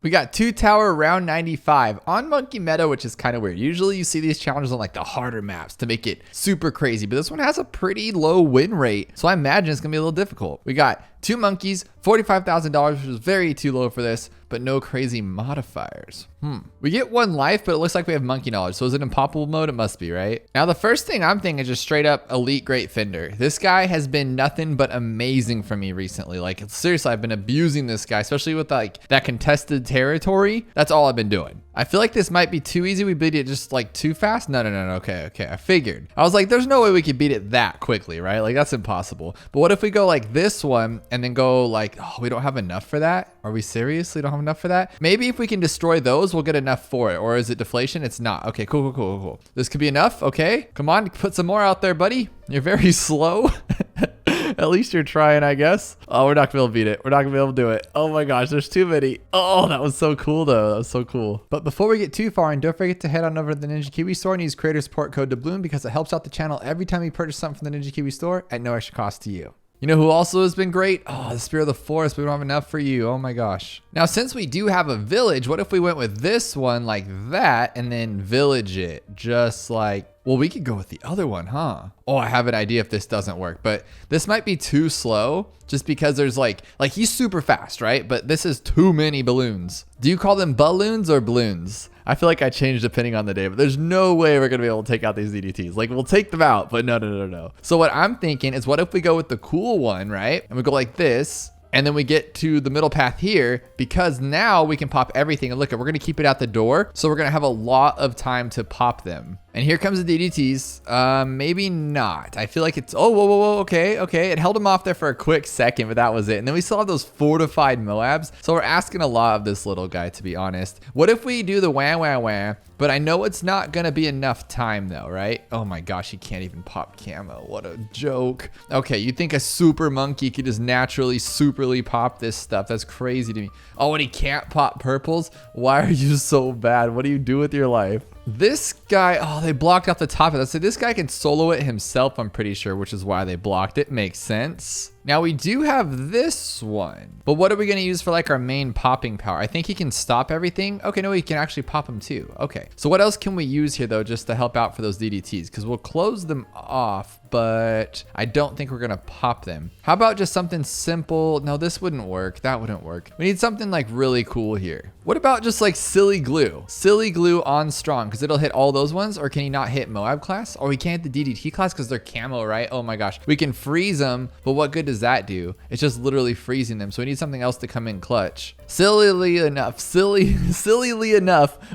We got 2 tower round 95 on Monkey Meadow, which is kind of weird. Usually you see these challenges on like the harder maps to make it super crazy, but this one has a pretty low win rate. So I imagine it's gonna be a little difficult. We got 2 monkeys, $45,000, which is very too low for this, but no crazy modifiers. We get 1 life, but it looks like we have monkey knowledge. So is it in poppable mode? It must be, right? Now, the first thing I'm thinking is just straight up elite great fender. This guy has been nothing but amazing for me recently. Like, seriously, I've been abusing this guy, especially with like that contested territory. That's all I've been doing. I feel like this might be too easy. We beat it just like too fast. No. Okay. I figured. I was like, there's no way we could beat it that quickly, right? Like, that's impossible. But what if we go like this one and then go like, oh, we don't have enough for that? Are we seriously don't have enough for that? Maybe if we can destroy those, we'll get enough for it. Or is it deflation? It's not. Okay, cool. This could be enough. Okay, come on, put some more out there, buddy. You're very slow. At least you're trying, I guess. Oh, we're not gonna be able to beat it. We're not gonna be able to do it. Oh my gosh, there's too many. Oh, that was so cool though. That was so cool. But before we get too far, and don't forget to head on over to the Ninja Kiwi store and use creator support code DOUBLOON because it helps out the channel every time you purchase something from the Ninja Kiwi store at no extra cost to you. You know who also has been great? Oh, the Spirit of the Forest. We don't have enough for you. Oh my gosh. Now, since we do have a village, what if we went with this one like that and then village it just like, well, we could go with the other one, huh? Oh, I have an idea if this doesn't work, but this might be too slow just because there's like he's super fast, right? But this is too many balloons. Do you call them balloons or balloons? I feel like I changed depending on the day, but there's no way we're gonna be able to take out these DDTs. Like, we'll take them out, but no. So what I'm thinking is, what if we go with the cool one, right? And we go like this, and then we get to the middle path here, because now we can pop everything. And look, we're gonna keep it at the door, so we're gonna have a lot of time to pop them. And here comes the DDTs. Maybe not. I feel like it's, oh, whoa, okay. It held him off there for a quick second, but that was it. And then we still have those fortified Moabs. So we're asking a lot of this little guy, to be honest. What if we do the wah? But I know it's not gonna be enough time though, right? Oh my gosh, he can't even pop camo. What a joke. Okay, you think a super monkey could just naturally superly pop this stuff? That's crazy to me. Oh, and he can't pop purples? Why are you so bad? What do you do with your life? This guy, oh, they blocked off the top of it. So this guy can solo it himself, I'm pretty sure, which is why they blocked it. Makes sense. Now we do have this one, but what are we gonna use for like our main popping power? I think he can stop everything. Okay, no, he can actually pop them too. Okay, so what else can we use here though, just to help out for those DDTs? Because we'll close them off, but I don't think we're gonna pop them. How about just something simple? No, this wouldn't work. That wouldn't work. We need something like really cool here. What about just like silly glue? Silly glue on strong, because it'll hit all those ones, or can he not hit Moab class? Or we can't hit the DDT class because they're camo, right? Oh my gosh. We can freeze them, but what good does that do? It's just literally freezing them. So we need something else to come in clutch. Sillily enough,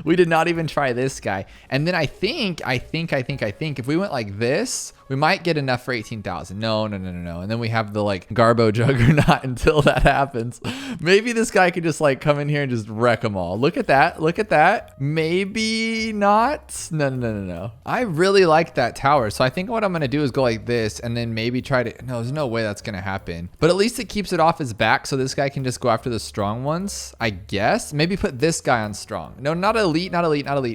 we did not even try this guy. And then I think if we went like this, we might get enough for 18,000. No. And then we have the like Garbo Juggernaut until that happens. Maybe this guy could just like come in here and just wreck them all. Look at that. Maybe not. No. I really like that tower. So I think what I'm going to do is go like this and then maybe try to, no, there's no way that's going to happen. But at least it keeps it off his back. So this guy can just go after the strong ones, I guess. Maybe put this guy on strong. No, not elite.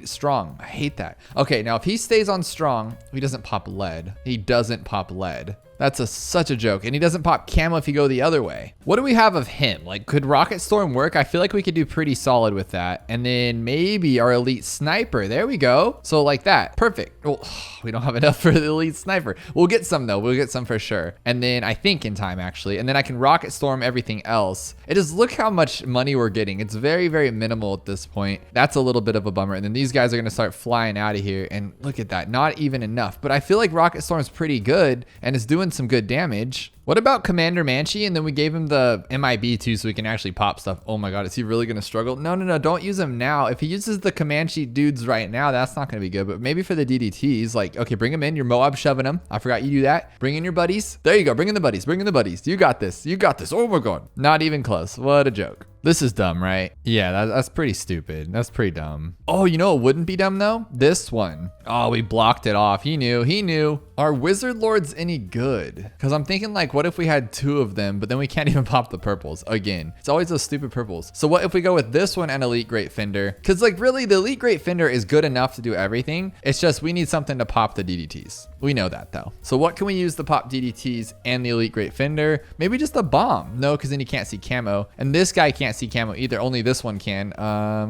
Strong. I hate that. Okay, now if he stays on strong, he doesn't pop lead. He doesn't pop lead. That's such a joke. And he doesn't pop camo if you go the other way. What do we have of him? Like, could Rocket Storm work? I feel like we could do pretty solid with that. And then maybe our elite sniper. There we go. So like that. Perfect. Well, we don't have enough for the elite sniper. We'll get some though. We'll get some for sure. And then I think in time actually. And then I can Rocket Storm everything else. It is, look how much money we're getting. It's very, very minimal at this point. That's a little bit of a bummer. And then these guys are going to start flying out of here. And look at that. Not even enough. But I feel like Rocket Storm's pretty good and it's doing some good damage. What about Commander Manchi? And then we gave him the MIB too, so we can actually pop stuff. Oh my God, is he really gonna struggle? No, don't use him now. If he uses the Comanche dudes right now, that's not gonna be good. But maybe for the DDTs, like, okay, bring him in. You're Moab shoving them. I forgot you do that. Bring in your buddies. There you go. Bring in the buddies. You got this. Oh my God. Not even close. What a joke. This is dumb, right? Yeah, that's pretty stupid. That's pretty dumb. Oh, you know what wouldn't be dumb though? This one. Oh, we blocked it off. He knew. Are Wizard Lords any good? Because I'm thinking like, what if we had 2 of them, but then we can't even pop the purples again? It's always those stupid purples. So what if we go with this one and Elite Great Fender? Because like really the Elite Great Fender is good enough to do everything. It's just we need something to pop the DDTs. We know that though. So what can we use to pop DDTs and the Elite Great Fender? Maybe just a bomb. No, because then you can't see camo. And this guy can't see camo either. Only this one can.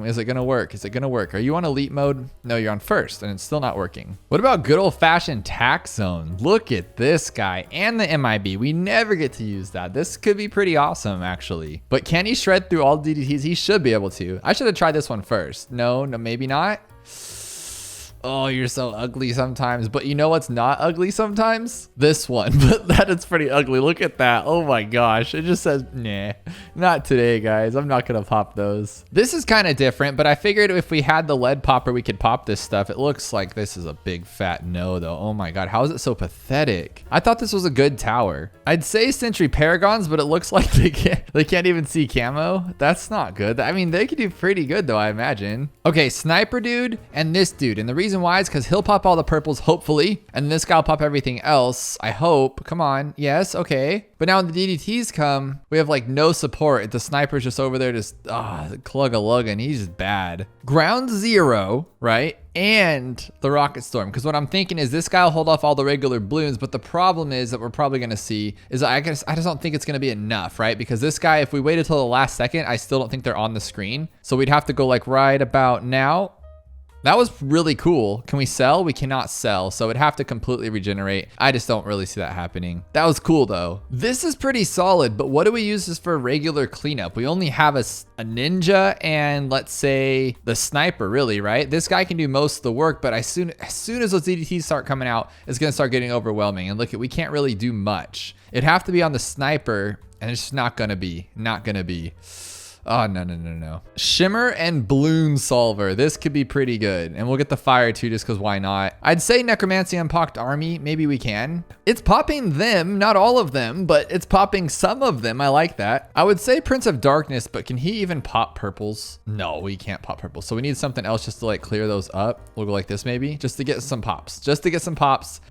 Is it gonna work? Is it gonna work? Are you on Elite mode? No, you're on first and it's still not working. What about good old fashioned tax zone? Look at this guy and the MIB. We never get to use that. This could be pretty awesome actually. But can he shred through all DDTs? He should be able to. I should have tried this one first. No, maybe not. Oh, you're so ugly sometimes. But you know what's not ugly sometimes? This one. But that is pretty ugly. Look at that. Oh my gosh. It just says, nah, not today, guys. I'm not going to pop those. This is kind of different, but I figured if we had the lead popper, we could pop this stuff. It looks like this is a big fat no, though. Oh my God. How is it so pathetic? I thought this was a good tower. I'd say Century Paragons, but it looks like they can't even see camo. That's not good. I mean, they could do pretty good, though, I imagine. Okay, Sniper Dude and this dude. And the reason why is because he'll pop all the purples, hopefully, and this guy will pop everything else. I hope. Come on. Yes. Okay. But now when the DDTs come, we have like no support. The sniper's just over there, just clug a lug, and he's just bad. Ground Zero, right? And the Rocket Storm. Because what I'm thinking is this guy will hold off all the regular balloons, but the problem is that we're probably going to see is I just don't think it's going to be enough, right? Because this guy, if we wait until the last second, I still don't think they're on the screen. So we'd have to go like right about now. That was really cool. Can we sell? We cannot sell, so it'd have to completely regenerate. I just don't really see that happening. That was cool though. This is pretty solid, but what do we use this for regular cleanup? We only have a ninja and let's say the sniper, really, right? This guy can do most of the work, but as soon as those DDTs start coming out, it's gonna start getting overwhelming. And look, we can't really do much. It'd have to be on the sniper, and it's just not gonna be. Oh, no. Shimmer and Balloon Solver. This could be pretty good. And we'll get the fire too, just because why not? I'd say Necromancy Unpocked Army. Maybe we can. It's popping them, not all of them, but it's popping some of them. I like that. I would say Prince of Darkness, but can he even pop purples? No, we can't pop purples. So we need something else just to like clear those up. We'll go like this maybe, just to get some pops.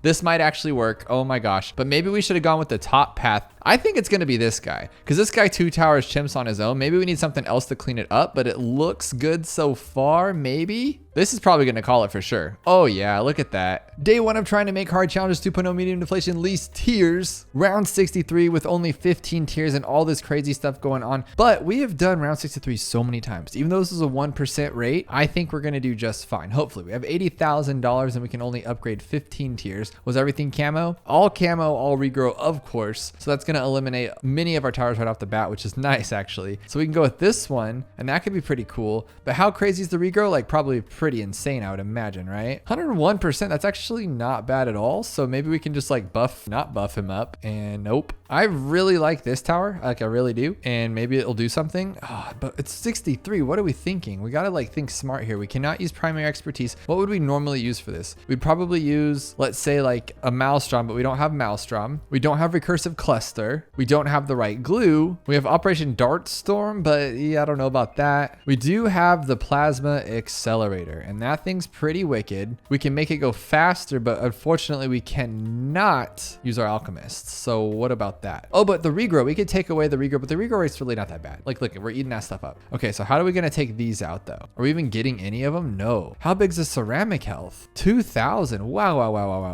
This might actually work. Oh my gosh. But maybe we should have gone with the top path. I think it's going to be this guy because this guy 2 towers chimps on his own. Maybe we need something else to clean it up, but it looks good so far. Maybe this is probably going to call it for sure. Oh yeah, look at that. Day 1 of trying to make hard challenges 2.0 medium deflation least tiers. Round 63 with only 15 tiers and all this crazy stuff going on. But we have done round 63 so many times. Even though this is a 1% rate, I think we're going to do just fine. Hopefully we have $80,000 and we can only upgrade 15 tiers. Was everything camo? All camo, all regrow, of course. So that's going to eliminate many of our towers right off the bat, which is nice actually. So we can go with this one and that could be pretty cool. But how crazy is the regrow? Like probably pretty insane, I would imagine, right? 101%, that's actually not bad at all. So maybe we can just like not buff him up. And nope. I really like this tower. Like I really do. And maybe it'll do something. Oh, but it's 63. What are we thinking? We got to like think smart here. We cannot use primary expertise. What would we normally use for this? We'd probably use, let's say like a Maelstrom, but we don't have Maelstrom. We don't have Recursive Cluster. We don't have the right glue. We have Operation Dart Storm, but yeah, I don't know about that. We do have the Plasma Accelerator, and that thing's pretty wicked. We can make it go faster, but unfortunately we cannot use our Alchemists. So what about that? Oh, but the regrow, we could take away the regrow, but the regrow rate's really not that bad. Like, look, we're eating that stuff up. Okay, so how are we gonna take these out though? Are we even getting any of them? No. How big's the ceramic health? 2,000. Wow.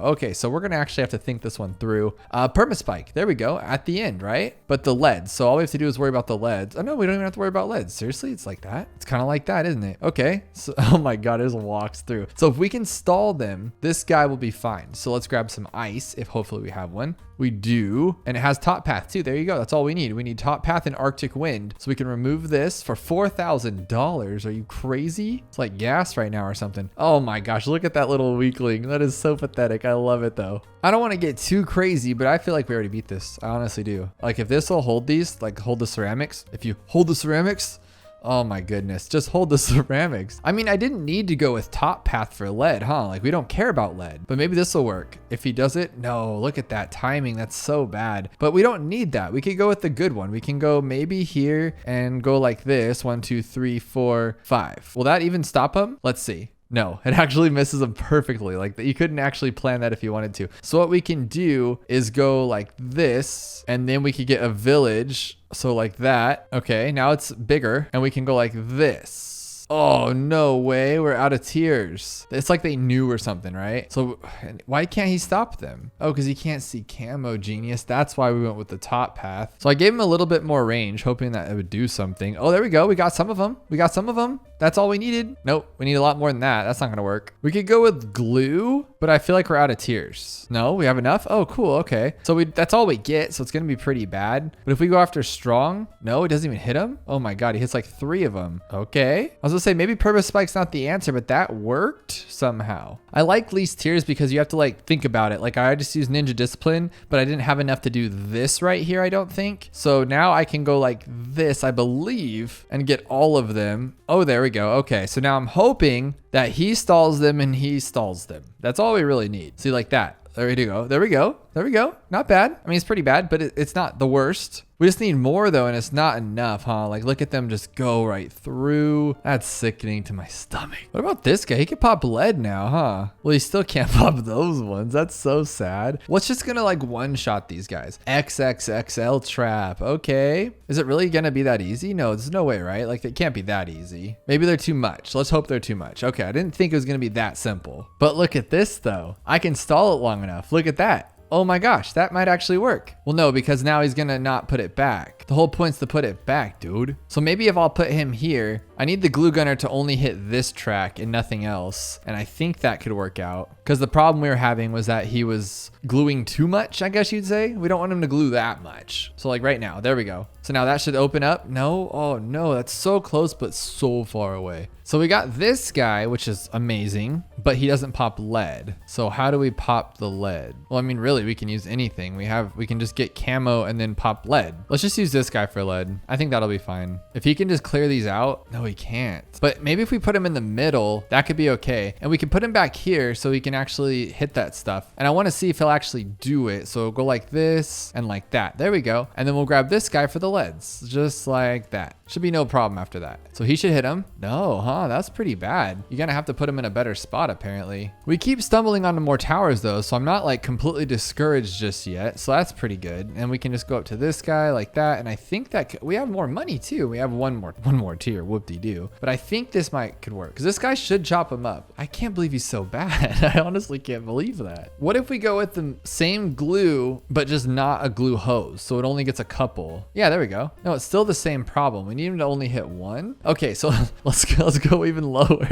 Okay, so we're gonna actually have to think this one through. Permaspike, there we go, at the end, right? But the leads, so all we have to do is worry about the leads. Oh no, we don't even have to worry about leads. Seriously, it's like that? It's kind of like that, isn't it? Okay, so oh my God, there's walks through. So if we can stall them, this guy will be fine. So let's grab some ice, if hopefully we have one. We do, and it has top path too. There you go. That's all we need. We need top path and Arctic wind. So we can remove this for $4,000. Are you crazy? It's like gas right now or something. Oh my gosh, look at that little weakling. That is so pathetic. I love it though. I don't want to get too crazy, but I feel like we already beat this. I honestly do. Like if this will hold these, like hold the ceramics. If you hold the ceramics, oh my goodness, just hold the ceramics. I mean, I didn't need to go with top path for lead, huh? Like we don't care about lead, but maybe this will work. If he does it, no, look at that timing. That's so bad, but we don't need that. We could go with the good one. We can go maybe here and go like this. 1, 2, 3, 4, 5. Will that even stop him? Let's see. No, it actually misses them perfectly. Like you couldn't actually plan that if you wanted to. So what we can do is go like this, and then we could get a village. So like that. Okay, now it's bigger, and we can go like this. Oh, no way. We're out of tiers. It's like they knew or something, right? So why can't he stop them? Oh, because he can't see camo, genius. That's why we went with the top path. So I gave him a little bit more range, hoping that it would do something. Oh, there we go. We got some of them. We got some of them. That's all we needed. Nope. We need a lot more than that. That's not going to work. We could go with glue, but I feel like we're out of tiers. No, we have enough. Oh, cool. Okay. So that's all we get. So it's going to be pretty bad. But if we go after strong, no, it doesn't even hit him. Oh my God. He hits like 3 of them. Okay. I was going to say maybe purpose spike's not the answer, but that worked somehow. I like least tiers because you have to like think about it. Like I just used ninja discipline, but I didn't have enough to do this right here, I don't think. So now I can go like this, I believe, and get all of them. Oh, there we go. Okay. So now I'm hoping that he stalls them and he stalls them. That's all we really need. See, like that. There we go. There we go. There we go. Not bad. I mean, it's pretty bad, but it's not the worst. We just need more though, and it's not enough, huh? Like look at them just go right through. That's sickening to my stomach. What about this guy? He can pop lead now, huh? Well, he still can't pop those ones. That's so sad. What's just gonna like one-shot these guys? XXXL trap. Okay. Is it really gonna be that easy? No, there's no way, right? Like it can't be that easy. Maybe they're too much. Let's hope they're too much. Okay, I didn't think it was gonna be that simple. But look at this though. I can stall it long enough. Look at that. Oh my gosh, that might actually work. Well, no, because now he's gonna not put it back. The whole point's to put it back, dude. So maybe if I'll put him here, I need the glue gunner to only hit this track and nothing else. And I think that could work out. Because the problem we were having was that he was gluing too much, I guess you'd say. We don't want him to glue that much. So like right now, there we go. So now that should open up. No, oh no, that's so close, but so far away. So we got this guy, which is amazing, but he doesn't pop lead. So how do we pop the lead? Well, I mean, really, we can use anything. We can just get camo and then pop lead. Let's just use this guy for lead. I think that'll be fine. If he can just clear these out, no, he can't. But maybe if we put him in the middle, that could be okay. And we can put him back here so he can actually hit that stuff. And I want to see if he'll actually do it. So go like this and like that. There we go. And then we'll grab this guy for the leads, just like that. Should be no problem after that. So he should hit him. No, huh? That's pretty bad. You're gonna have to put him in a better spot apparently. We keep stumbling onto more towers though, so I'm not like completely discouraged just yet. So that's pretty good. And we can just go up to this guy like that. And I think that we have more money too. We have one more tier, whoop-de-doo. But I think this could work because this guy should chop him up. I can't believe he's so bad. I honestly can't believe that. What if we go with the same glue, but just not a glue hose? So it only gets a couple. Yeah, there we go. No, it's still the same problem. We need him to only hit one. Okay, so let's go even lower.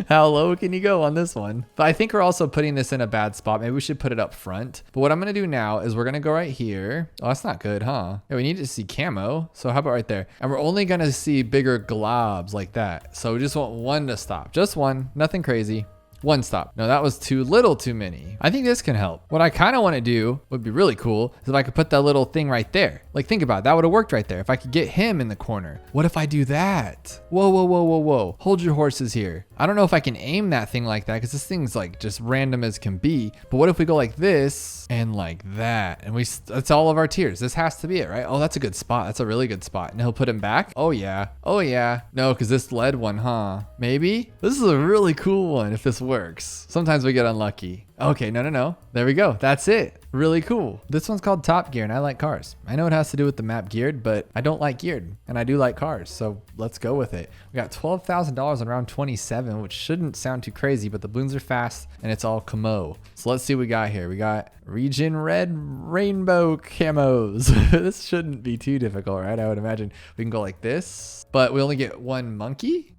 How low can you go on this one? But I think we're also putting this in a bad spot. Maybe we should put it up front. But what I'm gonna do now is we're gonna go right here. Oh, that's not good, huh? Yeah, we need to see camo. So how about right there? And we're only gonna see bigger globs like that. So we just want one to stop. Just one, nothing crazy. One stop. No, that was too little, too many. I think this can help. What I kind of want to do would be really cool is if I could put that little thing right there. Like think about it. That would have worked right there. If I could get him in the corner. What if I do that? Whoa, whoa, whoa, whoa, whoa. Hold your horses here. I don't know if I can aim that thing like that because this thing's like just random as can be. But what if we go like this and like that? And that's all of our tiers. This has to be it, right? Oh, that's a good spot. That's a really good spot. And he'll put him back. Oh yeah. Oh yeah. No, because this lead one, huh? Maybe? This is a really cool one if this works. Sometimes we get unlucky. Okay, no. There we go. That's it. Really cool. This one's called Top Gear and I like cars. I know it has to do with the map geared, but I don't like geared and I do like cars. So let's go with it. We got $12,000 on round 27, which shouldn't sound too crazy, but the balloons are fast and it's all camo. So let's see what we got here. We got region red rainbow camos. This shouldn't be too difficult, right? I would imagine we can go like this, but we only get one monkey.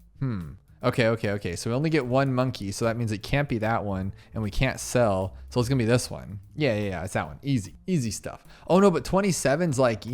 Okay. So we only get one monkey. So that means it can't be that one and we can't sell. So it's gonna be this one. Yeah. It's that one. Easy stuff. Oh no, but 27's like,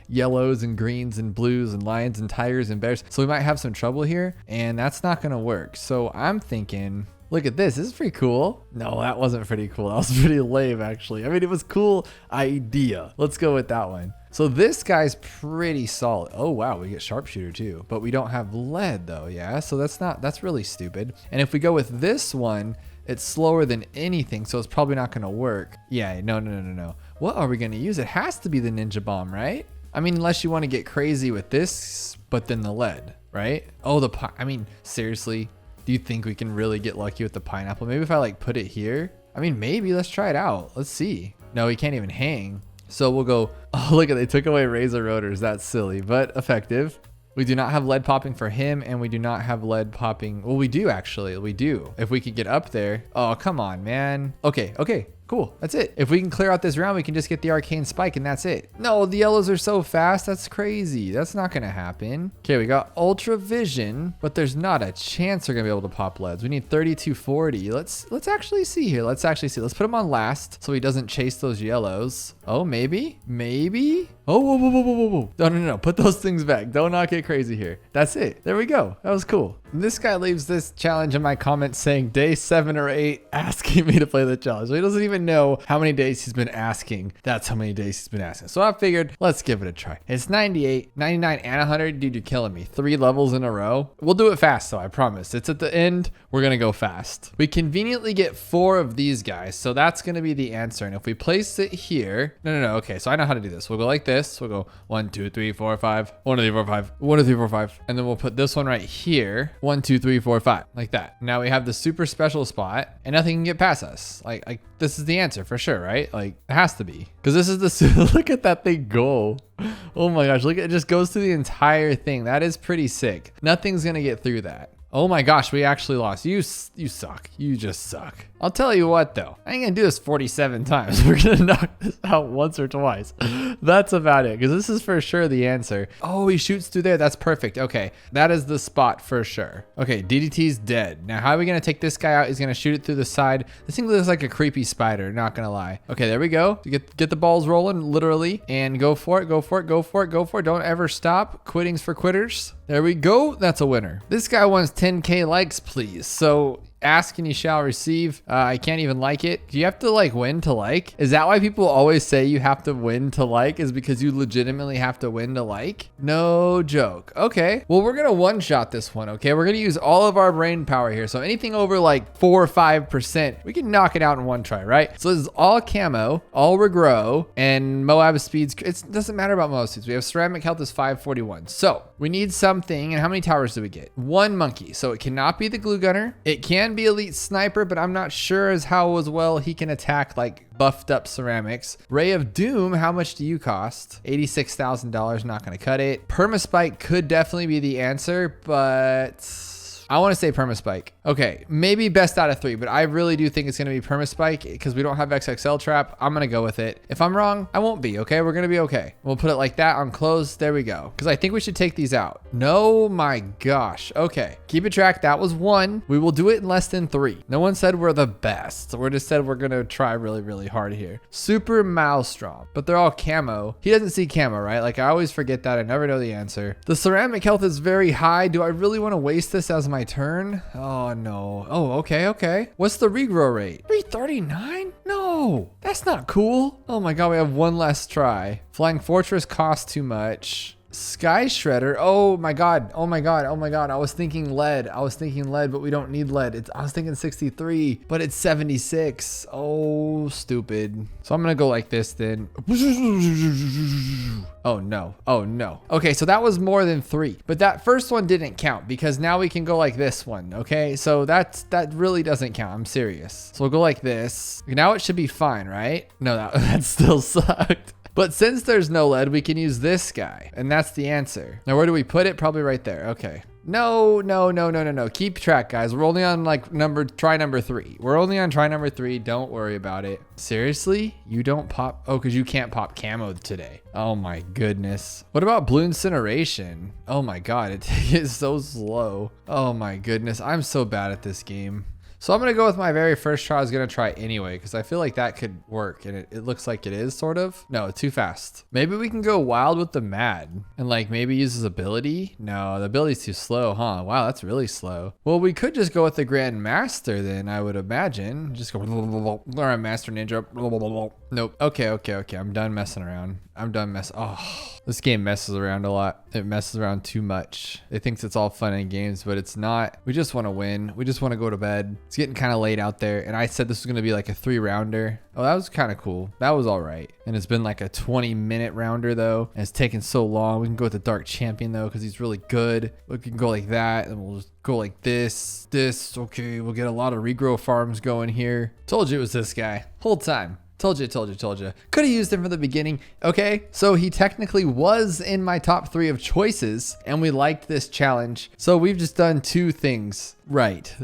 yellows and greens and blues and lions and tigers and bears. So we might have some trouble here and that's not gonna work. So I'm thinking, look at this. This is pretty cool. No, that wasn't pretty cool. That was pretty lame actually. I mean, it was a cool idea. Let's go with that one. So this guy's pretty solid. Oh wow, we get sharpshooter too, but we don't have lead though, yeah? So that's really stupid. And if we go with this one, it's slower than anything, so it's probably not gonna work. Yeah, no. What are we gonna use? It has to be the ninja bomb, right? I mean, unless you wanna get crazy with this, but then the lead, right? Oh, seriously? Do you think we can really get lucky with the pineapple? Maybe if I like put it here. I mean, maybe. Let's try it out. Let's see. No, he can't even hang. So we'll go, oh, look at, they took away razor rotors. That's silly, but effective. We do not have lead popping for him, and we do not have lead popping. Well, we do actually. We do. If we could get up there. Oh, come on, man. Okay, okay. Cool, that's it. If we can clear out this round, we can just get the arcane spike and that's it. No, the yellows are so fast. That's crazy. That's not gonna happen. Okay, we got ultra vision, but there's not a chance we're gonna be able to pop leads. We need 3240. Let's actually see here. Let's actually see. Let's put him on last so he doesn't chase those yellows. Oh, maybe, maybe. Oh, whoa, whoa, whoa, whoa, whoa, whoa. No, no, no, put those things back. Don't not get crazy here. That's it. There we go. That was cool. And this guy leaves this challenge in my comments saying day 7 or 8 asking me to play the challenge. So he doesn't even know how many days he's been asking. That's how many days he's been asking. So I figured, let's give it a try. It's 98, 99, and 100. Dude, you're killing me. 3 levels in a row. We'll do it fast though, I promise. It's at the end. We're gonna go fast. We conveniently get 4 of these guys. So that's gonna be the answer. And if we place it here, no. Okay, so I know how to do this. We'll go like this. We'll go 1, 2, 3, 4, 5. 1, 2, 3, 4, 5. 1, 2, 3, 4, 5. And then we'll put this one right here. 1, 2, 3, 4, 5. Like that. Now we have the super special spot and nothing can get past us. Like this is the answer for sure, right? Like it has to be. Because this is the, look at that thing go. Oh my gosh, look, it just goes through the entire thing. That is pretty sick. Nothing's gonna get through that. Oh my gosh, we actually lost. You suck. You just suck. I'll tell you what though, I ain't gonna do this 47 times. We're gonna knock this out once or twice. That's about it, because this is for sure the answer. Oh, he shoots through there. That's perfect. Okay, that is the spot for sure. Okay, DDT's dead. Now, how are we gonna take this guy out? He's gonna shoot it through the side. This thing looks like a creepy spider, not gonna lie. Okay, there we go. Get the balls rolling, literally, and go for it, go for it, go for it, go for it. Don't ever stop. Quitting's for quitters. There we go. That's a winner. This guy wants 10K likes, please. So ask and you shall receive. I can't even like it. Do you have to like win to like? Is that why people always say you have to win to like? Is because you legitimately have to win to like? No joke. Okay. Well, we're gonna one-shot this one, okay? We're gonna use all of our brain power here. So anything over like 4 or 5%, we can knock it out in one try, right? So this is all camo, all regrow, and Moab speeds. It doesn't matter about Moab speeds. We have ceramic health is 541. So we need something, and how many towers do we get? 1 monkey. So it cannot be the glue gunner. It can be elite sniper, but I'm not sure as how as well he can attack like buffed up ceramics. Ray of Doom, how much do you cost? $86,000, not gonna cut it. Permaspike could definitely be the answer, but I want to say Permaspike. Okay, maybe best out of 3, but I really do think it's going to be Permaspike because we don't have XXL trap. I'm going to go with it. If I'm wrong, I won't be, okay? We're going to be okay. We'll put it like that on close. There we go. Because I think we should take these out. No, my gosh. Okay, keep it track. That was 1. We will do it in less than 3. No one said we're the best. We just said we're going to try really, really hard here. Super Maelstrom, but they're all camo. He doesn't see camo, right? Like I always forget that. I never know the answer. The ceramic health is very high. Do I really want to waste this as my turn? Oh no. Oh, okay. What's the regrow rate? 339? No, that's not cool. Oh my god, we have 1 last try. Flying Fortress costs too much. Sky Shredder. Oh my god. I was thinking lead. But we don't need lead. I was thinking 63, but it's 76. Oh, stupid. So I'm gonna go like this then. Oh no. Okay, so that was more than 3, but that first one didn't count because now we can go like this one. Okay, so that really doesn't count. I'm serious. So we'll go like this. Now it should be fine, right? No, that still sucked. But since there's no lead, we can use this guy, and that's the answer. Now, where do we put it? Probably right there. Okay. No. Keep track, guys. We're only on like try number 3. We're only on try number 3. Don't worry about it. Seriously? You don't pop? Oh, because you can't pop camo today. Oh my goodness. What about blue incineration? Oh my god, it is so slow. Oh my goodness. I'm so bad at this game. So I'm gonna go with my very first try. I was gonna try anyway because I feel like that could work, and it looks like it is sort of. No, too fast. Maybe we can go wild with the mad and like maybe use his ability. No, the ability's too slow, huh? Wow, that's really slow. Well, we could just go with the Grand Master then, I would imagine. Just go Grand Master Ninja. Nope. Okay. I'm done messing around. I'm done Oh, this game messes around a lot. It messes around too much. It thinks it's all fun and games, but it's not. We just want to win. We just want to go to bed. It's getting kind of late out there. And I said this was going to be like a 3-rounder. Oh, that was kind of cool. That was all right. And it's been like a 20-minute rounder though. And it's taken so long. We can go with the Dark Champion though, because he's really good. We can go like that. And we'll just go like this. Okay, we'll get a lot of regrow farms going here. Told you it was this guy. Whole time. Told you. Could have used him from the beginning. Okay, so he technically was in my top 3 of choices, and we liked this challenge. So we've just done 2 things right.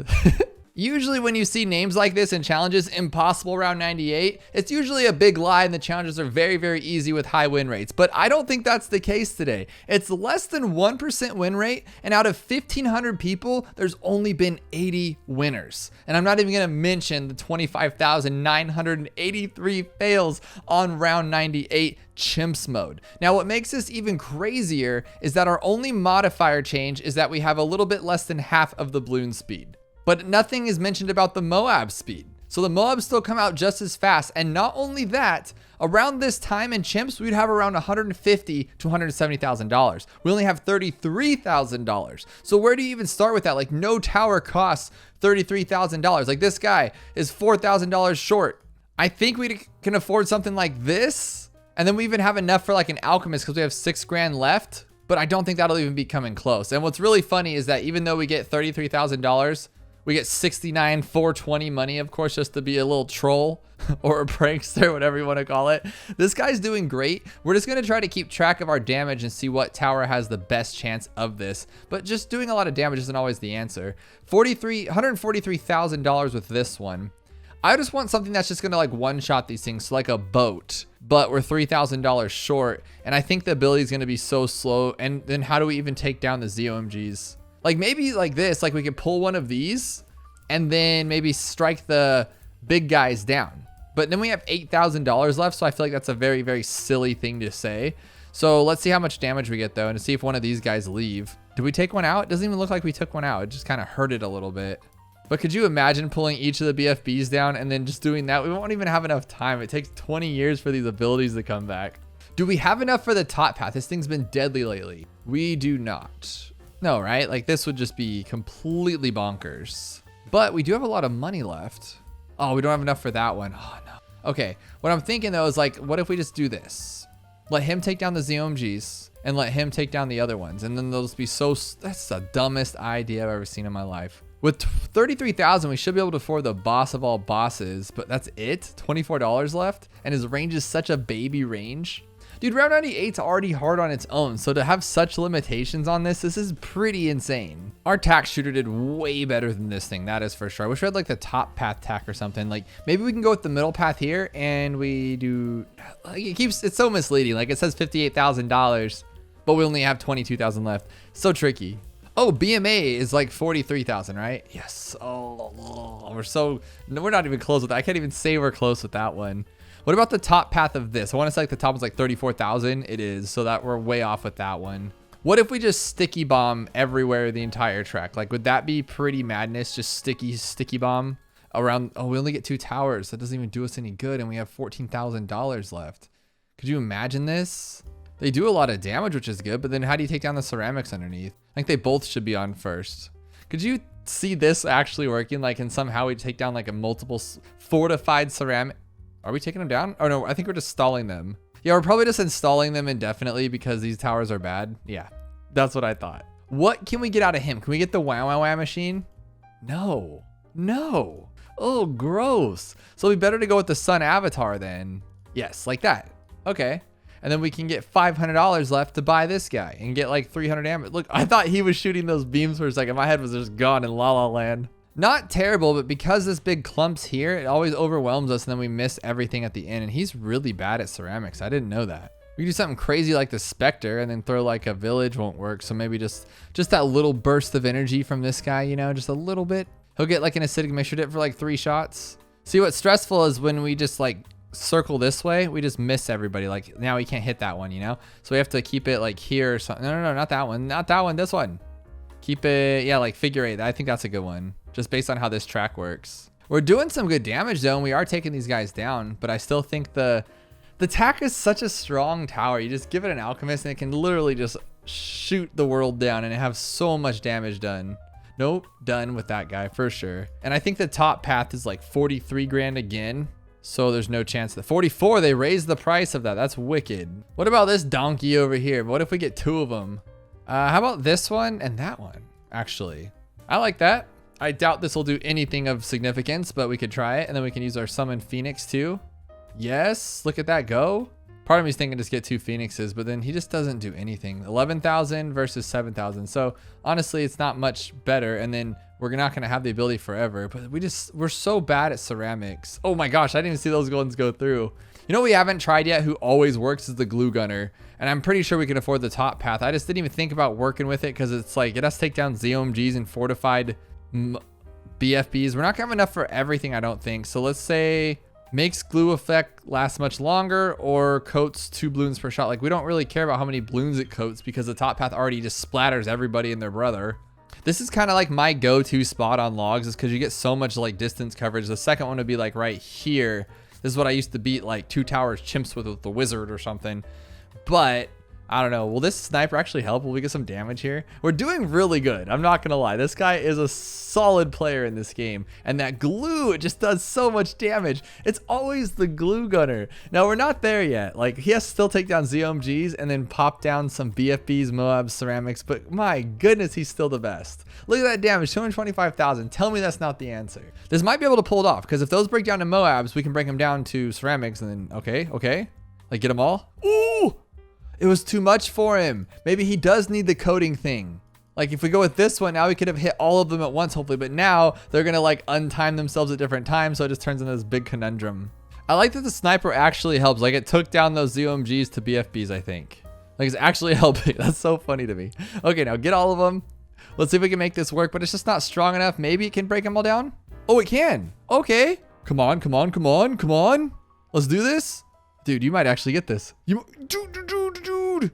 Usually when you see names like this in challenges, impossible round 98, it's usually a big lie and the challenges are very, very easy with high win rates. But I don't think that's the case today. It's less than 1% win rate, and out of 1,500 people, there's only been 80 winners. And I'm not even gonna mention the 25,983 fails on round 98 chimps mode. Now, what makes this even crazier is that our only modifier change is that we have a little bit less than half of the balloon speed. But nothing is mentioned about the Moab speed. So the Moabs still come out just as fast. And not only that, around this time in chimps, we'd have around $150,000 to $170,000. We only have $33,000. So where do you even start with that? Like, no tower costs $33,000. Like, this guy is $4,000 short. I think we can afford something like this. And then we even have enough for like an alchemist because we have $6,000 left. But I don't think that'll even be coming close. And what's really funny is that even though we get $33,000, we get 69,420 money, of course, just to be a little troll or a prankster, whatever you want to call it. This guy's doing great. We're just going to try to keep track of our damage and see what tower has the best chance of this. But just doing a lot of damage isn't always the answer. $143,000 with this one. I just want something that's just going to like one-shot these things, so like a boat. But we're $3,000 short. And I think the ability is going to be so slow. And then how do we even take down the ZOMGs? Like maybe like this, like we could pull one of these and then maybe strike the big guys down. But then we have $8,000 left. So I feel like that's a very, very silly thing to say. So let's see how much damage we get though. And to see if one of these guys leave. Did we take one out? It doesn't even look like we took one out. It just kind of hurt it a little bit. But could you imagine pulling each of the BFBs down and then just doing that? We won't even have enough time. It takes 20 years for these abilities to come back. Do we have enough for the top path? This thing's been deadly lately. We do not. No, right? Like this would just be completely bonkers. But we do have a lot of money left. Oh, we don't have enough for that one. Oh no. Okay, what I'm thinking though is like, what if we just do this? Let him take down the ZOMGs and let him take down the other ones. And then they'll just be so, that's the dumbest idea I've ever seen in my life. With 33,000, we should be able to afford the boss of all bosses, but that's it? $24 left? And his range is such a baby range. Dude, round 98's already hard on its own, so to have such limitations on this is pretty insane. Our tack shooter did way better than this thing, that is for sure. I wish we had like the top path tack or something. Like maybe we can go with the middle path here and we do, like it's so misleading. Like it says $58,000, but we only have 22,000 left. So tricky. Oh, BMA is like 43,000, right? Yes. Oh, we're not even close with that. I can't even say we're close with that one. What about the top path of this? I want to say like the top is like 34,000. It is, so that we're way off with that one. What if we just sticky bomb everywhere the entire track? Like, would that be pretty madness? Just sticky bomb around. Oh, we only get 2 towers. That doesn't even do us any good. And we have $14,000 left. Could you imagine this? They do a lot of damage, which is good. But then how do you take down the ceramics underneath? I think they both should be on first. Could you see this actually working? Like, and somehow we take down like a multiple fortified ceramic. Are we taking them down? Oh no, I think we're just stalling them. Yeah, we're probably just installing them indefinitely because these towers are bad. Yeah, that's what I thought. What can we get out of him? Can we get the wow machine? No. Oh, gross. So it'd be better to go with the sun avatar then. Yes, like that. Okay. And then we can get $500 left to buy this guy and get like 300 damage. Look, I thought he was shooting those beams for a second. My head was just gone in La La Land. Not terrible, but because this big clump's here, it always overwhelms us and then we miss everything at the end. And he's really bad at ceramics. I didn't know that. We do something crazy like the Spectre and then throw like a village won't work. So maybe just that little burst of energy from this guy, you know, just a little bit. He'll get like an acidic mixture dip for like 3 shots. See, what's stressful is when we just like circle this way, we just miss everybody. Like now we can't hit that one, you know? So we have to keep it like here or something. No, not that one. Not that one. This one. Keep it, yeah, like figure 8. I think that's a good one. Just based on how this track works. We're doing some good damage though, and we are taking these guys down, but I still think the The tack is such a strong tower. You just give it an alchemist and it can literally just shoot the world down and have so much damage done. Nope, done with that guy for sure. And I think the top path is like 43 grand again. So there's no chance. The 44, they raised the price of that. That's wicked. What about this donkey over here? What if we get 2 of them? How about this one and that one? Actually, I like that. I doubt this will do anything of significance, but we could try it. And then we can use our summon Phoenix too. Yes, look at that go. Part of me is thinking just get 2 Phoenixes, but then he just doesn't do anything. 11,000 versus 7,000. So honestly, it's not much better. And then we're not going to have the ability forever, but we're so bad at ceramics. Oh my gosh, I didn't even see those ones go through. You know what we haven't tried yet who always works is the glue gunner. And I'm pretty sure we can afford the top path. I just didn't even think about working with it because it's like it has to take down ZOMGs and fortified BFBs. We're not gonna have enough for everything, I don't think. So let's say makes glue effect last much longer or coats 2 balloons per shot. Like we don't really care about how many balloons it coats because the top path already just splatters everybody and their brother. This is kind of like my go-to spot on logs is because you get so much like distance coverage. The second one would be like right here. This is what I used to beat like 2 towers chimps with the wizard or something. But I don't know. Will this sniper actually help? Will we get some damage here? We're doing really good. I'm not going to lie. This guy is a solid player in this game. And that glue, it just does so much damage. It's always the glue gunner. Now, we're not there yet. Like, he has to still take down ZOMGs and then pop down some BFBs, Moabs, ceramics. But my goodness, he's still the best. Look at that damage, 225,000. Tell me that's not the answer. This might be able to pull it off. Because if those break down to Moabs, we can break them down to ceramics. And then, okay. Like, get them all. Ooh! It was too much for him. Maybe he does need the coding thing. Like if we go with this one, now we could have hit all of them at once, hopefully. But now they're going to like untime themselves at different times. So it just turns into this big conundrum. I like that the sniper actually helps. Like it took down those ZOMGs to BFBs, I think. Like it's actually helping. That's so funny to me. Okay, now get all of them. Let's see if we can make this work, but it's just not strong enough. Maybe it can break them all down. Oh, it can. Okay. Come on. Let's do this. Dude, you might actually get this. Dude.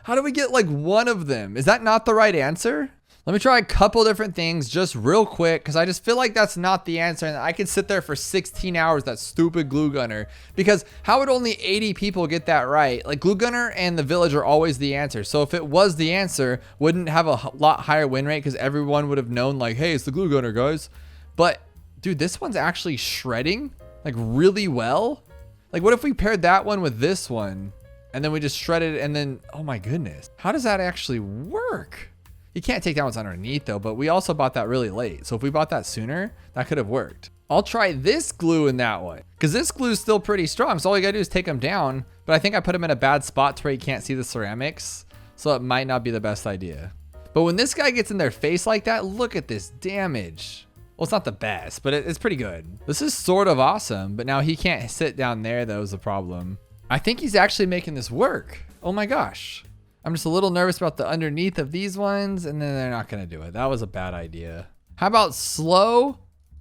How do we get like one of them? Is that not the right answer? Let me try a couple different things just real quick because I just feel like that's not the answer. And I could sit there for 16 hours, that stupid glue gunner. Because how would only 80 people get that right? Like glue gunner and the village are always the answer. So if it was the answer, wouldn't have a lot higher win rate because everyone would have known like, hey, it's the glue gunner, guys. But dude, this one's actually shredding like really well. Like what if we paired that one with this one and then we just shredded it and then, oh my goodness, how does that actually work? You can't take down what's underneath though, but we also bought that really late. So if we bought that sooner, that could have worked. I'll try this glue in that one because this glue is still pretty strong. So all you gotta do is take them down, but I think I put them in a bad spot to where you can't see the ceramics. So it might not be the best idea. But when this guy gets in their face like that, look at this damage. Well, it's not the best, but it's pretty good. This is sort of awesome, but now he can't sit down there. That was the problem. I think he's actually making this work. Oh my gosh. I'm just a little nervous about the underneath of these ones, and then they're not gonna do it. That was a bad idea. How about slow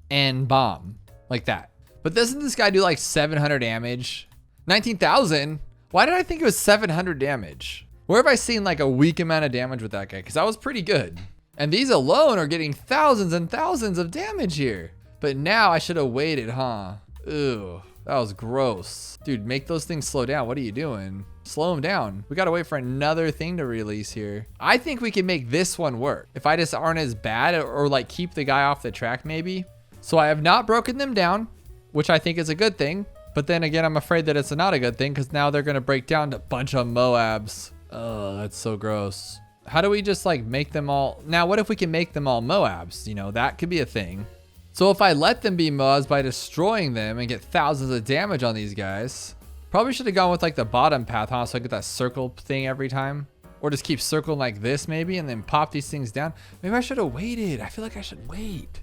and bomb like that? But doesn't this guy do like 700 damage? 19,000? Why did I think it was 700 damage? Where have I seen like a weak amount of damage with that guy? Because that was pretty good. And these alone are getting thousands and thousands of damage here. But now I should have waited, huh? Ew, that was gross. Dude, make those things slow down. What are you doing? Slow them down. We gotta wait for another thing to release here. I think we can make this one work. If I just aren't as bad or like keep the guy off the track maybe. So I have not broken them down, which I think is a good thing. But then again, I'm afraid that it's not a good thing because now they're gonna break down to a bunch of Moabs. Oh, that's so gross. How do we just like make them all? Now, what if we can make them all Moabs? You know, that could be a thing. So if I let them be Moabs by destroying them and get thousands of damage on these guys, probably should have gone with like the bottom path, huh? So I get that circle thing every time. Or just keep circling like this maybe and then pop these things down. Maybe I should have waited. I feel like I should wait.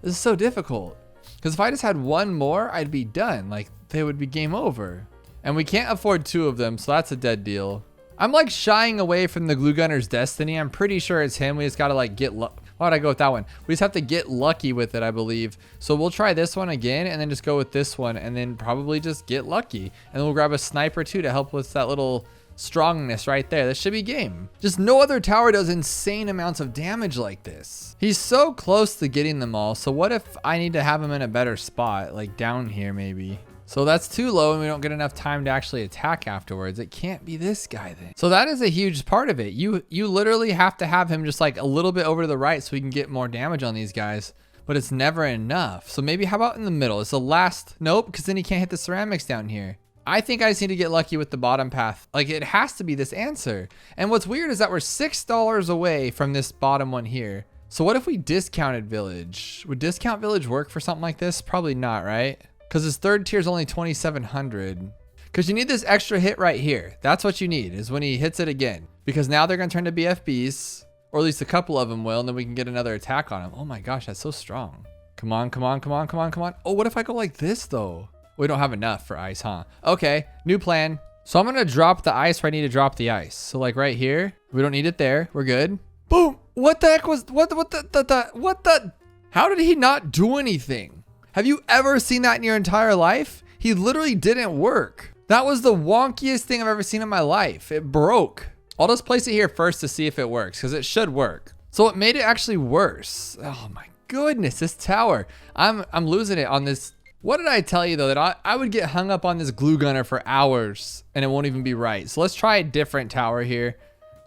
This is so difficult. Because if I just had one more, I'd be done. Like they would be game over. And we can't afford 2 of them, so that's a dead deal. I'm like shying away from the glue gunner's destiny. I'm pretty sure it's him. We just gotta like get lucky. Why would I go with that one? We just have to get lucky with it, I believe. So we'll try this one again and then just go with this one and then probably just get lucky. And then we'll grab a sniper too to help with that little strongness right there. This should be game. Just no other tower does insane amounts of damage like this. He's so close to getting them all. So what if I need to have him in a better spot, like down here maybe? So that's too low and we don't get enough time to actually attack afterwards. It can't be this guy then. So that is a huge part of it. You literally have to have him just like a little bit over to the right so we can get more damage on these guys, but it's never enough. So maybe how about in the middle? It's the last, nope, because then he can't hit the ceramics down here. I think I just need to get lucky with the bottom path. Like it has to be this answer. And what's weird is that we're $6 away from this bottom one here. So what if we discounted village? Would discount village work for something like this? Probably not, right? Because his third tier is only 2,700. Because you need this extra hit right here. That's what you need, is when he hits it again. Because now they're going to turn to BFBs, or at least a couple of them will, and then we can get another attack on him. Oh my gosh, that's so strong. Come on, come on, come on, come on, come on. Oh, what if I go like this though? We don't have enough for ice, huh? Okay, new plan. So I'm going to drop the ice where I need to drop the ice. So like right here, we don't need it there. We're good. Boom. What the heck was, what the, how did he not do anything? Have you ever seen that in your entire life? He literally didn't work. That was the wonkiest thing I've ever seen in my life. It broke. I'll just place it here first to see if it works, because it should work. So it made it actually worse. Oh my goodness, this tower. I'm losing it on this. What did I tell you though, that I would get hung up on this glue gunner for hours and it won't even be right. So let's try a different tower here.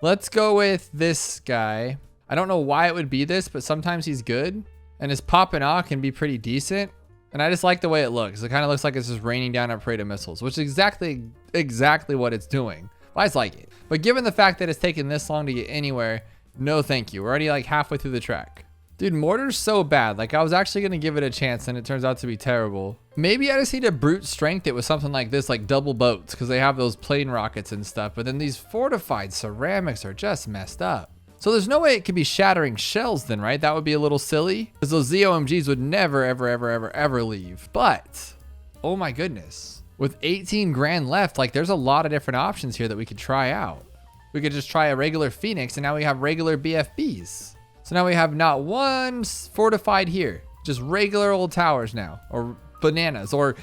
Let's go with this guy. I don't know why it would be this, but sometimes he's good. And his pop and ah can be pretty decent. And I just like the way it looks. It kind of looks like it's just raining down a parade of missiles, which is exactly what it's doing. I just like it. But given the fact that it's taken this long to get anywhere, no thank you. We're already like halfway through the track. Dude, mortar's so bad. Like I was actually going to give it a chance and it turns out to be terrible. Maybe I just need to brute strength it with something like this, like double boats, because they have those plane rockets and stuff. But then these fortified ceramics are just messed up. So there's no way it could be shattering shells then, right? That would be a little silly because those ZOMGs would never, ever leave. But, oh my goodness. With 18 grand left, like there's a lot of different options here that we could try out. We could just try a regular Phoenix and now we have regular BFBs. So now we have not one fortified here, just regular old towers now, or bananas, or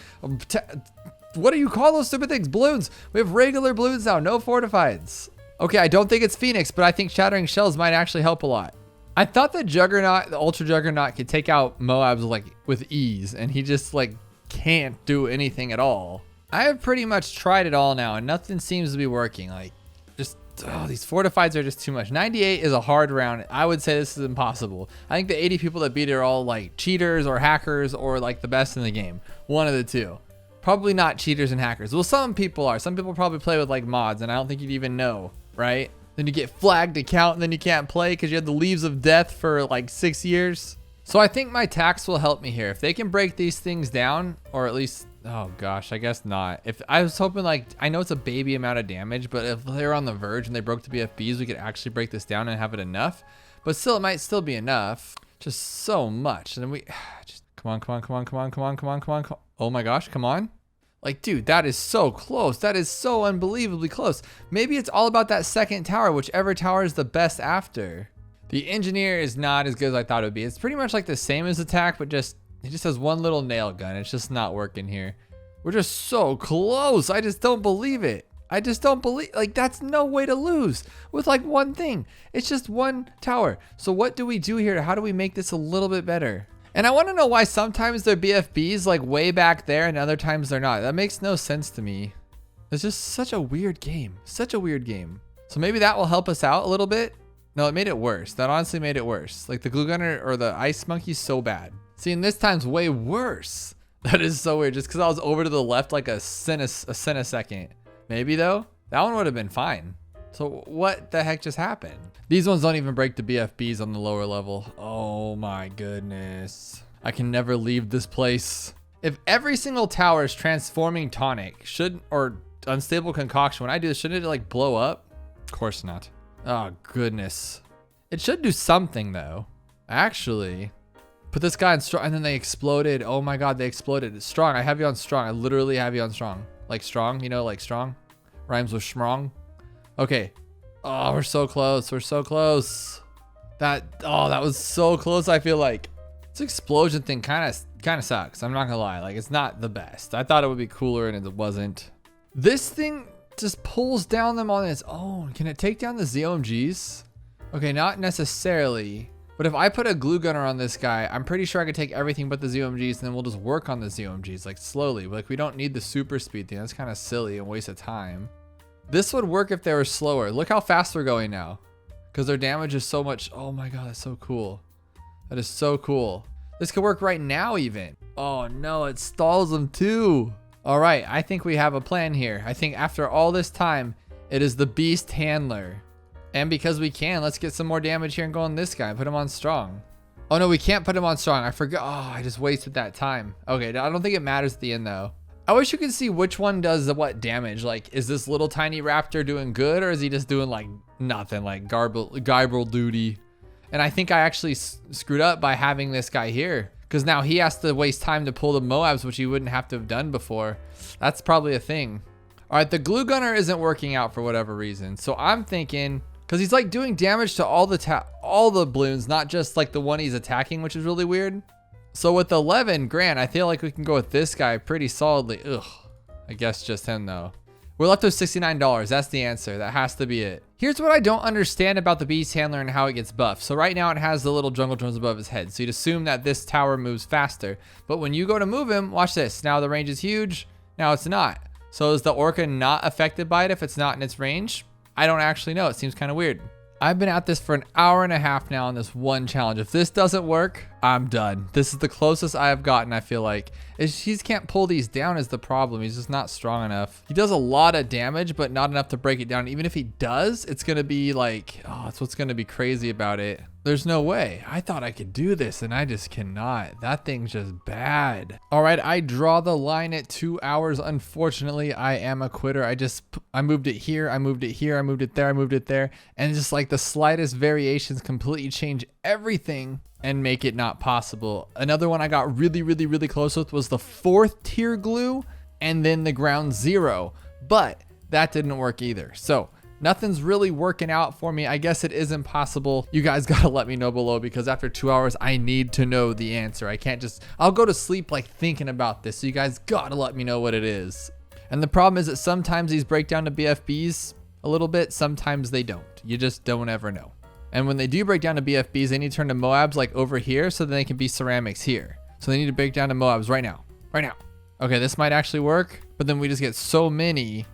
what do you call those stupid things? Balloons. We have regular balloons now, no fortifieds. Okay, I don't think it's Phoenix, but I think shattering shells might actually help a lot. I thought the Juggernaut, the Ultra Juggernaut, could take out Moabs like with ease, and he just like can't do anything at all. I have pretty much tried it all now, and nothing seems to be working. Like, just, oh, these fortifieds are just too much. 98 is a hard round. I would say this is impossible. I think the 80 people that beat it are all like cheaters or hackers or like the best in the game. One of the two. Probably not cheaters and hackers. Well, some people are. Some people probably play with like mods, and I don't think you'd even know. Right? Then you get flagged to count and then you can't play because you had the leaves of death for like 6 years. So I think my tax will help me here. If they can break these things down, or at least, oh gosh, I guess not. If I was hoping, like, I know it's a baby amount of damage, but if they're on the verge and they broke the BFBs, we could actually break this down and have it enough. But still, it might still be enough. Just so much. And then we just, come on, come on, come on, come on, come on, come on, come on. Oh my gosh, come on. Like, dude, that is so close. That is so unbelievably close. Maybe it's all about that second tower, whichever tower is the best after. The engineer is not as good as I thought it would be. It's pretty much like the same as attack, but it just has one little nail gun. It's just not working here. We're just so close. I just don't believe it. I just don't believe, like, that's no way to lose with like one thing. It's just one tower. So what do we do here? How do we make this a little bit better? And I want to know why sometimes they're BFBs like way back there and other times they're not. That makes no sense to me. It's just such a weird game. Such a weird game. So maybe that will help us out a little bit. No, it made it worse. That honestly made it worse. Like the glue gunner or the ice monkey's so bad. See, and this time's way worse. That is so weird. Just because I was over to the left like a centisecond. Maybe though, that one would have been fine. So what the heck just happened? These ones don't even break the BFBs on the lower level. Oh my goodness. I can never leave this place. If every single tower is transforming tonic, or unstable concoction, when I do this, shouldn't it like blow up? Of course not. Oh goodness. It should do something though. Actually, put this guy on strong and then they exploded. Oh my God, they exploded. Strong, I have you on strong. I literally have you on strong. Like strong, you know, like strong. Rhymes with schmrong. Okay. Oh, we're so close. We're so close. That was so close. I feel like this explosion thing kind of sucks. I'm not gonna lie. Like, it's not the best. I thought it would be cooler and it wasn't. This thing just pulls down them on its own. Can it take down the ZOMGs? Okay, not necessarily, But if I put a glue gunner on this guy, I'm pretty sure I could take everything but the ZOMGs, and then we'll just work on the ZOMGs like slowly. Like we don't need the super speed thing. That's kind of silly and waste of time. This would work if they were slower. Look how fast they're going now, because their damage is so much. Oh my God, that's so cool. That is so cool. This could work right now even. Oh no, it stalls them too. All right, I think we have a plan here. I think after all this time, it is the beast handler. And because we can, let's get some more damage here and go on this guy and put him on strong. Oh no, we can't put him on strong. I forgot. Oh, I just wasted that time. Okay, I don't think it matters at the end though. I wish you could see which one does the what damage. Like, is this little tiny raptor doing good, or is he just doing like nothing, like garble duty? And I think I actually screwed up by having this guy here, because now he has to waste time to pull the Moabs, which he wouldn't have to have done before. That's probably a thing. All right, the glue gunner isn't working out for whatever reason. So I'm thinking, because he's like doing damage to all the balloons, not just like the one he's attacking, which is really weird. So with 11 grand, I feel like we can go with this guy pretty solidly. Ugh, I guess just him though. We're left with $69. That's the answer. That has to be it. Here's what I don't understand about the beast handler and how it gets buffed. So right now it has the little jungle drones above his head. So you'd assume that this tower moves faster. But when you go to move him, watch this. Now the range is huge. Now it's not. So is the orca not affected by it if it's not in its range? I don't actually know. It seems kind of weird. I've been at this for an hour and a half now on this one challenge. If this doesn't work, I'm done. This is the closest I have gotten, I feel like. He can't pull these down is the problem. He's just not strong enough. He does a lot of damage, but not enough to break it down. Even if he does, it's going to be like, oh, that's what's going to be crazy about it. There's no way. I thought I could do this, and I just cannot. That thing's just bad. All right, I draw the line at 2 hours. Unfortunately, I am a quitter. I moved it here, I moved it here, I moved it there, I moved it there. And just like the slightest variations completely change everything and make it not possible. Another one I got really close with was the 4th tier glue and then the ground 0. But that didn't work either. So nothing's really working out for me. I guess it is impossible. You guys gotta let me know below, because after 2 hours, I need to know the answer. I can't just, I'll go to sleep like thinking about this. So you guys gotta let me know what it is. And the problem is that sometimes these break down to BFBs a little bit. Sometimes they don't. You just don't ever know. And when they do break down to BFBs, they need to turn to Moabs like over here so that they can be ceramics here. So they need to break down to Moabs right now. Right now. Okay, this might actually work, but then we just get so many.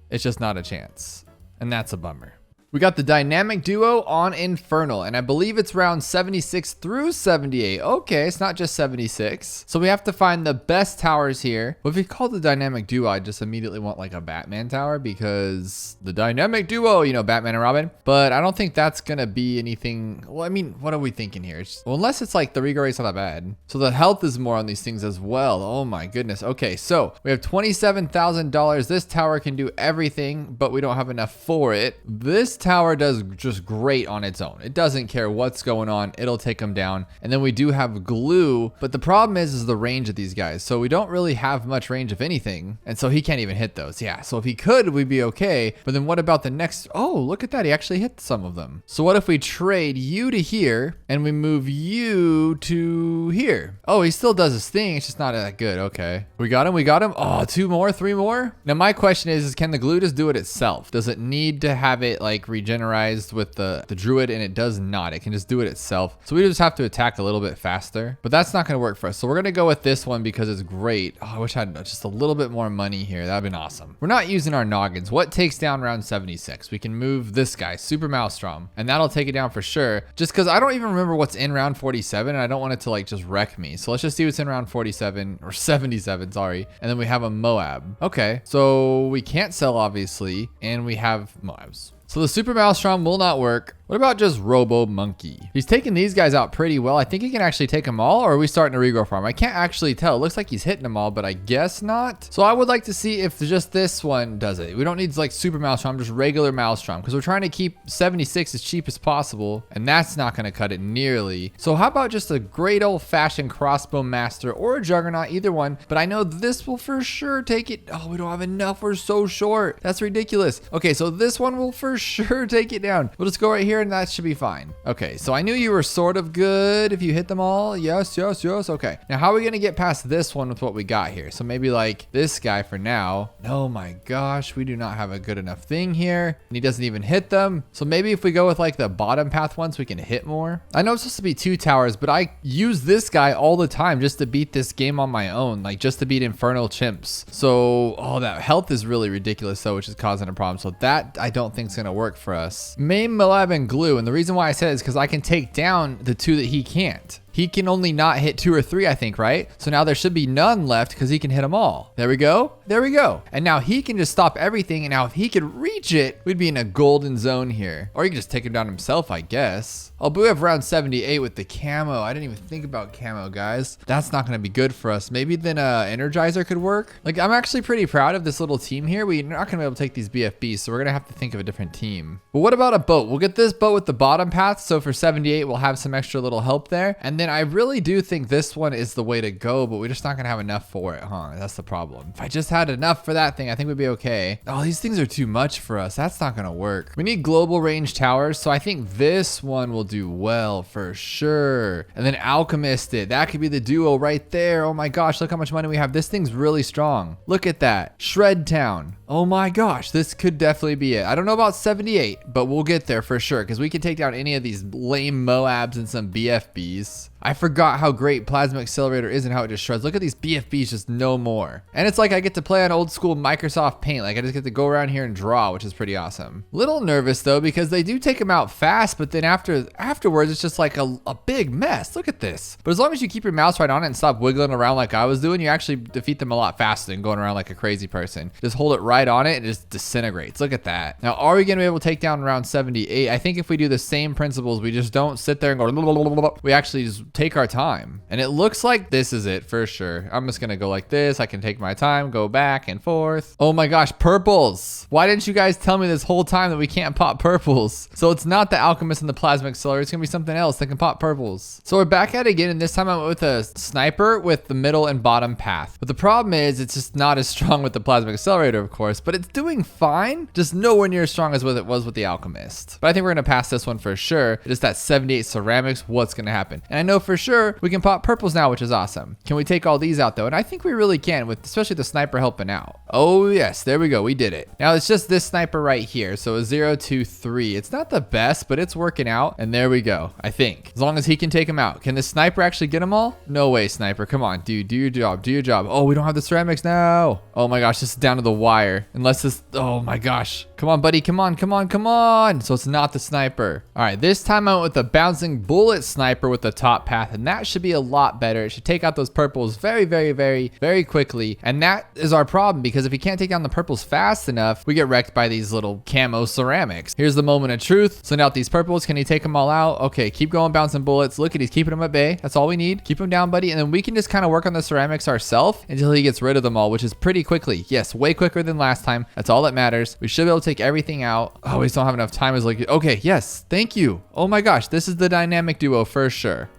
It's just not a chance. And that's a bummer. We got the dynamic duo on Infernal, and I believe it's round 76 through 78. Okay, it's not just 76. So we have to find the best towers here. But if we call the dynamic duo, I just immediately want like a Batman tower, because the dynamic duo, you know, Batman and Robin. But I don't think that's gonna be anything. Well, I mean, what are we thinking here? Well, unless it's like the Regal rate's not that bad. So the health is more on these things as well. Oh my goodness. Okay, so we have $27,000. This tower can do everything, but we don't have enough for it. This tower does just great on its own. It doesn't care what's going on. It'll take them down. And then we do have glue, but the problem is the range of these guys. So we don't really have much range of anything. And so he can't even hit those. Yeah. So if he could, we'd be okay. But then what about the next? Oh, look at that. He actually hit some of them. So what if we trade you to here and we move you to here? Oh, he still does his thing. It's just not that good. Okay. We got him. We got him. Oh, 2 more, 3 more. Now my question is can the glue just do it itself? Does it need to have it like regenerized with the druid? And it does not. It can just do it itself. So we just have to attack a little bit faster, but that's not going to work for us. So we're going to go with this one because it's great. Oh, I wish I had just a little bit more money here. That'd been awesome. We're not using our noggins. What takes down round 76? We can move this guy, Super Maelstrom, and that'll take it down for sure. Just because I don't even remember what's in round 47 and I don't want it to like just wreck me. So let's just see what's in round 47 or 77, sorry. And then we have a Moab. Okay, so we can't sell obviously, and we have Moabs. So the Super Maelstrom will not work. What about just Robo Monkey? He's taking these guys out pretty well. I think he can actually take them all, or are we starting a regrow farm? I can't actually tell. It looks like he's hitting them all, but I guess not. So I would like to see if just this one does it. We don't need like Super Maelstrom, just regular Maelstrom, because we're trying to keep 76 as cheap as possible, and that's not going to cut it nearly. So how about just a great old fashioned Crossbow Master or a Juggernaut, either one, but I know this will for sure take it. Oh, we don't have enough. We're so short. That's ridiculous. Okay, so this one will for sure take it down. We'll just go right here. here and that should be fine. Okay, so I knew you were sort of good if you hit them all. Yes, yes, yes. Okay, now how are we gonna get past this one with what we got here? So maybe like this guy for now. Oh my gosh, we do not have a good enough thing here. And he doesn't even hit them. So maybe if we go with like the bottom path ones, we can hit more. I know it's supposed to be 2 towers, but I use this guy all the time just to beat this game on my own, like just to beat Infernal Chimps. So, oh, that health is really ridiculous though, which is causing a problem. So that I don't think is gonna work for us. Maim, Malab, and Glue. And the reason why I said it is because I can take down the 2 that he can't. He can only not hit 2 or 3, I think, right? So now there should be none left because he can hit them all. There we go. There we go. And now he can just stop everything. And now if he could reach it, we'd be in a golden zone here. Or he can just take him down himself, I guess. Oh, but we have round 78 with the camo. I didn't even think about camo, guys. That's not going to be good for us. Maybe then Energizer could work. Like, I'm actually pretty proud of this little team here. We're not going to be able to take these BFBs, so we're going to have to think of a different team. But what about a boat? We'll get this boat with the bottom path. So for 78, we'll have some extra little help there. And then I really do think this one is the way to go, but we're just not gonna have enough for it, huh? That's the problem. If I just had enough for that thing, I think we'd be okay. Oh, these things are too much for us. That's not gonna work. We need global range towers, so I think this one will do well for sure. And then Alchemist it. That could be the duo right there. Oh my gosh, look how much money we have. This thing's really strong. Look at that. Shred Town. Oh my gosh, this could definitely be it. I don't know about 78, but we'll get there for sure because we can take down any of these lame Moabs and some BFBs. I forgot how great Plasma Accelerator is and how it just shreds. Look at these BFBs, just no more. And it's like I get to play on old school Microsoft Paint. Like I just get to go around here and draw, which is pretty awesome. Little nervous though, because they do take them out fast, but then afterwards, it's just like a big mess. Look at this. But as long as you keep your mouse right on it and stop wiggling around like I was doing, you actually defeat them a lot faster than going around like a crazy person. Just hold it right on it and it just disintegrates. Look at that. Now, are we gonna be able to take down round 78? I think if we do the same principles, we just don't sit there and go, we actually just take our time. And it looks like this is it for sure. I'm just gonna go like this. I can take my time, go back and forth. Oh my gosh, purples. Why didn't you guys tell me this whole time that we can't pop purples? So it's not the Alchemist and the Plasma Accelerator. It's gonna be something else that can pop purples. So we're back at it again, and this time I went with a sniper with the middle and bottom path. But the problem is it's just not as strong with the Plasma Accelerator, of course, but it's doing fine. Just nowhere near as strong as what it was with the Alchemist. But I think we're gonna pass this one for sure. Just that 78 ceramics, what's gonna happen? And I know for sure we can pop purples now, which is awesome. Can we take all these out though? And I think we really can, with especially the sniper helping out. Oh yes, there we go, we did it. Now it's just this sniper right here. So a 0, 2, 3. It's not the best, but it's working out. And there we go, I think. As long as he can take them out. Can the sniper actually get them all? No way, sniper. Come on, dude, do your job, do your job. Oh, we don't have the ceramics now. Oh my gosh, this is down to the wire. Unless this, oh my gosh. Come on, buddy, come on, come on, come on. So it's not the sniper. All right, this time I went with the bouncing bullet sniper with the top path, and that should be a lot better. It should take out those purples very, very, very, very quickly. And that is our problem, because if he can't take down the purples fast enough, we get wrecked by these little camo ceramics. Here's the moment of truth. Send out these purples. Can he take them all out? Okay, keep going, bouncing bullets. Look at, he's keeping them at bay. That's all we need. Keep them down, buddy. And then we can just kind of work on the ceramics ourselves until he gets rid of them all, which is pretty quickly. Yes, way quicker than last time. That's all that matters. We should be able to take everything out. Oh, we just don't have enough time. Is like, okay, yes, thank you. Oh my gosh, this is the dynamic duo for sure.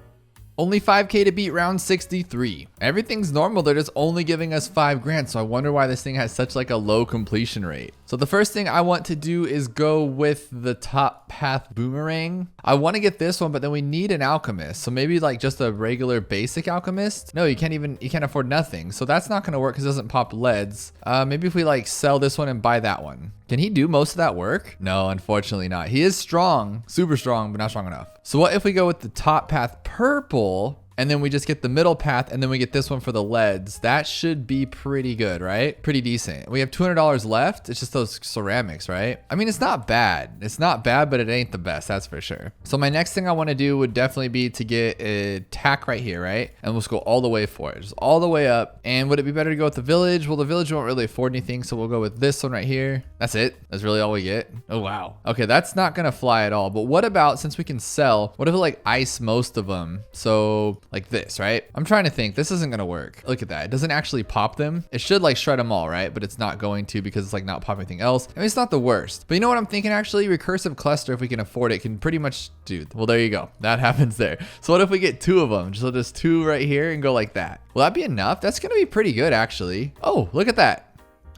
Only 5K to beat round 63. Everything's normal. They're just only giving us 5 grand. So I wonder why this thing has such like a low completion rate. So the first thing I want to do is go with the top path boomerang. I want to get this one, but then we need an alchemist. So maybe like just a regular basic alchemist. No, you can't afford nothing. So that's not going to work because it doesn't pop leads. Maybe if we like sell this one and buy that one. Can he do most of that work? No, unfortunately not. He is strong, super strong, but not strong enough. So what if we go with the top path purple, and then we just get the middle path, and then we get this one for the leads? That should be pretty good, right? Pretty decent. We have $200 left. It's just those ceramics, right? I mean, it's not bad. It's not bad, but it ain't the best, that's for sure. So my next thing I want to do would definitely be to get a tack right here, right? And we'll just go all the way for it, just all the way up. And would it be better to go with the village? Well, the village won't really afford anything, so we'll go with this one right here. That's it. That's really all we get. Oh, wow. Okay, that's not gonna fly at all. But what about, since we can sell, what if we like ice most of them? So like this, right? I'm trying to think. This isn't gonna work. Look at that. It doesn't actually pop them. It should like shred them all, right? But it's not going to, because it's like not popping anything else. I mean, it's not the worst. But you know what I'm thinking actually? Recursive cluster, if we can afford it, can pretty much do. Well, there you go. That happens there. So what if we get 2 of them? Just 2 right here and go like that. Will that be enough? That's gonna be pretty good actually. Oh, look at that.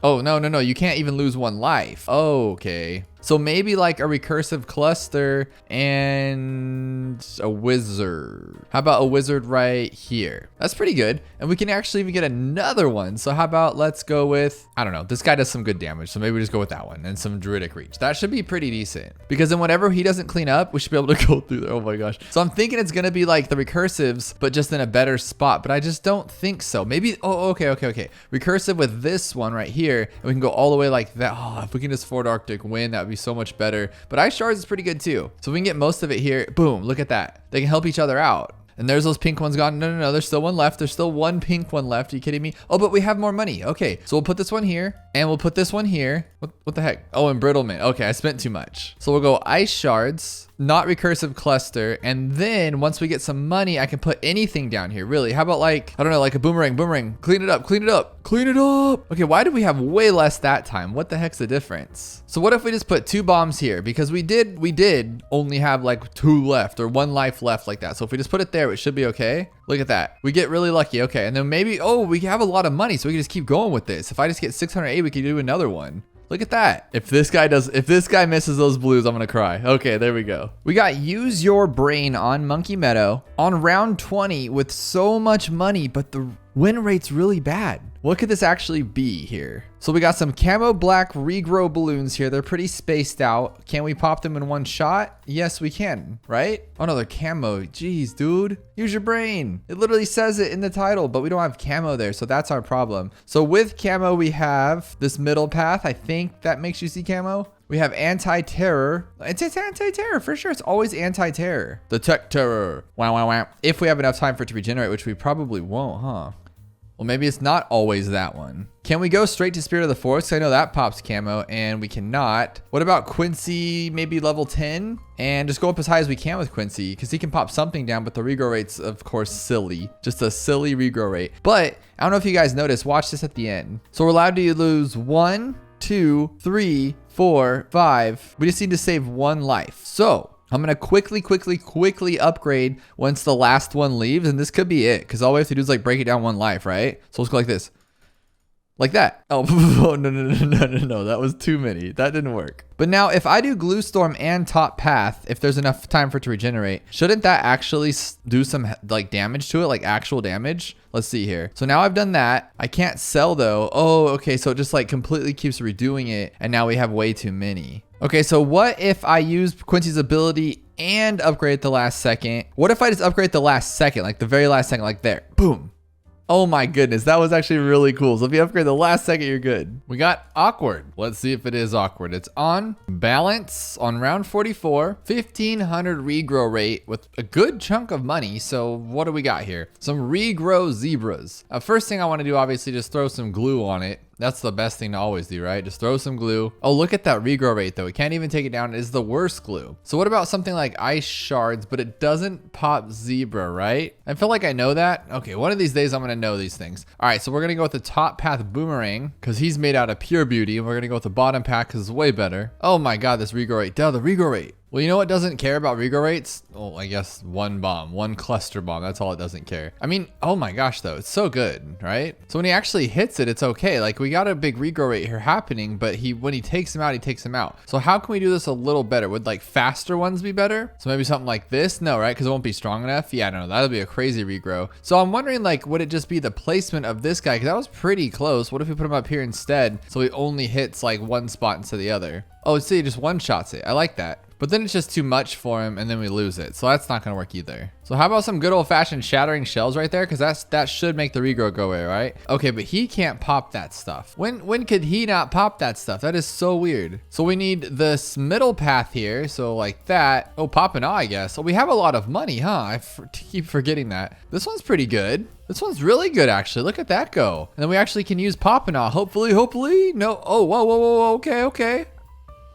Oh, no. You can't even lose 1 life. Oh, okay. So maybe like a recursive cluster and a wizard. How about a wizard right here? That's pretty good. And we can actually even get another one. So how about let's go with, I don't know, this guy does some good damage. So maybe we just go with that one and some druidic reach. That should be pretty decent because then whatever he doesn't clean up, we should be able to go through there. Oh my gosh. So I'm thinking it's going to be like the recursives, but just in a better spot. But I just don't think so. Maybe, oh, okay. Recursive with this one right here. And we can go all the way like that. Oh, if we can just Ford Arctic win, that would be so much better. But Ice Shards is pretty good too. So we can get most of it here. Boom, look at that. They can help each other out. And there's those pink ones gone. No. There's still one left. There's still one pink one left. Are you kidding me? Oh, but we have more money. Okay, so we'll put this one here and we'll put this one here. What the heck? Oh, embrittlement. Okay, I spent too much. So we'll go Ice Shards, not recursive cluster. And then once we get some money, I can put anything down here. Really? How about like, I don't know, like a boomerang. Clean it up. Okay, why did we have way less that time? What the heck's the difference? So what if we just put 2 bombs here? Because we did only have like 2 left or 1 life left like that. So if we just put it there, it should be okay. Look at that. We get really lucky. Okay, and then maybe, oh, we have a lot of money, so we can just keep going with this. If I just get 608, we can do another one. Look at that. If this guy misses those blues, I'm gonna cry. Okay, there we go. We got Use Your Brain on Monkey Meadow on round 20 with so much money, but the win rate's really bad. What could this actually be here? So we got some camo black regrow balloons here. They're pretty spaced out. Can we pop them in one shot? Yes, we can, right? Oh no, they're camo. Jeez, dude. Use your brain. It literally says it in the title, but we don't have camo there, so that's our problem. So with camo, we have this middle path. I think that makes you see camo. We have anti-terror. It's anti-terror for sure. It's always anti-terror. The tech terror. Wow. If we have enough time for it to regenerate, which we probably won't, huh? Well, maybe it's not always that one. Can we go straight to Spirit of the Forest? I know that pops camo and we cannot. What about Quincy, maybe level 10? And just go up as high as we can with Quincy because he can pop something down, but the regrow rate's of course silly. Just a silly regrow rate. But I don't know if you guys noticed, watch this at the end. So we're allowed to lose 1, 2, 3, 4, 5. We just need to save 1 life. So I'm going to quickly upgrade once the last one leaves. And this could be it because all we have to do is like break it down 1 life, right? So let's go like this. Like that. Oh, no. That was too many. That didn't work. But now if I do Glue Storm and Top Path, if there's enough time for it to regenerate, shouldn't that actually do some like damage to it? Like actual damage? Let's see here. So now I've done that. I can't sell though. Oh, okay. So it just like completely keeps redoing it. And now we have way too many. Okay, so what if I use Quincy's ability and upgrade at the last second? What if I just upgrade the last second, like the very last second, like there, boom. Oh my goodness, that was actually really cool. So if you upgrade the last second, you're good. We got awkward. Let's see if it is awkward. It's on balance on round 44, 1500 regrow rate with a good chunk of money. So what do we got here? Some regrow zebras. First thing I want to do, obviously, just throw some glue on it. That's the best thing to always do, right? Just throw some glue. Oh, look at that regrow rate though. We can't even take it down. It is the worst glue. So what about something like Ice Shards, but it doesn't pop zebra, right? I feel like I know that. Okay, one of these days I'm gonna know these things. All right, so we're gonna go with the top path boomerang because he's made out of pure beauty. And we're gonna go with the bottom path because it's way better. Oh my God, this regrow rate. Duh, the regrow rate. Well, you know what doesn't care about regrow rates? Oh, I guess 1 bomb, 1 cluster bomb. That's all it doesn't care. I mean, oh my gosh, though. It's so good, right? So when he actually hits it, it's okay. Like we got a big regrow rate here happening, but when he takes him out, he takes him out. So how can we do this a little better? Would like faster ones be better? So maybe something like this? No, right? Because it won't be strong enough. Yeah, no, that'll be a crazy regrow. So I'm wondering like, would it just be the placement of this guy? Because that was pretty close. What if we put him up here instead? So he only hits like 1 spot instead of the other. Oh, see, he just one-shots it. I like that. But then it's just too much for him and then we lose it. So that's not gonna work either. So how about some good old fashioned shattering shells right there? Cause that should make the regrow go away, right? Okay, but he can't pop that stuff. When could he not pop that stuff? That is so weird. So we need this middle path here. So like that. Oh, pop and I guess. So we have a lot of money, huh? I keep forgetting that. This one's pretty good. This one's really good, actually. Look at that go. And then we actually can use pop and all. Hopefully. No. Oh, whoa. Okay.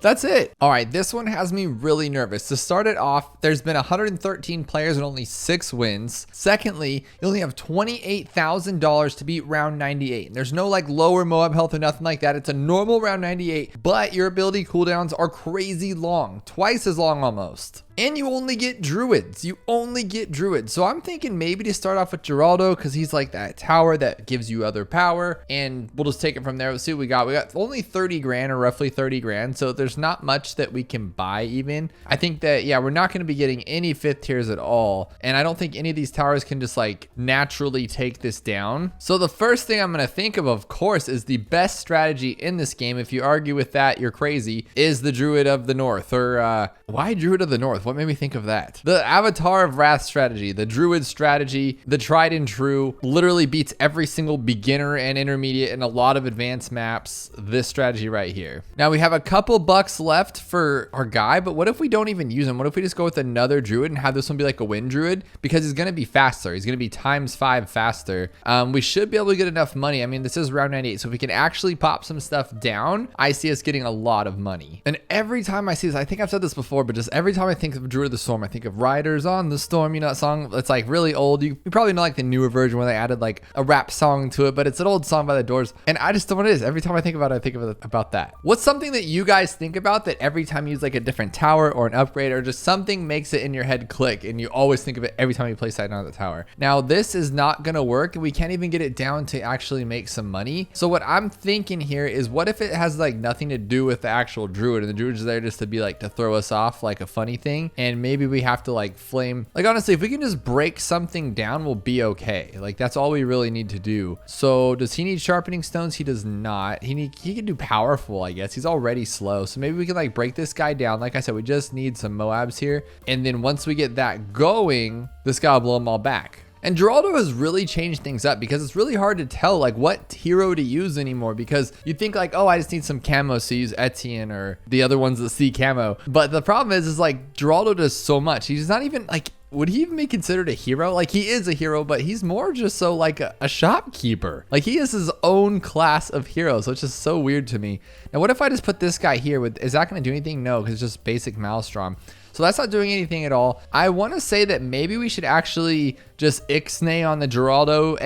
That's it. All right, this one has me really nervous. To start it off, there's been 113 players and only 6 wins. Secondly, you only have $28,000 to beat round 98. There's no like lower Moab health or nothing like that. It's a normal round 98, but your ability cooldowns are crazy long, twice as long almost. And you only get druids. You only get druids. So I'm thinking maybe to start off with Geraldo because he's like that tower that gives you other power. And we'll just take it from there. Let's see what we got. We got only 30 grand or roughly 30 grand. So there's not much that we can buy even. I think that, yeah, we're not going to be getting any 5th tiers at all. And I don't think any of these towers can just like naturally take this down. So the first thing I'm going to think of course, is the best strategy in this game. If you argue with that, you're crazy, is the Druid of the North. Or why Druid of the North? What made me think of that? The Avatar of Wrath strategy, the Druid strategy, the tried and true, literally beats every single beginner and intermediate and a lot of advanced maps. This strategy right here. Now we have a couple bucks left for our guy, but what if we don't even use him? What if we just go with another Druid and have this one be like a wind Druid? Because he's going to be faster. He's going to be ×5 faster. We should be able to get enough money. I mean, this is round 98, so if we can actually pop some stuff down, I see us getting a lot of money. And every time I see this, I think I've said this before, but just every time I think of Druid of the Storm, I think of Riders on the Storm. You know that song? It's like really old. You probably know like the newer version where they added like a rap song to it, but it's an old song by the Doors. And I just don't know what it is. Every time I think about it, I think about that. What's something that you guys think about that every time you use like a different tower or an upgrade or just something makes it in your head click and you always think of it every time you place that on the tower? Now this is not gonna work and we can't even get it down to actually make some money. So what I'm thinking here is, what if it has like nothing to do with the actual Druid and the Druid's there just to be like to throw us off like a funny thing, and maybe we have to like flame, like honestly if we can just break something down we'll be okay. Like that's all we really need to do. So does he need sharpening stones? He does not. He can do powerful, I guess. He's already slow, so maybe we can like break this guy down. Like I said, we just need some Moabs here, and then once we get that going, this guy will blow them all back. And Geraldo has really changed things up because it's really hard to tell like what hero to use anymore, because you think like, oh, I just need some camo, so use Etienne or the other ones that see camo. But the problem is like Geraldo does so much. He's not even like, would he even be considered a hero? Like he is a hero, but he's more just so like a shopkeeper. Like he is his own class of heroes, which is so weird to me. Now, what if I just put this guy here with, is that going to do anything? No, because it's just basic Maelstrom. So that's not doing anything at all. I want to say that maybe we should actually just Ixnay on the Geraldo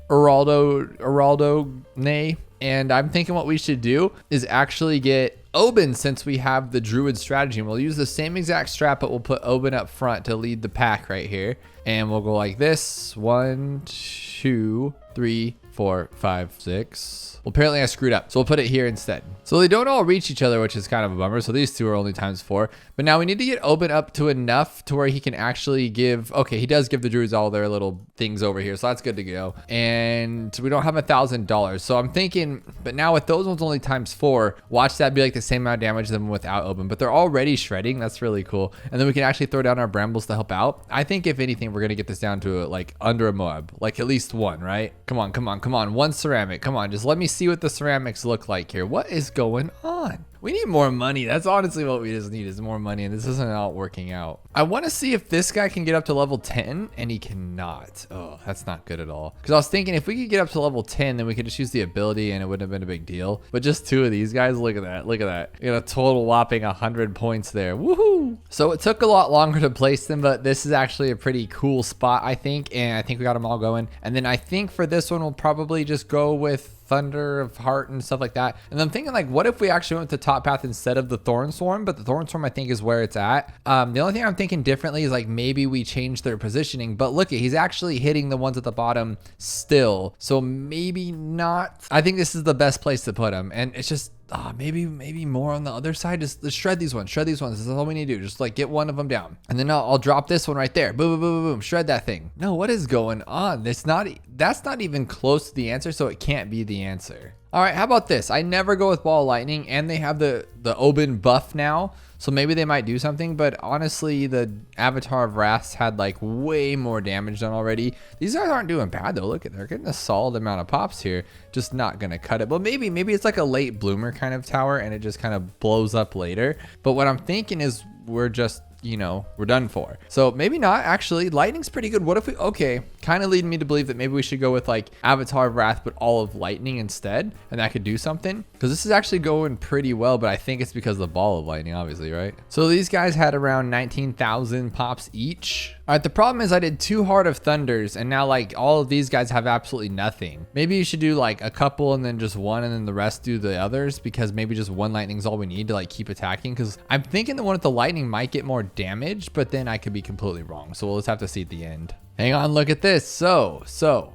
Geraldo nay. And I'm thinking what we should do is actually get Oben, since we have the Druid strategy. And we'll use the same exact strat, but we'll put Oben up front to lead the pack right here. And we'll go like this. 1, 2, 3, 4, 5, 6. Well, apparently I screwed up, so we'll put it here instead. So they don't all reach each other, which is kind of a bummer. So these two are only ×4. But now we need to get Oben up to enough to where he can actually give, okay, he does give the Druids all their little things over here, so that's good to go. And we don't have $1,000. So I'm thinking, but now with those ones only ×4, watch that be like the same amount of damage than without Oben. But they're already shredding. That's really cool. And then we can actually throw down our brambles to help out. I think if anything, we're going to get this down to like under a Moab, like at least one, right? Come on, come on, come on. One ceramic. Come on, just let me see what the ceramics look like here. What is going on? We need more money. That's honestly what we just need, is more money, and this isn't out working out. I want to see if this guy can get up to level 10, and he cannot. Oh, that's not good at all. Because I was thinking if we could get up to level 10, then we could just use the ability and it wouldn't have been a big deal. But just two of these guys, look at that. Look at that. You got a total whopping 100 points there. Woohoo! So it took a lot longer to place them, but this is actually a pretty cool spot, I think. And I think we got them all going. And then I think for this one, we'll probably just go with Thunder of Heart and stuff like that. And I'm thinking like, what if we actually went to top path instead of the Thorn Swarm? But the Thorn Swarm I think is where it's at. The only thing I'm thinking differently is like maybe we change their positioning, but look, he's actually hitting the ones at the bottom still. So maybe not. I think this is the best place to put him. And it's just, maybe more on the other side. Just shred these ones. Shred these ones. This is all we need to do. Just like get one of them down. And then I'll drop this one right there. Boom, boom, boom, boom, boom. Shred that thing. No, what is going on? That's not even close to the answer, so it can't be the answer. All right, how about this? I never go with Ball of Lightning, and they have the Oben buff now. So maybe they might do something, but honestly, the Avatar of Wrath had like way more damage done already. These guys aren't doing bad though. Look at, they're getting a solid amount of pops here. Just not gonna cut it. But maybe it's like a late bloomer kind of tower and it just kind of blows up later. But what I'm thinking is we're just, you know, we're done for. So maybe not actually. Lightning's pretty good. What if we, okay, kind of leading me to believe that maybe we should go with like Avatar of Wrath, but all of lightning instead. And that could do something, because this is actually going pretty well, but I think it's because of the ball of lightning, obviously, right? So these guys had around 19,000 pops each. All right, the problem is I did 2 Heart of Thunders, and now like all of these guys have absolutely nothing. Maybe you should do like a couple and then just one, and then the rest do the others, because maybe just one lightning is all we need to like keep attacking. Because I'm thinking the one with the lightning might get more damage, but then I could be completely wrong. So we'll just have to see at the end. Hang on, look at this. So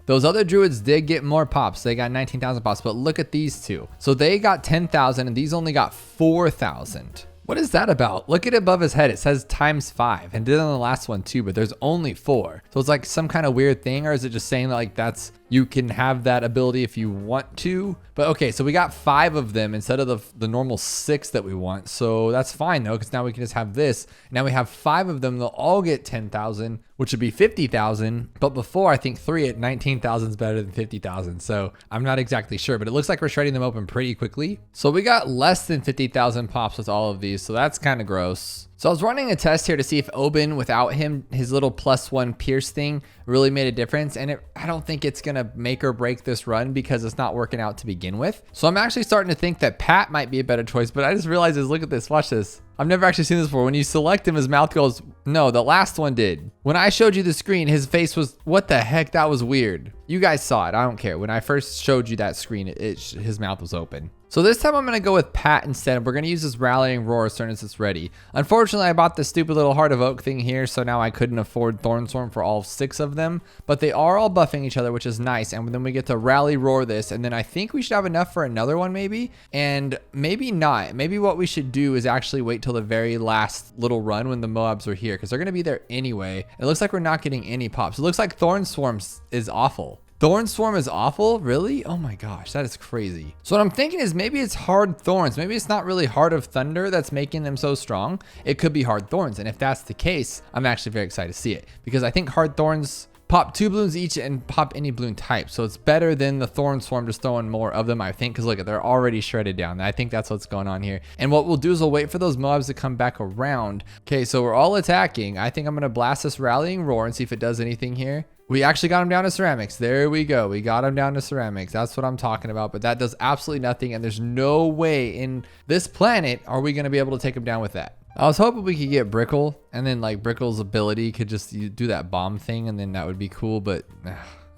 those other druids did get more pops. They got 19,000 pops, but look at these two. So they got 10,000 and these only got 4,000. What is that about? Look at it above his head. It says ×5, and did on the last one too, but there's only 4. So it's like some kind of weird thing, or is it just saying that like that's, you can have that ability if you want to? But okay, so we got 5 of them instead of the normal 6 that we want. So that's fine though, because now we can just have this. Now we have 5 of them. They'll all get 10,000, which would be 50,000. But before, I think 3 at 19,000 is better than 50,000. So I'm not exactly sure, but it looks like we're shredding them open pretty quickly. So we got less than 50,000 pops with all of these. So that's kind of gross. So I was running a test here to see if Oben, without him, his little +1 pierce thing really made a difference. And I don't think it's going to make or break this run because it's not working out to begin with. So I'm actually starting to think that Pat might be a better choice, but I just realized is, look at this, watch this. I've never actually seen this before. When you select him, his mouth goes, no, the last one did. When I showed you the screen, his face was, what the heck? That was weird. You guys saw it. I don't care. When I first showed you that screen, his mouth was open. So this time I'm going to go with Pat instead. We're going to use this Rallying Roar as soon as it's ready. Unfortunately, I bought this stupid little Heart of Oak thing here, so now I couldn't afford Thornstorm for all 6 of them. But they are all buffing each other, which is nice. And then we get to Rally Roar this, and then I think we should have enough for another one maybe. And maybe not. Maybe what we should do is actually wait till the very last little run when the Moabs are here, because they're going to be there anyway. It looks like we're not getting any pops. It looks like Thornstorm is awful. Thornstorm is awful? Really? Oh my gosh, that is crazy. So what I'm thinking is maybe it's Hard Thorns. Maybe it's not really Heart of Thunder that's making them so strong. It could be Hard Thorns. And if that's the case, I'm actually very excited to see it, because I think Hard Thorns pop 2 balloons each and pop any balloon type. So it's better than the Thorn Swarm just throwing more of them, I think, because look, they're already shredded down. I think that's what's going on here. And what we'll do is we'll wait for those Moabs to come back around. Okay, so we're all attacking. I think I'm going to blast this Rallying Roar and see if it does anything here. We actually got him down to ceramics. There we go. We got him down to ceramics. That's what I'm talking about. But that does absolutely nothing. And there's no way in this planet are we going to be able to take him down with that. I was hoping we could get Brickle, and then like Brickle's ability could just do that bomb thing, and then that would be cool. But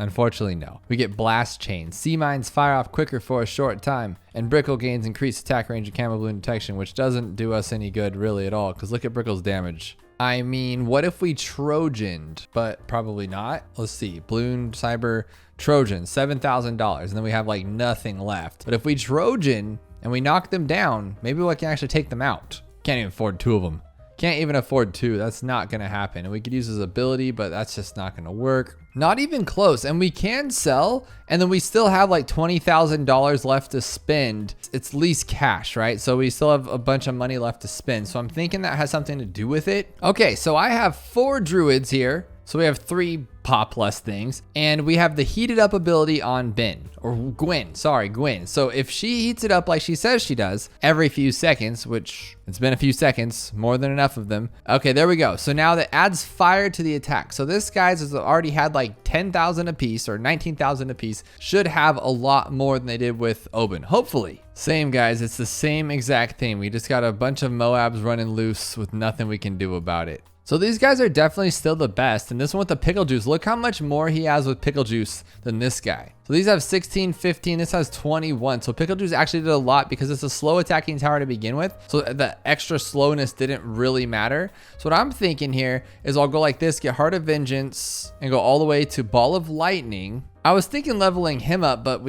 unfortunately, no. We get Blast Chain. Sea Mines fire off quicker for a short time, and Brickle gains increased attack range and camo balloon detection, which doesn't do us any good really at all, because look at Brickle's damage. I mean, what if we Trojaned? But probably not. Let's see. Balloon, Cyber, Trojan, $7,000. And then we have like nothing left. But if we Trojan and we knock them down, maybe we can actually take them out. Can't even afford 2 of them. Can't even afford 2. That's not going to happen. And we could use his ability, but that's just not going to work. Not even close. And we can sell, and then we still have like $20,000 left to spend. It's least cash, right? So we still have a bunch of money left to spend. So I'm thinking that has something to do with it. Okay, so I have 4 druids here. So we have 3 pop less things, and we have the heated up ability on Ben, or Gwen, sorry, Gwen. So if she heats it up like she says she does every few seconds, which it's been a few seconds, more than enough of them. Okay, there we go. So now that adds fire to the attack. So this guy's has already had like 10,000 a piece or 19,000 a piece, should have a lot more than they did with Oben, hopefully. Same guys, it's the same exact thing. We just got a bunch of Moabs running loose with nothing we can do about it. So these guys are definitely still the best. And this one with the pickle juice, look how much more he has with pickle juice than this guy. So these have 16, 15, this has 21. So pickle juice actually did a lot because it's a slow attacking tower to begin with. So the extra slowness didn't really matter. So what I'm thinking here is I'll go like this, get Heart of Vengeance, and go all the way to Ball of Lightning. I was thinking leveling him up, but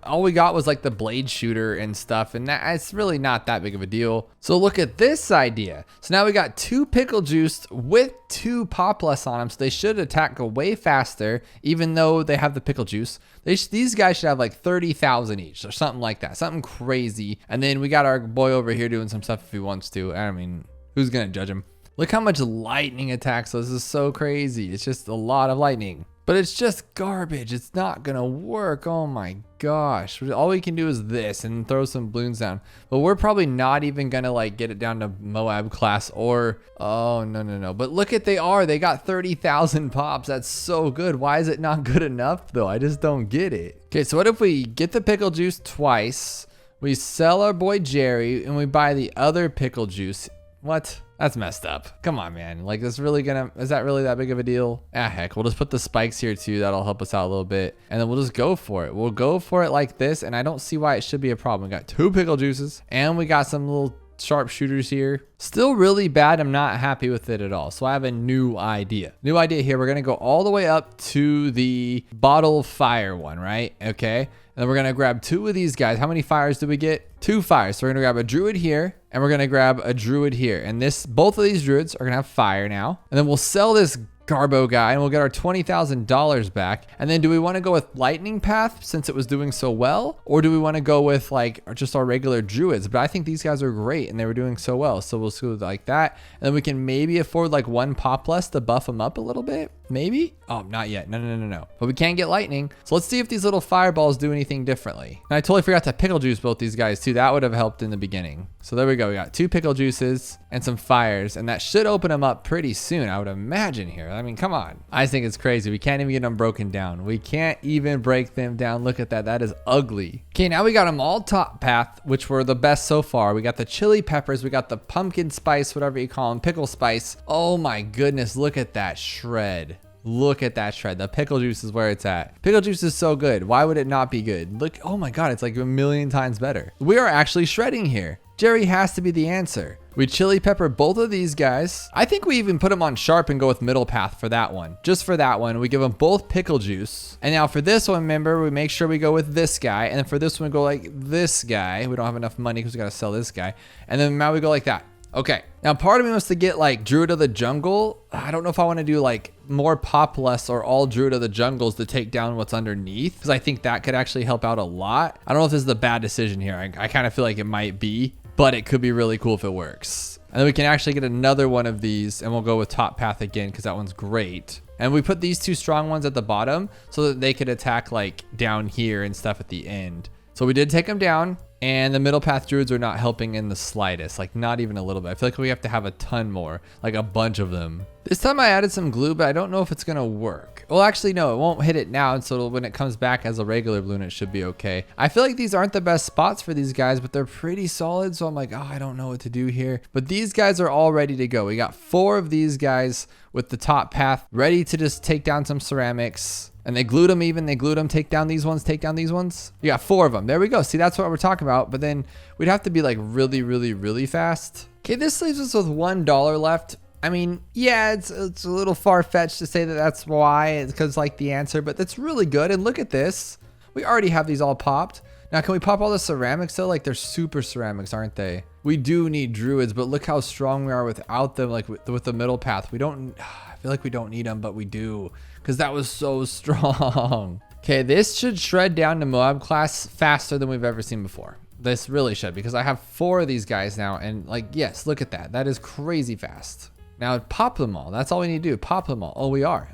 all we got was like the blade shooter and stuff, and it's really not that big of a deal. So look at this idea. So now we got 2 pickle juiced with 2 pop less on them, so they should attack way faster, even though they have the pickle juice. These guys should have like 30,000 each or something like that, something crazy. And then we got our boy over here doing some stuff if he wants to. I mean, who's gonna judge him? Look how much lightning attacks. So this is so crazy. It's just a lot of lightning. but it's just garbage. It's not gonna work. Oh my gosh. All we can do is this and throw some balloons down. But we're probably not even gonna like get it down to Moab class or, oh no. But look at they got 30,000 pops. That's so good. Why is it not good enough though? I just don't get it. Okay, so what if we get the pickle juice twice, we sell our boy Jerry, and we buy the other pickle juice? What? That's messed up. Come on, man. Like, is that really that big of a deal? Ah, heck, we'll just put the spikes here too. That'll help us out a little bit. And then we'll just go for it. We'll go for it like this, and I don't see why it should be a problem. We got 2 pickle juices, and we got some little sharpshooters here. Still really bad. I'm not happy with it at all. So I have a new idea. New idea here. We're going to go all the way up to the bottle fire one, right? Okay. And then we're going to grab 2 of these guys. How many fires do we get? 2 fires. So we're going to grab a druid here, and we're going to grab a druid here. And both of these druids are going to have fire now. And then we'll sell this Garbo guy and we'll get our $20,000 back. And then do we want to go with lightning path since it was doing so well, or do we want to go with like just our regular druids? But I think these guys are great and they were doing so well, so we'll go like that. And then we can maybe afford like 1 pop less to buff them up a little bit. Maybe? Oh, not yet. No. But we can't get lightning. So let's see if these little fireballs do anything differently. And I totally forgot to pickle juice both these guys too. That would have helped in the beginning. So there we go. We got 2 pickle juices and some fires, and that should open them up pretty soon, I would imagine here. I mean, come on. I think it's crazy. We can't even get them broken down. We can't even break them down. Look at that. That is ugly. Okay, now we got them all top path, which were the best so far. We got the chili peppers. We got the pumpkin spice, whatever you call them, pickle spice. Oh my goodness. Look at that shred. Look at that shred. The pickle juice is where it's at. Pickle juice is so good. Why would it not be good? Look, oh my God, it's like a million times better. We are actually shredding here. Jerry has to be the answer. We chili pepper both of these guys. I think we even put them on sharp and go with middle path for that one. Just for that one, we give them both pickle juice. And now for this one, remember, we make sure we go with this guy. And then for this one, we go like this guy. We don't have enough money because we got to sell this guy. And then now we go like that. Okay, now part of me wants to get like Druid of the Jungle. I don't know if I want to do like more pop less or all Druid of the Jungles to take down what's underneath, because I think that could actually help out a lot. I don't know if this is the bad decision here. I kind of feel like it might be, but it could be really cool if it works. And then we can actually get another one of these, and we'll go with top path again because that one's great. And we put these 2 strong ones at the bottom so that they could attack like down here and stuff at the end. So we did take them down. And the middle path druids are not helping in the slightest, like not even a little bit. I feel like we have to have a ton more, like a bunch of them. This time I added some glue, but I don't know if it's gonna work. Well, actually, no, it won't hit it now. And so when it comes back as a regular balloon, it should be okay. I feel like these aren't the best spots for these guys, but they're pretty solid. So I'm like, oh, I don't know what to do here. But these guys are all ready to go. We got 4 of these guys with the top path ready to just take down some ceramics. And they glued them even. They glued them. Take down these ones. Take down these ones. You got 4 of them. There we go. See, that's what we're talking about. But then we'd have to be like really, really, really fast. Okay, this leaves us with $1 left. I mean, yeah, it's a little far-fetched to say that that's why. It's because like the answer. But that's really good. And look at this. We already have these all popped. Now, can we pop all the ceramics though? Like they're super ceramics, aren't they? We do need druids, but look how strong we are without them. Like with the middle path, we don't. I feel like we don't need them, but we do, because that was so strong. Okay, this should shred down to Moab class faster than we've ever seen before. This really should, because I have 4 of these guys now, and like, yes, look at that. That is crazy fast. Now pop them all. That's all we need to do. Pop them all. Oh, we are.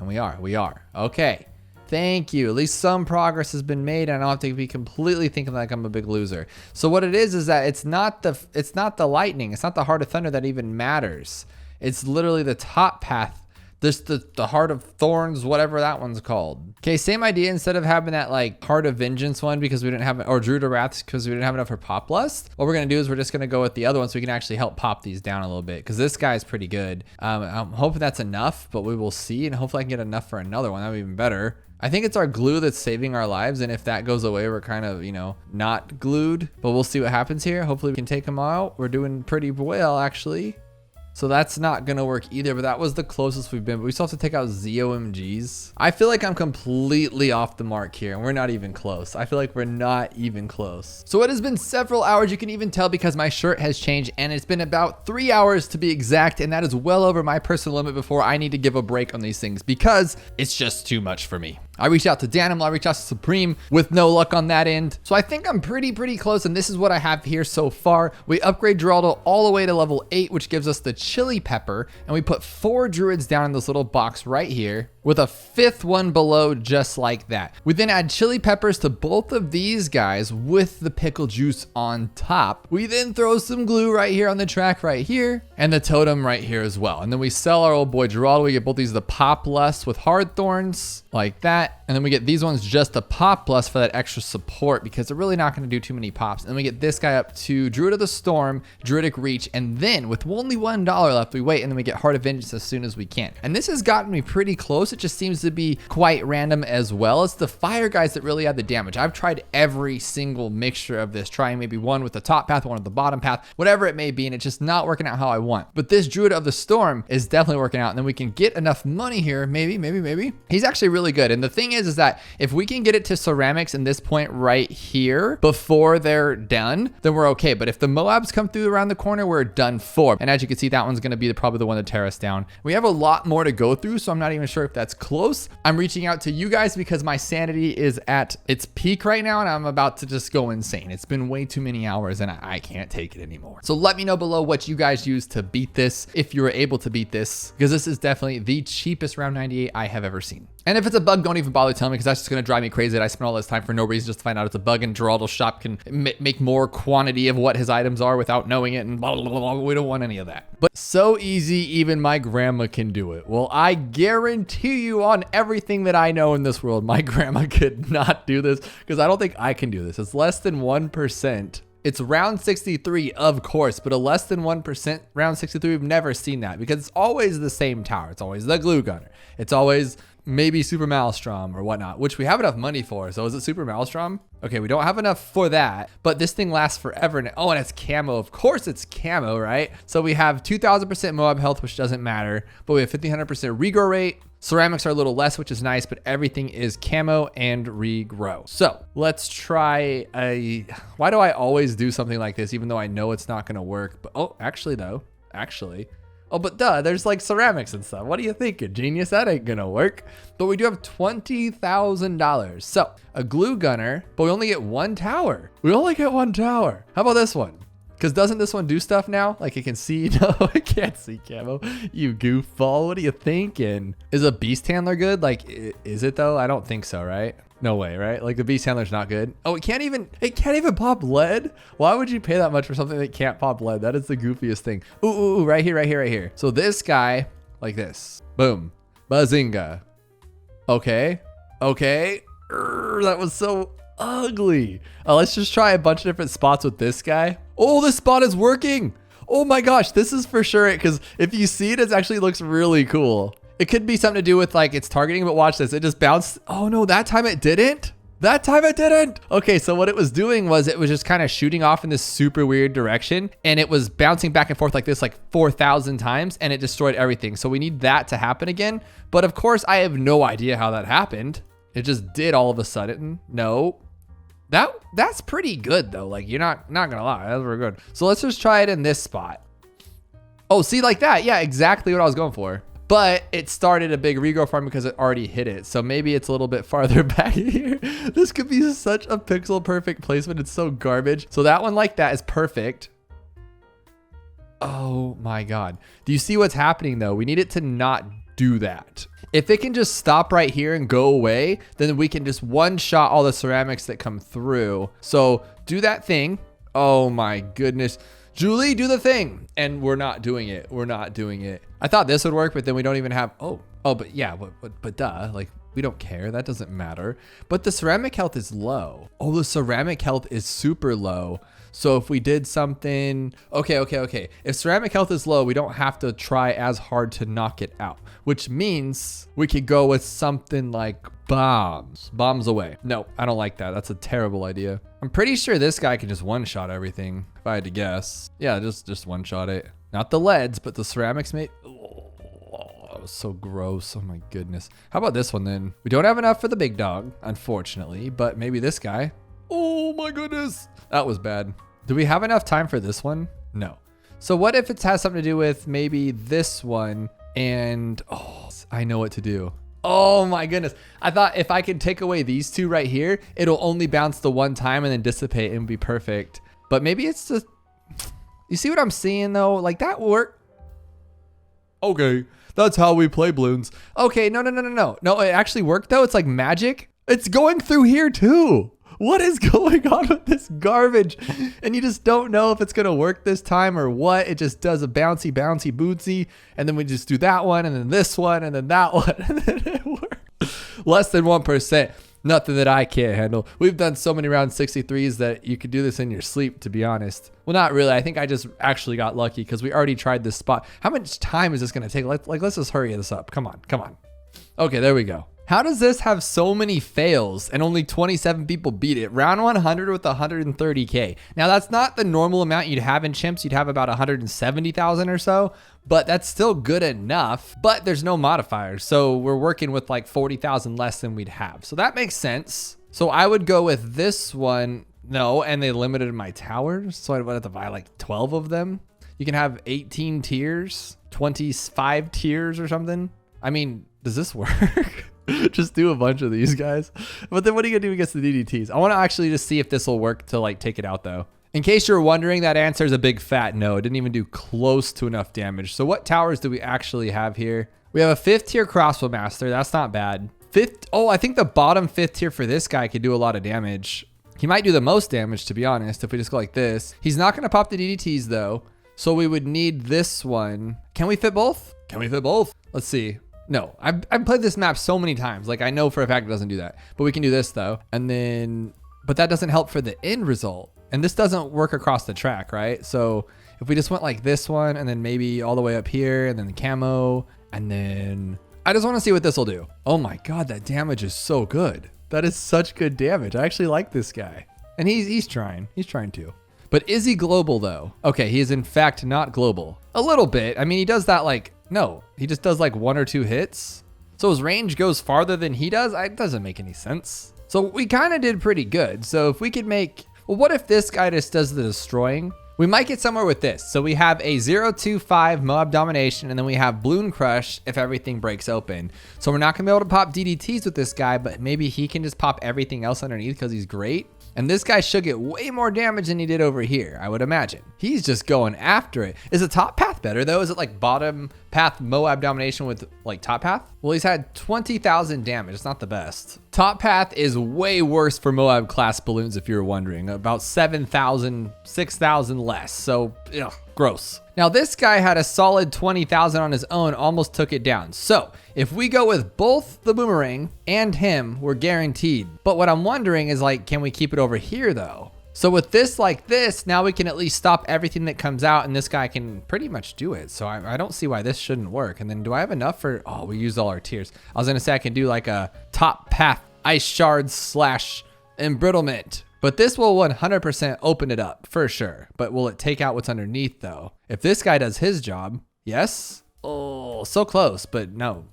Okay. Thank you. At least some progress has been made, and I don't have to be completely thinking like I'm a big loser. So what it is that it's not the lightning. It's not the Heart of Thunder that even matters. It's literally the top path. This the Heart of Thorns, whatever that one's called. Okay, same idea. Instead of having that like Heart of Vengeance one because we didn't have, or Druid of Wrath because we didn't have enough for Pop Lust, what we're gonna do is we're just gonna go with the other one so we can actually help pop these down a little bit, because this guy's pretty good. I'm hoping that's enough, but we will see, and hopefully I can get enough for another one. That would be even better. I think it's our glue that's saving our lives, and if that goes away, we're kind of, not glued, but we'll see what happens here. Hopefully we can take them out. We're doing pretty well, actually. So that's not gonna work either, but that was the closest we've been. But we still have to take out ZOMGs. I feel like I'm completely off the mark here, and we're not even close. I feel like we're not even close. So it has been several hours. You can even tell because my shirt has changed, and it's been about 3 hours to be exact, and that is well over my personal limit before I need to give a break on these things because it's just too much for me. I reached out to Danimal, I reached out to Supreme with no luck on that end. So I think I'm pretty close, and this is what I have here so far. We upgrade Geraldo all the way to level 8, which gives us the chili pepper, and we put 4 druids down in this little box right here with a 5th one below just like that. We then add chili peppers to both of these guys with the pickle juice on top. We then throw some glue right here on the track right here and the totem right here as well. And then we sell our old boy Geraldo. We get both these the pop lust with hard thorns like that. And then we get these ones just the pop lust for that extra support because they're really not going to do too many pops. And then we get this guy up to Druid of the Storm, Druidic Reach, and then with only $1 left, we wait and then we get Heart of Vengeance as soon as we can. And this has gotten me pretty close. It just seems to be quite random as well. It's the fire guys that really add the damage. I've tried every single mixture of this, trying maybe one with the top path, one with the bottom path, whatever it may be, and it's just not working out how I want. But this Druid of the Storm is definitely working out, and then we can get enough money here. Maybe. He's actually really good. And the thing is that if we can get it to ceramics in this point right here before they're done, then we're okay. But if the Moabs come through around the corner, we're done for. And as you can see, that one's going to be probably the one to tear us down. We have a lot more to go through, so I'm not even sure if that's close. I'm reaching out to you guys because my sanity is at its peak right now, and I'm about to just go insane. It's been way too many hours, and I can't take it anymore. So let me know below what you guys use to beat this, if you were able to beat this, because this is definitely the cheapest round 98 I have ever seen. And if it's a bug, don't even bother telling me, because that's just going to drive me crazy that I spent all this time for no reason just to find out it's a bug, and Geraldo's shop can make more quantity of what his items are without knowing it, and blah, blah, blah, blah. We don't want any of that. But so easy, even my grandma can do it. Well, I guarantee you on everything that I know in this world, my grandma could not do this, because I don't think I can do this. It's less than 1%. It's round 63, of course, but a less than 1% round 63, we've never seen that because it's always the same tower. It's always the glue gunner. It's always maybe Super Maelstrom or whatnot, which we have enough money for. So is it Super Maelstrom? Okay, we don't have enough for that, but this thing lasts forever. And oh, and it's camo. Of course it's camo, right? So we have 2,000% Moab health, which doesn't matter, but we have 1,500% regrow rate. Ceramics are a little less, which is nice, but everything is camo and regrow. So let's try why do I always do something like this, even though I know it's not gonna work? But oh, actually, oh, but duh, there's like ceramics and stuff. What are you thinking, genius? That ain't gonna work. But we do have $20,000. So a glue gunner, but we only get 1 tower. How about this one? Because doesn't this one do stuff now? Like it can see? No, it can't see camo. You goofball. What are you thinking? Is a beast handler good? Like, is it though? I don't think so, right? No way, right? Like the beast handler's not good. Oh, it can't even pop lead. Why would you pay that much for something that can't pop lead? That is the goofiest thing. Ooh, right here. So this guy, like this, boom, bazinga. Okay. That was so ugly. Let's just try a bunch of different spots with this guy. Oh, this spot is working. Oh my gosh, this is for sure it, because if you see it, it actually looks really cool. It could be something to do with like its targeting, but watch this. It just bounced. Oh no, that time it didn't. Okay, so what it was doing was it was just kind of shooting off in this super weird direction, and it was bouncing back and forth like this like 4,000 times, and it destroyed everything. So we need that to happen again. But of course, I have no idea how that happened. It just did all of a sudden. No. That's pretty good though. Like you're not gonna lie, that's very good. So let's just try it in this spot. Oh, see, like that. Yeah, exactly what I was going for. But it started a big regrow farm because it already hit it. So maybe it's a little bit farther back here. This could be such a pixel perfect placement. It's so garbage. So that one like that is perfect. Oh my God. Do you see what's happening though? We need it to not do that. If it can just stop right here and go away, then we can just one-shot all the ceramics that come through. So do that thing. Oh my goodness. Julie, do the thing. And we're not doing it. I thought this would work, but then we don't even have, but yeah, but duh, like we don't care. That doesn't matter. But the ceramic health is low. Oh, the ceramic health is super low. So if we did something, okay. If ceramic health is low, we don't have to try as hard to knock it out, which means we could go with something like bombs away. No, I don't like that. That's a terrible idea. I'm pretty sure this guy can just one-shot everything, if I had to guess. Yeah, just one-shot it. Not the leads, but the ceramics mate. Oh, that was so gross. Oh my goodness. How about this one then? We don't have enough for the big dog, unfortunately, but maybe this guy. Oh my goodness. That was bad. Do we have enough time for this one? No. So what if it has something to do with maybe this one and, oh, I know what to do. Oh my goodness. I thought if I could take away these two right here, it'll only bounce the one time and then dissipate and be perfect. But maybe it's just, you see what I'm seeing though? Like that work. Okay, that's how we play balloons. Okay, no. No, it actually worked though. It's like magic. It's going through here too. What is going on with this garbage? And you just don't know if it's gonna work this time or what. It just does a bouncy bootsy. And then we just do that one and then this one and then that one. And then it works. Less than 1%. Nothing that I can't handle. We've done so many round 63s that you could do this in your sleep, to be honest. Well, not really. I think I just actually got lucky because we already tried this spot. How much time is this gonna take? Let's just hurry this up. Come on. Okay, there we go. How does this have so many fails and only 27 people beat it? Round 100 with 130K. Now that's not the normal amount you'd have in chimps. You'd have about 170,000 or so, but that's still good enough. But there's no modifiers. So we're working with like 40,000 less than we'd have. So that makes sense. So I would go with this one. No, and they limited my towers. So I'd have to buy like 12 of them. You can have 18 tiers, 25 tiers or something. I mean, does this work? Just do a bunch of these guys. But then what are you gonna do against the DDTs? I want to actually just see if this will work to like take it out though. In case you're wondering, that answer is a big fat no. It didn't even do close to enough damage. So what towers do we actually have here? We have a 5th tier crossbow master. That's not bad. I think the bottom 5th tier for this guy could do a lot of damage. He might do the most damage, to be honest, if we just go like this. He's not gonna pop the DDTs though. So we would need this one. Can we fit both? Let's see. No, I've played this map so many times. Like I know for a fact it doesn't do that, but we can do this though. And then, but that doesn't help for the end result. And this doesn't work across the track, right? So if we just went like this one and then maybe all the way up here and then the camo, and then I just want to see what this will do. Oh my God, that damage is so good. That is such good damage. I actually like this guy. And he's trying too. But is he global though? Okay, he is in fact not global. A little bit. I mean, he does that like, no, he just does like 1 or 2 hits. So his range goes farther than he does. It doesn't make any sense. So we kind of did pretty good. So if we could make, well, what if this guy just does the destroying? We might get somewhere with this. So we have a 0-2-5 Moab domination, and then we have Bloon Crush if everything breaks open. So we're not gonna be able to pop DDTs with this guy, but maybe he can just pop everything else underneath because he's great. And this guy should get way more damage than he did over here, I would imagine. He's just going after it. Is the top path better though? Is it like bottom path Moab domination with like top path? Well, he's had 20,000 damage. It's not the best. Top path is way worse for Moab class balloons if you're wondering. About 7,000, 6,000 less. So, ugh, gross. Now this guy had a solid 20,000 on his own, almost took it down. So if we go with both the boomerang and him, we're guaranteed. But what I'm wondering is like, can we keep it over here though? So with this like this, now we can at least stop everything that comes out and this guy can pretty much do it. So I don't see why this shouldn't work. And then do I have enough for, oh, we used all our tiers. I was gonna say I can do like a top path ice shards / embrittlement. But this will 100% open it up for sure. But will it take out what's underneath though? If this guy does his job, yes. Oh, so close, but no.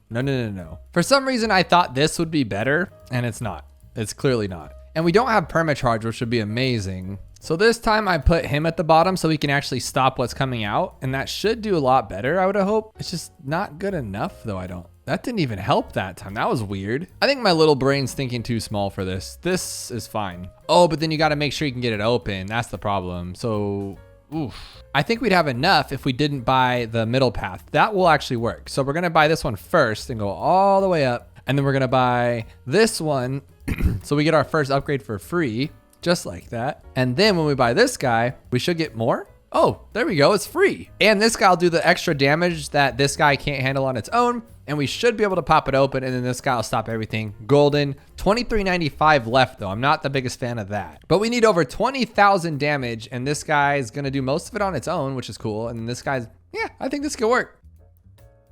For some reason, I thought this would be better and it's not. It's clearly not. And we don't have permacharge, which would be amazing. So this time I put him at the bottom so he can actually stop what's coming out. And that should do a lot better, I would hope. It's just not good enough though, That didn't even help that time. That was weird. I think my little brain's thinking too small for this. This is fine. Oh, but then you got to make sure you can get it open. That's the problem. So, oof. I think we'd have enough if we didn't buy the middle path. That will actually work. So we're going to buy this one first and go all the way up. And then we're going to buy this one. So we get our first upgrade for free, just like that. And then when we buy this guy, we should get more. Oh, there we go. It's free. And this guy will do the extra damage that this guy can't handle on its own. And we should be able to pop it open. And then this guy will stop everything. Golden. 2395 left though. I'm not the biggest fan of that. But we need over 20,000 damage. And this guy's going to do most of it on its own, which is cool. And this guy's, yeah, I think this could work.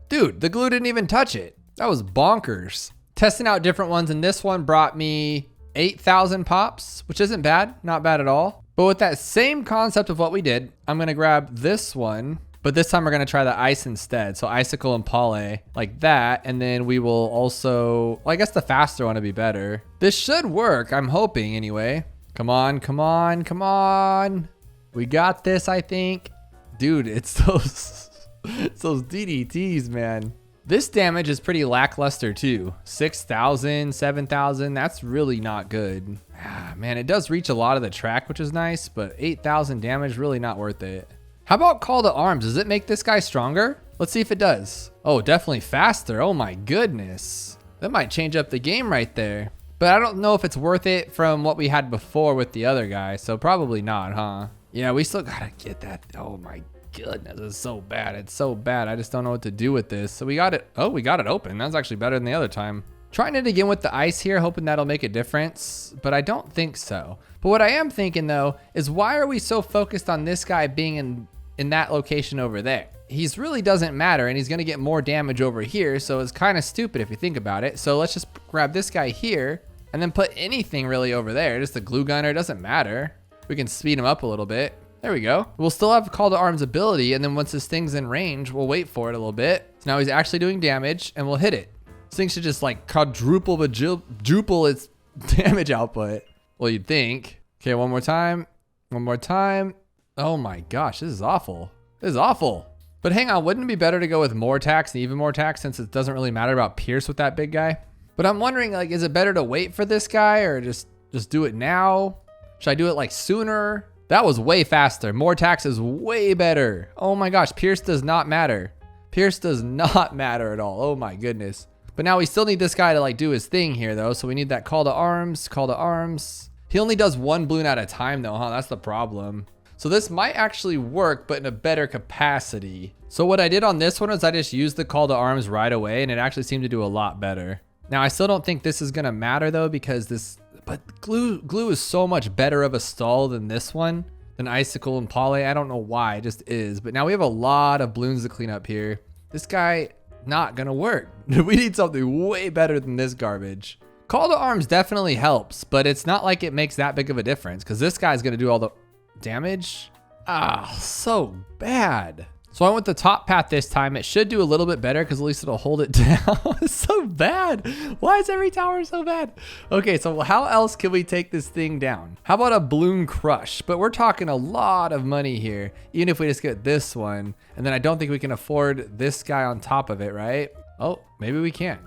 Dude, the glue didn't even touch it. That was bonkers. Testing out different ones. And this one brought me 8,000 pops, which isn't bad. Not bad at all. But with that same concept of what we did, I'm going to grab this one. But this time we're going to try the ice instead. So icicle and poly like that. And then we will also, well, I guess the faster one would be better. This should work. I'm hoping anyway. Come on. We got this, I think. Dude, it's those DDTs, man. This damage is pretty lackluster too. 6,000, 7,000, that's really not good. Man, it does reach a lot of the track, which is nice, but 8,000 damage, really not worth it. How about call to arms? Does it make this guy stronger? Let's see if it does. Oh, definitely faster. Oh my goodness. That might change up the game right there. But I don't know if it's worth it from what we had before with the other guy, so probably not, huh? Yeah, we still gotta get that. Oh my goodness, it's so bad. It's so bad. I just don't know what to do with this. So we got it. Oh, we got it open. That's actually better than the other time. Trying it again with the ice here, hoping that'll make a difference, but I don't think so. But what I am thinking though, is why are we so focused on this guy being in that location over there? He's really doesn't matter, and he's gonna get more damage over here, so it's kind of stupid if you think about it. So let's just grab this guy here, and then put anything really over there. Just a glue gunner, doesn't matter. We can speed him up a little bit. There we go. We'll still have call to arms ability, and then once this thing's in range, we'll wait for it a little bit. So now he's actually doing damage, and we'll hit it. This thing should just like quadruple, quadruple its damage output. Well, you'd think. Okay, one more time. One more time. Oh my gosh, this is awful. This is awful. But hang on, wouldn't it be better to go with more attacks and even more attacks since it doesn't really matter about Pierce with that big guy? But I'm wondering, like, is it better to wait for this guy or just do it now? Should I do it like sooner? That was way faster. More attacks is way better. Oh my gosh, Pierce does not matter. Pierce does not matter at all. Oh my goodness. But now we still need this guy to like do his thing here though. So we need that call to arms, call to arms. He only does one balloon at a time though, huh? That's the problem. So this might actually work, but in a better capacity. So what I did on this one is I just used the call to arms right away and it actually seemed to do a lot better. Now I still don't think this is gonna matter though because but glue is so much better of a stall than this one, than icicle and poly. I don't know why, it just is. But now we have a lot of balloons to clean up here. This guy, not gonna work. We need something way better than this garbage. Call to arms definitely helps, but it's not like it makes that big of a difference because this guy's gonna do all the damage. So bad. So I went the top path this time. It should do a little bit better because at least it'll hold it down. It's so bad. Why is every tower so bad? Okay, so how else can we take this thing down? How about a balloon crush? But we're talking a lot of money here, even if we just get this one. And then I don't think we can afford this guy on top of it, right? Oh, maybe we can.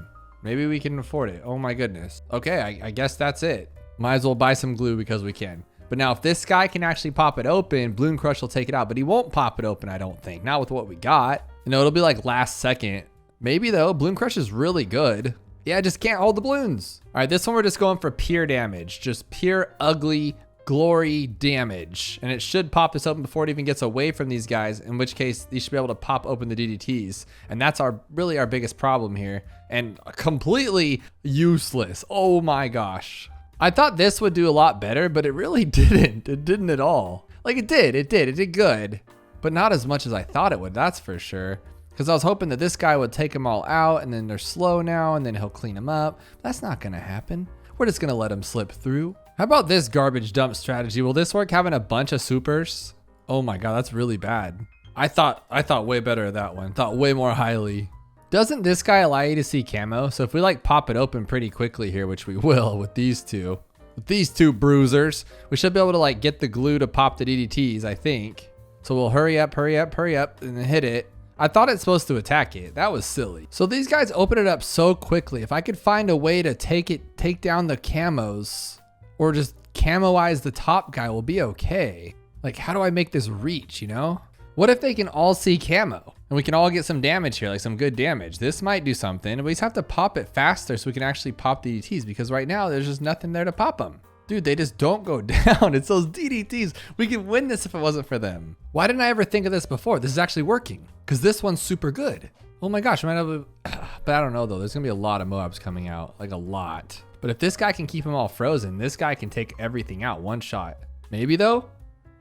Maybe we can afford it. Oh my goodness. Okay, I guess that's it. Might as well buy some glue because we can. But now if this guy can actually pop it open, Balloon Crush will take it out, but he won't pop it open, I don't think. Not with what we got. You know, it'll be like last second. Maybe though, Balloon Crush is really good. Yeah, I just can't hold the balloons. All right, this one we're just going for pure damage. Just pure ugly glory damage. And it should pop this open before it even gets away from these guys, in which case these should be able to pop open the DDTs. And that's really our biggest problem here. And completely useless. Oh my gosh. I thought this would do a lot better, but it really didn't. It didn't at all. Like it did good, but not as much as I thought it would, that's for sure. Because I was hoping that this guy would take them all out and then they're slow now and then he'll clean them up. That's not gonna happen. We're just gonna let him slip through. How about this garbage dump strategy? Will this work having a bunch of supers? Oh my God, that's really bad. I thought way better of that one. Thought way more highly. Doesn't this guy allow you to see camo? So if we like pop it open pretty quickly here, which we will with these two bruisers, we should be able to like get the glue to pop the DDTs, I think. So we'll hurry up, and then hit it. I thought it's supposed to attack it. That was silly. So these guys open it up so quickly. If I could find a way to take down the camos or just camoize the top guy, we'll be okay. Like, how do I make this reach, you know? What if they can all see camo and we can all get some damage here, like some good damage? This might do something. We just have to pop it faster so we can actually pop DDTs, because right now there's just nothing there to pop them. Dude, they just don't go down. It's those DDTs. We could win this if it wasn't for them. Why didn't I ever think of this before? This is actually working because this one's super good. Oh my gosh, I might have but I don't know though. There's gonna be a lot of Moabs coming out, like a lot. But if this guy can keep them all frozen, this guy can take everything out one shot. Maybe though?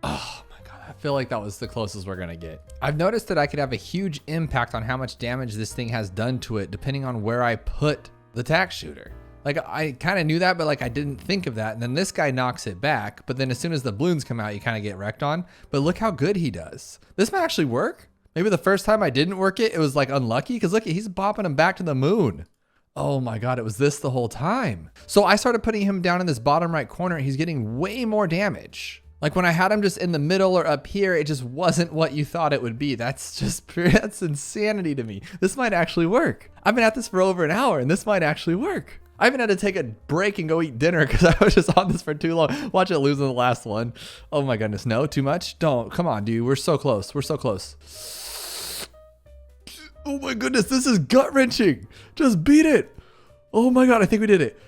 Oh. I feel like that was the closest we're gonna get. I've noticed that I could have a huge impact on how much damage this thing has done to it depending on where I put the tack shooter. Like I kind of knew that, but like I didn't think of that. And then this guy knocks it back, but then as soon as the balloons come out, you kind of get wrecked on. But look how good he does. This might actually work. Maybe the first time I didn't work it, it was like unlucky because look, he's popping him back to the moon. Oh my God, it was this the whole time. So I started putting him down in this bottom right corner. He's getting way more damage. Like when I had them just in the middle or up here, it just wasn't what you thought it would be. That's just pure, that's insanity to me. This might actually work. I've been at this for over an hour and this might actually work. I even had to take a break and go eat dinner because I was just on this for too long. Watch it lose in the last one. Oh my goodness. No, too much? Don't. Come on, dude. We're so close. We're so close. Oh my goodness. This is gut wrenching. Just beat it. Oh my God. I think we did it.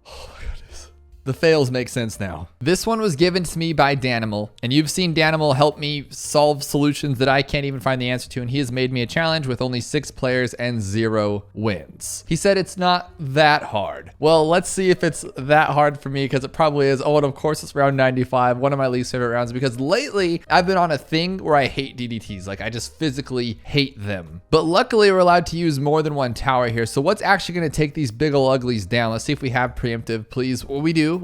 Oh my goodness. The fails make sense now. This one was given to me by Danimal, and you've seen Danimal help me solve solutions that I can't even find the answer to, and he has made me a challenge with only 6 players and 0 wins. He said it's not that hard. Well, let's see if it's that hard for me, because it probably is. Oh, and of course it's round 95, one of my least favorite rounds, because lately I've been on a thing where I hate DDTs. Like I just physically hate them. But luckily we're allowed to use more than one tower here. So what's actually going to take these big ol' uglies down? Let's see if we have preemptive, please. Well, we do.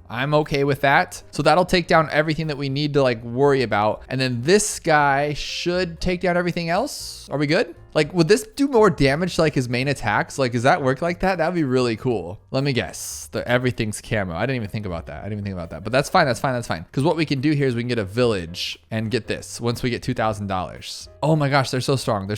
I'm okay with that. So that'll take down everything that we need to like worry about. And then this guy should take down everything else. Are we good? Like, would this do more damage to like his main attacks? Like, does that work like that? That'd be really cool. Let me guess. Everything's camo. I didn't even think about that. But that's fine. Because what we can do here is we can get a village and get this once we get $2,000. Oh my gosh, they're so strong.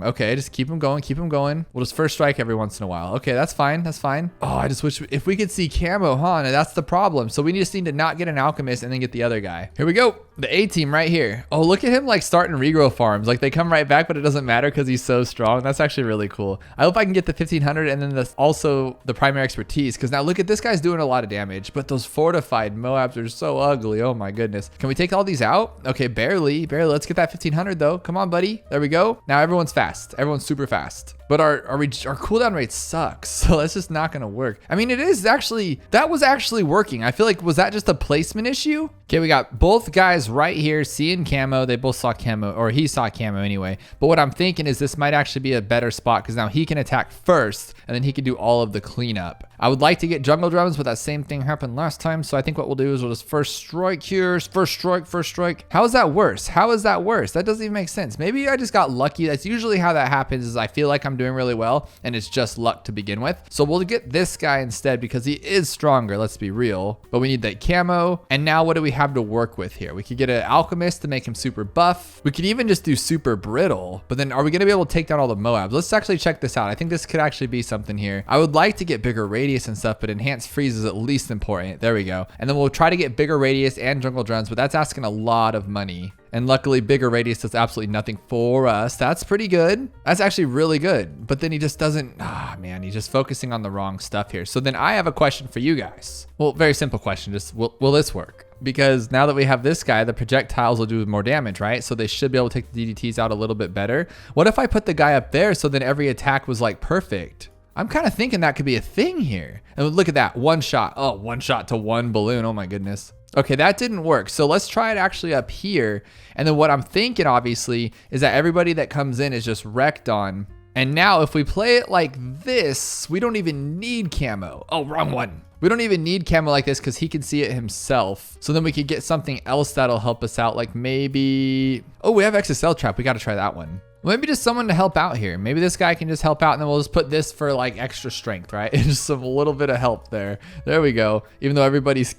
Okay, just keep them going. We'll just first strike every once in a while. Okay, that's fine. Oh, I just wish if we could see camo, huh? And that's the problem. So we just need to not get an alchemist and then get the other guy. Here we go. The A team right here. Oh, look at him like starting regrow farms. Like they come right back, but it doesn't matter because he's so strong. That's actually really cool. I hope I can get the 1500 and then also the primary expertise, because now look at this guy's doing a lot of damage, but those fortified Moabs are so ugly. Oh my goodness. Can we take all these out? Okay, barely. Let's get that 1500 though. Come on, buddy. There we go. Now everyone's fast. Everyone's super fast. But our cooldown rate sucks. So that's just not gonna work. I mean, that was actually working. I feel like, was that just a placement issue? Okay, we got both guys right here seeing camo. They both saw camo, or he saw camo anyway. But what I'm thinking is this might actually be a better spot because now he can attack first and then he can do all of the cleanup. I would like to get jungle drums, but that same thing happened last time. So I think what we'll do is we'll just first strike here. First strike. How is that worse? That doesn't even make sense. Maybe I just got lucky. That's usually how that happens, is I feel like I'm doing really well and it's just luck to begin with. So we'll get this guy instead because he is stronger, let's be real. But we need that camo. And now what do we have to work with here? We could get an alchemist to make him super buff. We could even just do super brittle. But then are we going to be able to take down all the Moabs? Let's actually check this out. I think this could actually be something here. I would like to get bigger radius and stuff, but enhanced freeze is at least important. There we go. And then we'll try to get bigger radius and jungle drums, but that's asking a lot of money. And luckily bigger radius does absolutely nothing for us. That's pretty good. That's actually really good. But then he just doesn't, man, he's just focusing on the wrong stuff here. So then I have a question for you guys. Well, very simple question. Just will this work? Because now that we have this guy, the projectiles will do more damage, right? So they should be able to take the DDTs out a little bit better. What if I put the guy up there so then every attack was like perfect? I'm kind of thinking that could be a thing here. And look at that, one shot. Oh, one shot to one balloon. Oh my goodness. Okay, that didn't work. So let's try it actually up here. And then what I'm thinking, obviously, is that everybody that comes in is just wrecked on. And now if we play it like this, we don't even need camo. Oh, wrong one. We don't even need camo like this because he can see it himself. So then we could get something else that'll help us out. Like maybe, oh, we have XSL trap. We got to try that one. Maybe just someone to help out here. Maybe this guy can just help out and then we'll just put this for like extra strength, right? Just a little bit of help there. There we go. Even though everybody's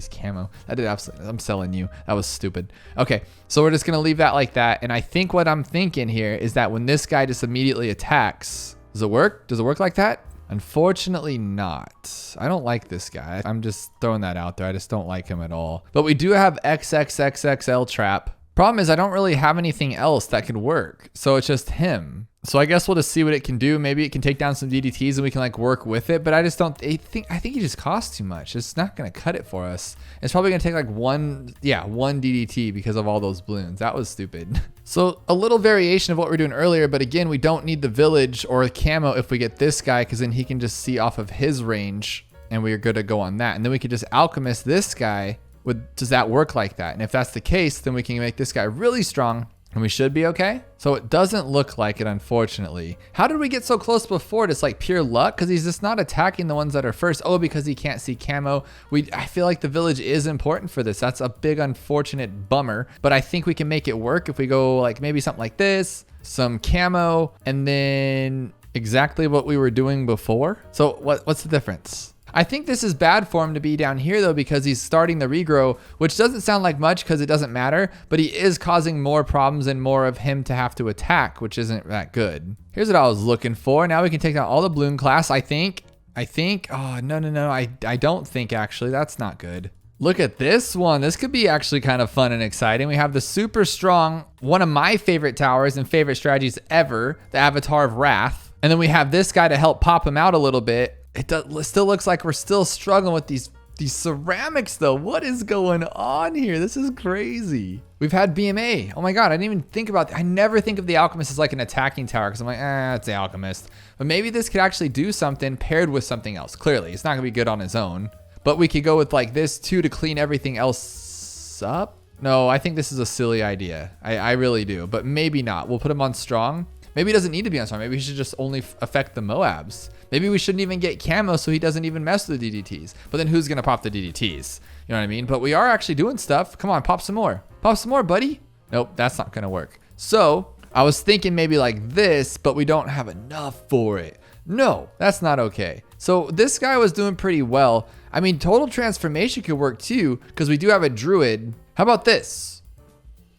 camo. That did absolutely, I'm selling you. That was stupid. Okay, so we're just gonna leave that like that. And I think what I'm thinking here is that when this guy just immediately attacks, does it work? Does it work like that? Unfortunately not. I don't like this guy. I'm just throwing that out there. I just don't like him at all. But we do have XXXXL trap. Problem is I don't really have anything else that could work. So it's just him. So I guess we'll just see what it can do. Maybe it can take down some DDTs and we can like work with it. But I just don't I think he just costs too much. It's not going to cut it for us. It's probably going to take like one DDT because of all those balloons. That was stupid. So a little variation of what we are doing earlier. But again, we don't need the village or camo if we get this guy, because then he can just see off of his range and we are good to go on that. And then we could just alchemist this guy. Does that work like that? And if that's the case, then we can make this guy really strong and we should be okay. So it doesn't look like it, unfortunately. How did we get so close before? It's like pure luck because he's just not attacking the ones that are first. Oh, because he can't see camo. I feel like the village is important for this. That's a big unfortunate bummer, but I think we can make it work if we go like maybe something like this, some camo, and then exactly what we were doing before. So what's the difference? I think this is bad for him to be down here though, because he's starting the regrow, which doesn't sound like much because it doesn't matter, but he is causing more problems and more of him to have to attack, which isn't that good. Here's what I was looking for. Now we can take down all the balloon class, I think. Oh, no. I don't think actually. That's not good. Look at this one. This could be actually kind of fun and exciting. We have the super strong, one of my favorite towers and favorite strategies ever, the Avatar of Wrath. And then we have this guy to help pop him out a little bit. It still looks like we're still struggling with these ceramics though. What is going on here? This is crazy. We've had BMA. Oh my God, I didn't even think about that. I never think of the Alchemist as like an attacking tower because I'm like, it's the Alchemist. But maybe this could actually do something paired with something else. Clearly, it's not gonna be good on his own. But we could go with like this too to clean everything else up. No, I think this is a silly idea. I really do, but maybe not. We'll put him on strong. Maybe he doesn't need to be on strong. Maybe he should just only affect the Moabs. Maybe we shouldn't even get camo so he doesn't even mess with the DDTs. But then who's gonna pop the DDTs? You know what I mean? But we are actually doing stuff. Come on, pop some more. Pop some more, buddy. Nope, that's not gonna work. So I was thinking maybe like this, but we don't have enough for it. No, that's not okay. So this guy was doing pretty well. I mean, total transformation could work too, because we do have a druid. How about this?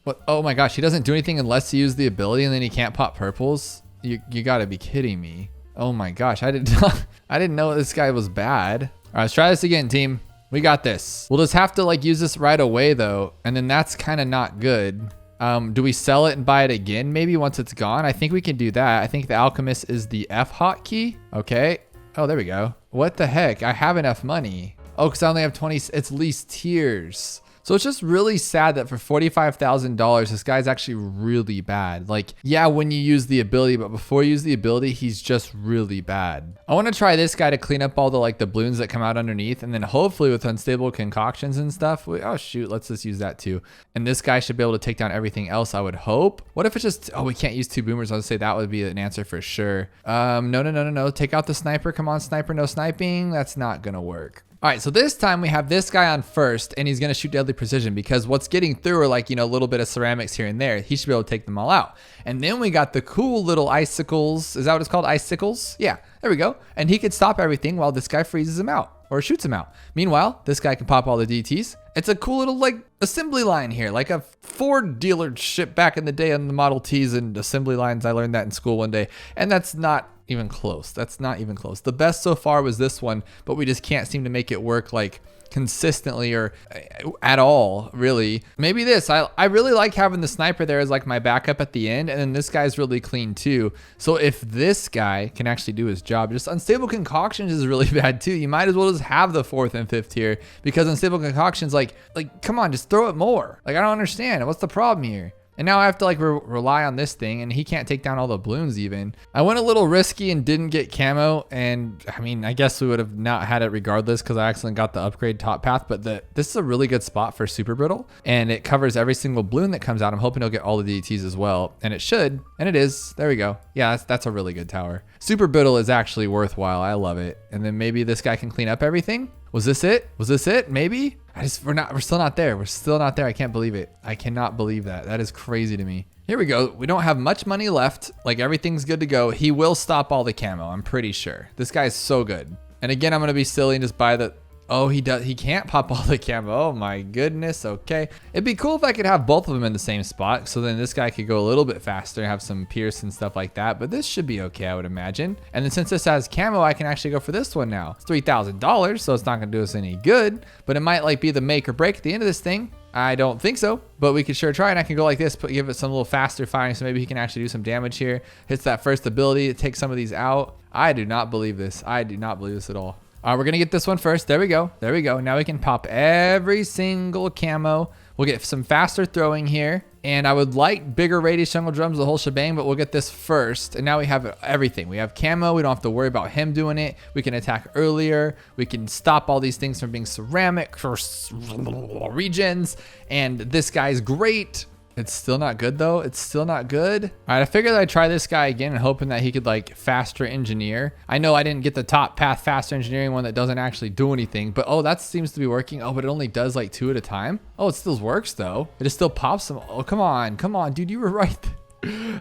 What? Oh my gosh, he doesn't do anything unless he uses the ability and then he can't pop purples? You gotta be kidding me. Oh my gosh, I didn't know this guy was bad. All right, let's try this again, team. We got this. We'll just have to like use this right away though, and then that's kind of not good. Do we sell it and buy it again maybe once it's gone? I think we can do that. I think the Alchemist is the F hotkey. Okay. Oh, there we go. What the heck? I have enough money. Oh, because I only have 20, it's least tiers. So it's just really sad that for $45,000, this guy's actually really bad. Like, yeah, when you use the ability, but before you use the ability, he's just really bad. I want to try this guy to clean up all the like the balloons that come out underneath. And then hopefully with unstable concoctions and stuff, oh shoot, let's just use that too. And this guy should be able to take down everything else, I would hope. What if it's just, oh, we can't use two boomers. I would say that would be an answer for sure. No. Take out the sniper. Come on, sniper, no sniping. That's not going to work. All right, so this time we have this guy on first and he's gonna shoot deadly precision because what's getting through are like, you know, a little bit of ceramics here and there. He should be able to take them all out. And then we got the cool little icicles. Is that what it's called? Icicles? Yeah, there we go. And he could stop everything while this guy freezes him out or shoots him out. Meanwhile, this guy can pop all the DTs. It's a cool little like assembly line here, like a Ford dealership back in the day on the Model Ts and assembly lines. I learned that in school one day. And that's not even close. That's not even close. The best so far was this one, but we just can't seem to make it work like consistently or at all, really. Maybe this. I really like having the sniper there as like my backup at the end, and then this guy's really clean too. So if this guy can actually do his job, just unstable concoctions is really bad too. You might as well just have the 4th and 5th tier because unstable concoctions, like come on, just throw it more. Like I don't understand. What's the problem here? And now I have to like rely on this thing, and he can't take down all the balloons even. I went a little risky and didn't get camo, and I mean, I guess we would have not had it regardless because I accidentally got the upgrade top path, but this is a really good spot for super brittle, and it covers every single balloon that comes out. I'm hoping he'll get all the DTs as well, and it should, and it is. There we go. Yeah, that's a really good tower. Super brittle is actually worthwhile. I love it. And then maybe this guy can clean up everything. Was this it? Was this it? Maybe? We're still not there. We're still not there. I can't believe it. I cannot believe that. That is crazy to me. Here we go. We don't have much money left. Like everything's good to go. He will stop all the camo. I'm pretty sure. This guy's so good. And again, I'm going to be silly and just buy the, oh, he can't pop all the camo. Oh my goodness. Okay. It'd be cool if I could have both of them in the same spot. So then this guy could go a little bit faster and have some pierce and stuff like that. But this should be okay, I would imagine. And then since this has camo, I can actually go for this one now. It's $3,000, so it's not going to do us any good. But it might like be the make or break at the end of this thing. I don't think so, but we could sure try, and I can go like this, give it some little faster firing, so maybe he can actually do some damage here. Hits that first ability to take some of these out. I do not believe this. I do not believe this at all. All right, we're going to get this one first. There we go. There we go. Now we can pop every single camo. We'll get some faster throwing here. And I would like bigger radius jungle drums, the whole shebang, but we'll get this first. And now we have everything. We have camo. We don't have to worry about him doing it. We can attack earlier. We can stop all these things from being ceramic for regions. And this guy's great. It's still not good though. It's still not good. All right, I figured I'd try this guy again and hoping that he could like faster engineer. I know I didn't get the top path faster engineering one that doesn't actually do anything, but oh, that seems to be working. Oh, but it only does like 2 at a time. Oh, it still works though. It just still pops them. Oh, come on, dude, you were right.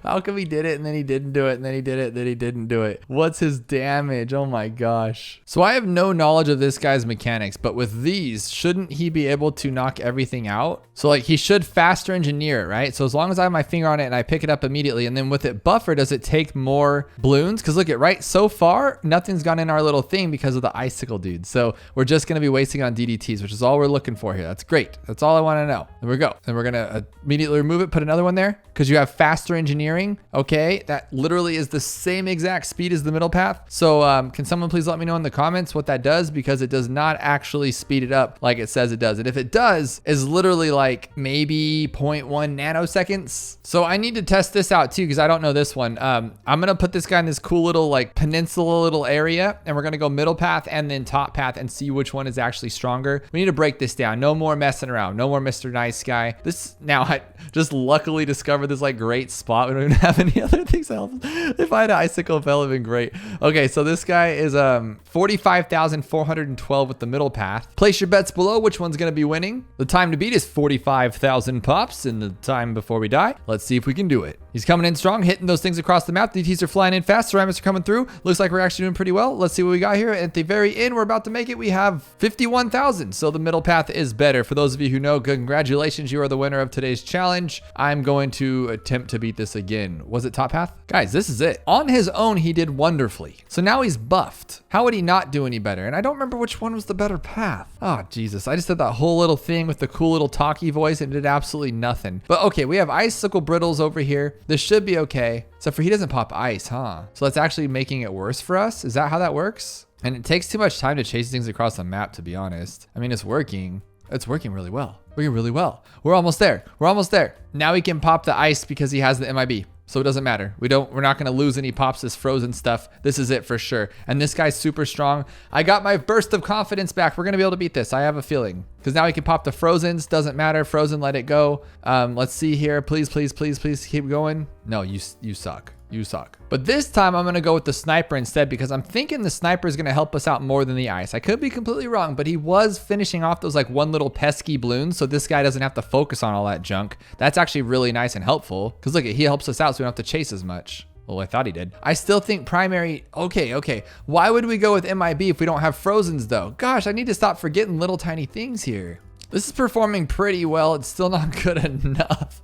How come he did it and then he didn't do it and then he did it and then he didn't do it? What's his damage? Oh my gosh. So I have no knowledge of this guy's mechanics, but with these, shouldn't he be able to knock everything out? So like he should faster engineer it, right? So as long as I have my finger on it and I pick it up immediately, and then with it buffer, does it take more balloons? Because look at right so far, nothing's gone in our little thing because of the icicle dude. So we're just going to be wasting on DDTs, which is all we're looking for here. That's great. That's all I want to know. There we go. And we're going to immediately remove it, put another one there because you have faster engineering. Okay, that literally is the same exact speed as the middle path. So can someone please let me know in the comments what that does, because it does not actually speed it up like it says it does. And if it does, is literally like maybe 0.1 nanoseconds. So I need to test this out too, because I don't know this one. I'm gonna put this guy in this cool little like peninsula little area, and we're gonna go middle path and then top path and see which one is actually stronger. We need to break this down. No more messing around. No more Mr. Nice Guy. This now I just luckily discovered this like great spot. We don't even have any other things to help. If I had an icicle, it would have been great. Okay, so this guy is 45,412 with the middle path. Place your bets below which one's gonna be winning. The time to beat is 45,000 pops in the time before we die. Let's see if we can do it. He's coming in strong, hitting those things across the map. DTs are flying in fast. Ceramics are coming through. Looks like we're actually doing pretty well. Let's see what we got here. At the very end, we're about to make it. We have 51,000. So the middle path is better. For those of you who know, congratulations. You are the winner of today's challenge. I'm going to attempt to beat this again. Was it top path? Guys, this is it. On his own, he did wonderfully. So now he's buffed. How would he not do any better? And I don't remember which one was the better path. Oh, Jesus. I just did that whole little thing with the cool little talkie voice and did absolutely nothing. But okay, we have icicle brittles over here. This should be okay. Except for he doesn't pop ice, huh? So that's actually making it worse for us. Is that how that works? And it takes too much time to chase things across the map, to be honest. I mean, it's working. It's working really well. Working really well. We're almost there. We're almost there. Now he can pop the ice because he has the MIB. So it doesn't matter. We're not going to lose any pops, this frozen stuff. This is it for sure. And this guy's super strong. I got my burst of confidence back. We're going to be able to beat this. I have a feeling. Because now he can pop the frozens. Doesn't matter. Frozen, let it go. Let's see here. Please, please, please, please keep going. No, you suck. You suck. But this time I'm going to go with the sniper instead, because I'm thinking the sniper is going to help us out more than the ice. I could be completely wrong, but he was finishing off those like one little pesky balloons. So this guy doesn't have to focus on all that junk. That's actually really nice and helpful, because look, he helps us out so we don't have to chase as much. Well, I thought he did. I still think primary. Okay. Why would we go with MIB if we don't have frozens though? Gosh, I need to stop forgetting little tiny things here. This is performing pretty well. It's still not good enough.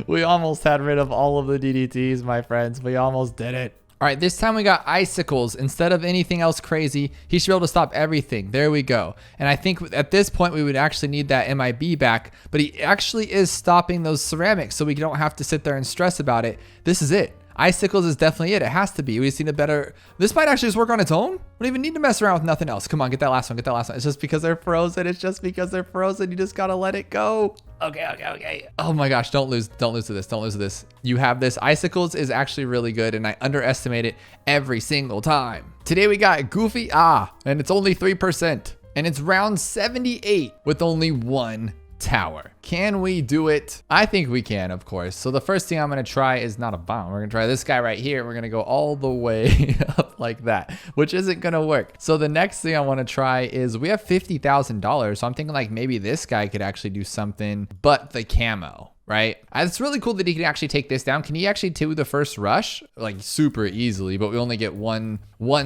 We almost had rid of all of the DDTs, my friends. We almost did it. All right, this time we got icicles. Instead of anything else crazy, he should be able to stop everything. There we go. And I think at this point, we would actually need that MIB back, but he actually is stopping those ceramics, so we don't have to sit there and stress about it. This is it. Icicles is definitely it. It has to be. We just need a better. This might actually just work on its own. We don't even need to mess around with nothing else. Come on, get that last one. Get that last one. It's just because they're frozen. It's just because they're frozen. You just gotta let it go. Okay. Oh my gosh, don't lose to this. Don't lose to this. You have this. Icicles is actually really good, and I underestimate it every single time. Today we got Goofy and it's only 3%. And it's round 78 with only one tower. Can we do it? I think we can, of course. So the first thing I'm going to try is not a bomb. We're going to try this guy right here. We're going to go all the way up like that, which isn't going to work. So the next thing I want to try is we have $50,000. So I'm thinking like maybe this guy could actually do something, but the camo. Right? It's really cool that he can actually take this down. Can he actually do the first rush? Like super easily, but we only get one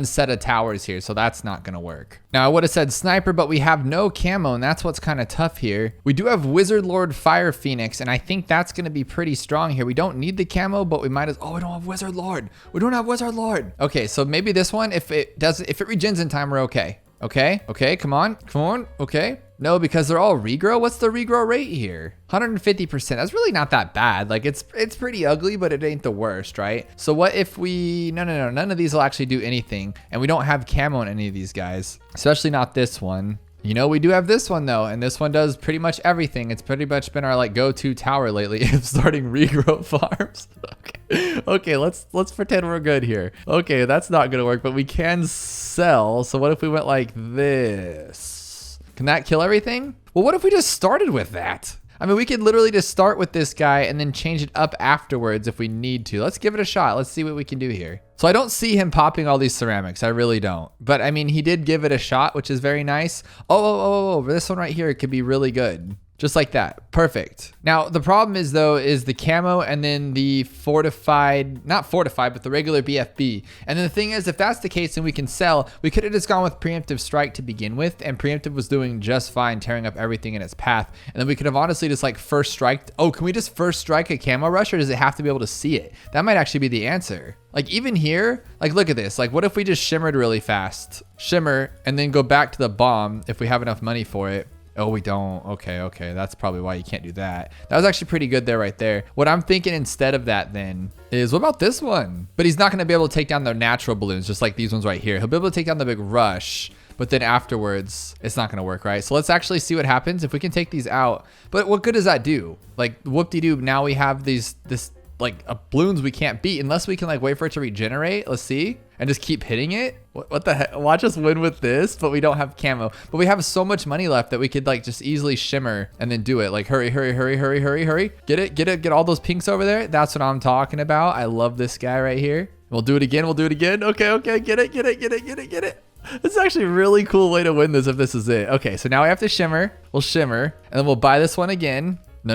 set of towers here, so that's not gonna work. Now I would have said sniper, but we have no camo, and that's what's kind of tough here. We do have Wizard Lord Fire Phoenix, and I think that's gonna be pretty strong here. We don't need the camo, but we might as, we don't have Wizard Lord. We don't have Wizard Lord. Okay, so maybe this one, if it regens in time, we're okay. Okay, come on, okay. No, because they're all regrow. What's the regrow rate here? 150%. That's really not that bad. Like it's pretty ugly, but it ain't the worst, right? So what if we, no, none of these will actually do anything, and we don't have camo in any of these guys, especially not this one. You know, we do have this one though, and this one does pretty much everything. It's pretty much been our like go-to tower lately of starting regrow farms. Okay, let's pretend we're good here. Okay, that's not gonna work, but we can sell. So what if we went like this? Can that kill everything? Well, what if we just started with that? I mean, we could literally just start with this guy and then change it up afterwards if we need to. Let's give it a shot. Let's see what we can do here. So I don't see him popping all these ceramics. I really don't. But I mean, he did give it a shot, which is very nice. Oh, this one right here could be really good. Just like that. Perfect. Now, the problem is though, is the camo and then the fortified, not fortified, but the regular BFB. And then the thing is, if that's the case and we can sell, we could have just gone with preemptive strike to begin with. And preemptive was doing just fine, tearing up everything in its path. And then we could have honestly just like first strike. Oh, can we just first strike a camo rush, or does it have to be able to see it? That might actually be the answer. Like even here, like look at this. Like what if we just shimmered really fast? Shimmer and then go back to the bomb if we have enough money for it. Oh, we don't. Okay. That's probably why you can't do that. That was actually pretty good there right there. What I'm thinking instead of that then is, what about this one? But he's not going to be able to take down the natural balloons, just like these ones right here. He'll be able to take down the big rush, but then afterwards, it's not going to work, right? So let's actually see what happens if we can take these out. But what good does that do? Like whoop-de-doo, now we have this like balloons we can't beat unless we can like wait for it to regenerate. Let's see. And just keep hitting it. What the heck? Watch us win with this, but we don't have camo. But we have so much money left that we could like just easily shimmer and then do it. Like hurry. Get it. Get all those pinks over there. That's what I'm talking about. I love this guy right here. We'll do it again. Okay. Get it. This is actually a really cool way to win this if this is it. Okay, so now we have to shimmer. We'll shimmer and then we'll buy this one again. No.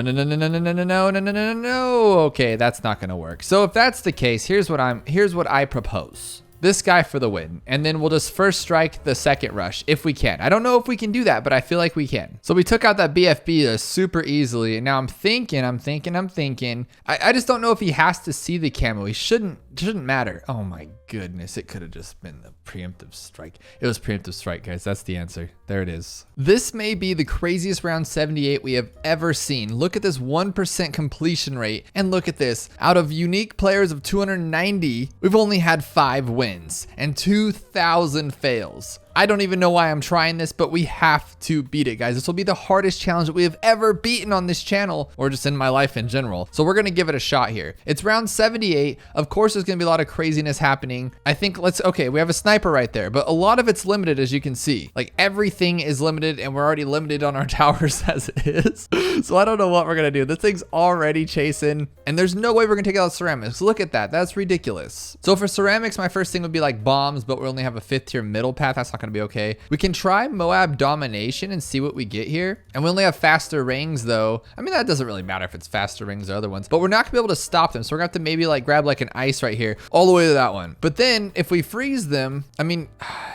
Okay, that's not gonna work. So if that's the case, here's what I propose. This guy for the win, and then we'll just first strike the second rush if we can. I don't know if we can do that, but I feel like we can. So we took out that BFB super easily, and now I'm thinking. I just don't know if he has to see the camo. He shouldn't matter. Oh my goodness, it could have just been the preemptive strike. It was preemptive strike, guys. That's the answer. There it is. This may be the craziest round 78 we have ever seen. Look at this 1% completion rate, and look at this. Out of unique players of 290, we've only had 5 wins and 2,000 fails. I don't even know why I'm trying this, but we have to beat it, guys. This will be the hardest challenge that we have ever beaten on this channel, or just in my life in general. So we're gonna give it a shot here. It's round 78. Of course, there's gonna be a lot of craziness happening. I think okay, we have a sniper right there, but a lot of it's limited, as you can see. Like everything is limited, and we're already limited on our towers as it is. So I don't know what we're gonna do. This thing's already chasing, and there's no way we're gonna take out ceramics. Look at that. That's ridiculous. So for ceramics, my first thing would be like bombs, but we only have a 5th tier middle path. That's not gonna be okay. We can try Moab domination and see what we get here. And we only have faster rings though. I mean, that doesn't really matter if it's faster rings or other ones, but we're not gonna be able to stop them. So we're gonna have to maybe like grab like an ice right here all the way to that one. But then if we freeze them, I mean,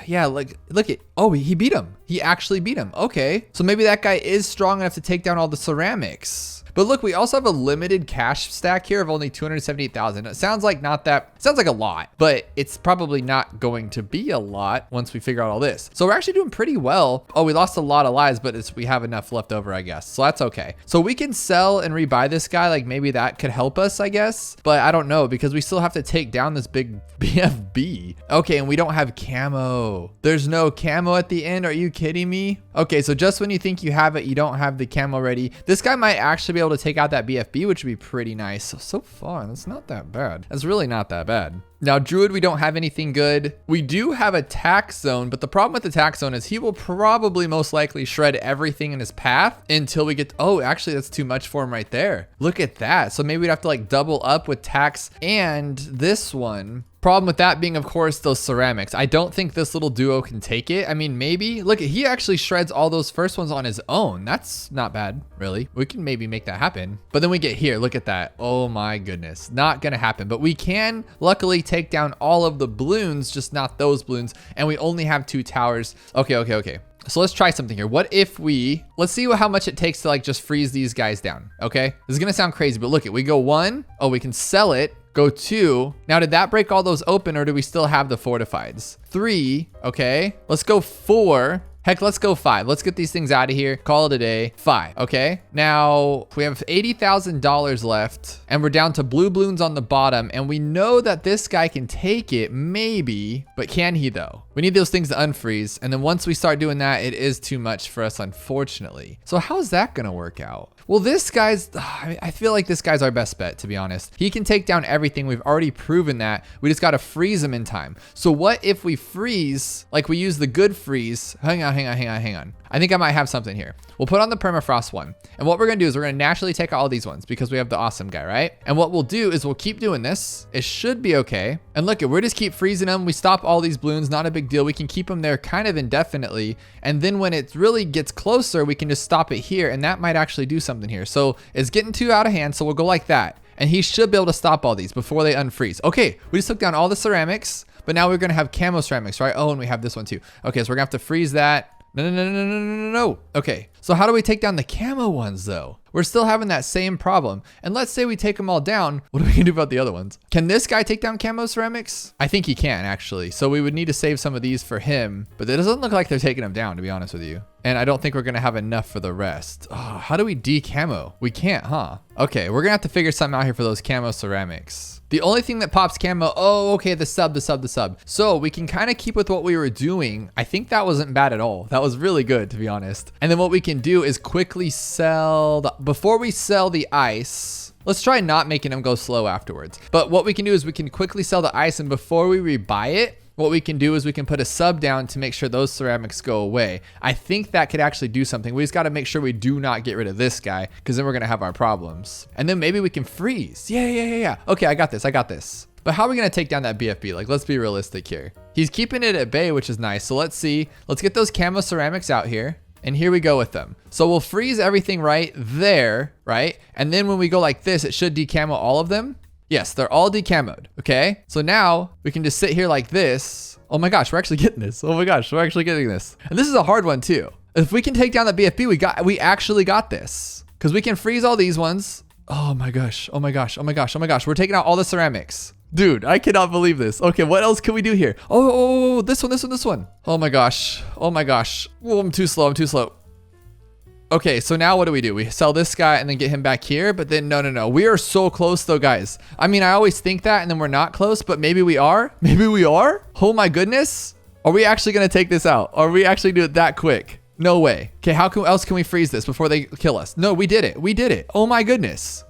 yeah, like look at, oh, he beat him. He actually beat him. Okay. So maybe that guy is strong enough to take down all the ceramics. But look, we also have a limited cash stack here of only 278,000. It sounds like sounds like a lot, but it's probably not going to be a lot once we figure out all this. So we're actually doing pretty well. Oh, we lost a lot of lives, but we have enough left over, I guess. So that's okay. So we can sell and rebuy this guy. Like maybe that could help us, I guess. But I don't know, because we still have to take down this big BFB. Okay, and we don't have camo. There's no camo at the end. Are you kidding me? Okay, so just when you think you have it, you don't have the camo ready. This guy might actually be able to take out that BFB, which would be pretty nice. So far, that's not that bad. That's really not that bad. Now, Druid, we don't have anything good. We do have a tax zone, but the problem with the tax zone is he will probably most likely shred everything in his path until we get, oh, actually, that's too much for him right there. Look at that. So maybe we'd have to like double up with tax and this one. Problem with that being, of course, those ceramics. I don't think this little duo can take it. I mean, maybe. Look, he actually shreds all those first ones on his own. That's not bad, really. We can maybe make that happen. But then we get here. Look at that. Oh my goodness. Not gonna happen. But we can luckily take down all of the balloons, just not those balloons. And we only have 2 towers. Okay. So let's try something here. What if let's see how much it takes to like just freeze these guys down. Okay. This is gonna sound crazy, but look, we go 1. Oh, we can sell it. Go 2. Now, did that break all those open, or do we still have the fortifieds? 3. Okay. Let's go 4. Heck, let's go 5. Let's get these things out of here. Call it a day. 5. Okay. Now we have $80,000 left, and we're down to blue balloons on the bottom. And we know that this guy can take it, maybe, but can he though? We need those things to unfreeze. And then once we start doing that, it is too much for us, unfortunately. So how's that going to work out? Well, this guy's, I feel like this guy's our best bet, to be honest. He can take down everything. We've already proven that. We just got to freeze him in time. So what if we freeze, like we use the good freeze? Hang on. hang on. I think I might have something here. We'll put on the permafrost one. And what we're gonna do is we're gonna naturally take out all these ones because we have the awesome guy, right? And what we'll do is we'll keep doing this. It should be okay. And look, we're just keep freezing them. We stop all these balloons, not a big deal. We can keep them there kind of indefinitely. And then when it really gets closer, we can just stop it here. And that might actually do something here. So it's getting too out of hand. So we'll go like that. And he should be able to stop all these before they unfreeze. Okay, we just took down all the ceramics, but now we're gonna have camo ceramics, right? Oh, and we have this one too. Okay, so we're gonna have to freeze that. No. Okay, so how do we take down the camo ones though? We're still having that same problem. And let's say we take them all down. What are we gonna do about the other ones? Can this guy take down camo ceramics? I think he can actually. So we would need to save some of these for him, but it doesn't look like they're taking them down, to be honest with you. And I don't think we're gonna have enough for the rest. Oh, how do we decamo? We can't, huh? Okay, we're gonna have to figure something out here for those camo ceramics. The only thing that pops camo, oh, okay, the sub. So we can kind of keep with what we were doing. I think that wasn't bad at all. That was really good, to be honest. And then what we can do is quickly sell, before we sell the ice, let's try not making them go slow afterwards. But what we can do is we can quickly sell the ice, and before we rebuy it, what we can do is we can put a sub down to make sure those ceramics go away. I think that could actually do something. We just got to make sure we do not get rid of this guy, because then we're going to have our problems. And then maybe we can freeze. Yeah. Okay, I got this. But how are we going to take down that BFB? Like, let's be realistic here. He's keeping it at bay, which is nice. So let's see. Let's get those camo ceramics out here. And here we go with them. So we'll freeze everything right there, right? And then when we go like this, it should decamo all of them. Yes, they're all decamoed, okay? So now we can just sit here like this. Oh my gosh, we're actually getting this. Oh my gosh, we're actually getting this. And this is a hard one too. If we can take down the BFB, we actually got this. Because we can freeze all these ones. Oh my gosh. We're taking out all the ceramics. Dude, I cannot believe this. Okay, what else can we do here? Oh, this one. Oh my gosh. Oh, I'm too slow. Okay, so now what do? We sell this guy and then get him back here, but then no. We are so close though, guys. I mean, I always think that and then we're not close, but maybe we are. Oh my goodness. Are we actually gonna take this out? Are we actually do it that quick? No way. Okay, how else can we freeze this before they kill us? No, we did it. Oh my goodness.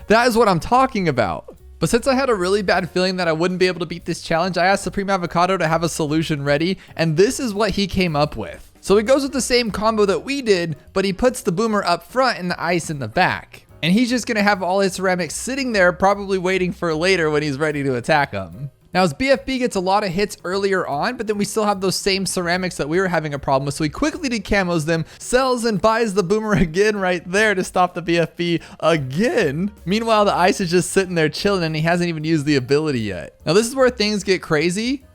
That is what I'm talking about. But since I had a really bad feeling that I wouldn't be able to beat this challenge, I asked Supreme Avocado to have a solution ready, and this is what he came up with. So he goes with the same combo that we did, but he puts the boomer up front and the ice in the back. And he's just gonna have all his ceramics sitting there, probably waiting for later when he's ready to attack them. Now his BFB gets a lot of hits earlier on, but then we still have those same ceramics that we were having a problem with. So he quickly decamos them, sells and buys the boomer again right there to stop the BFB again. Meanwhile, the ice is just sitting there chilling and he hasn't even used the ability yet. Now this is where things get crazy.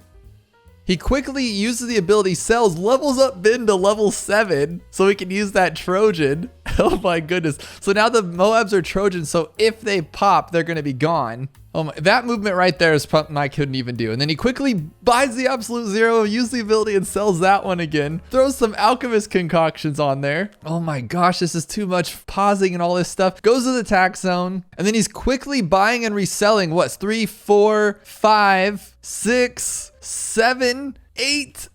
He quickly uses the ability, sells, levels up Ben to level 7 so he can use that Trojan. Oh my goodness. So now the Moabs are Trojan, so if they pop, they're gonna be gone. Oh my, that movement right there is something I couldn't even do. And then he quickly buys the absolute zero, uses the ability and sells that one again. Throws some alchemist concoctions on there. Oh my gosh, this is too much pausing and all this stuff. Goes to the tax zone. And then he's quickly buying and reselling what's 3, 4, 5, 6, 7, 8,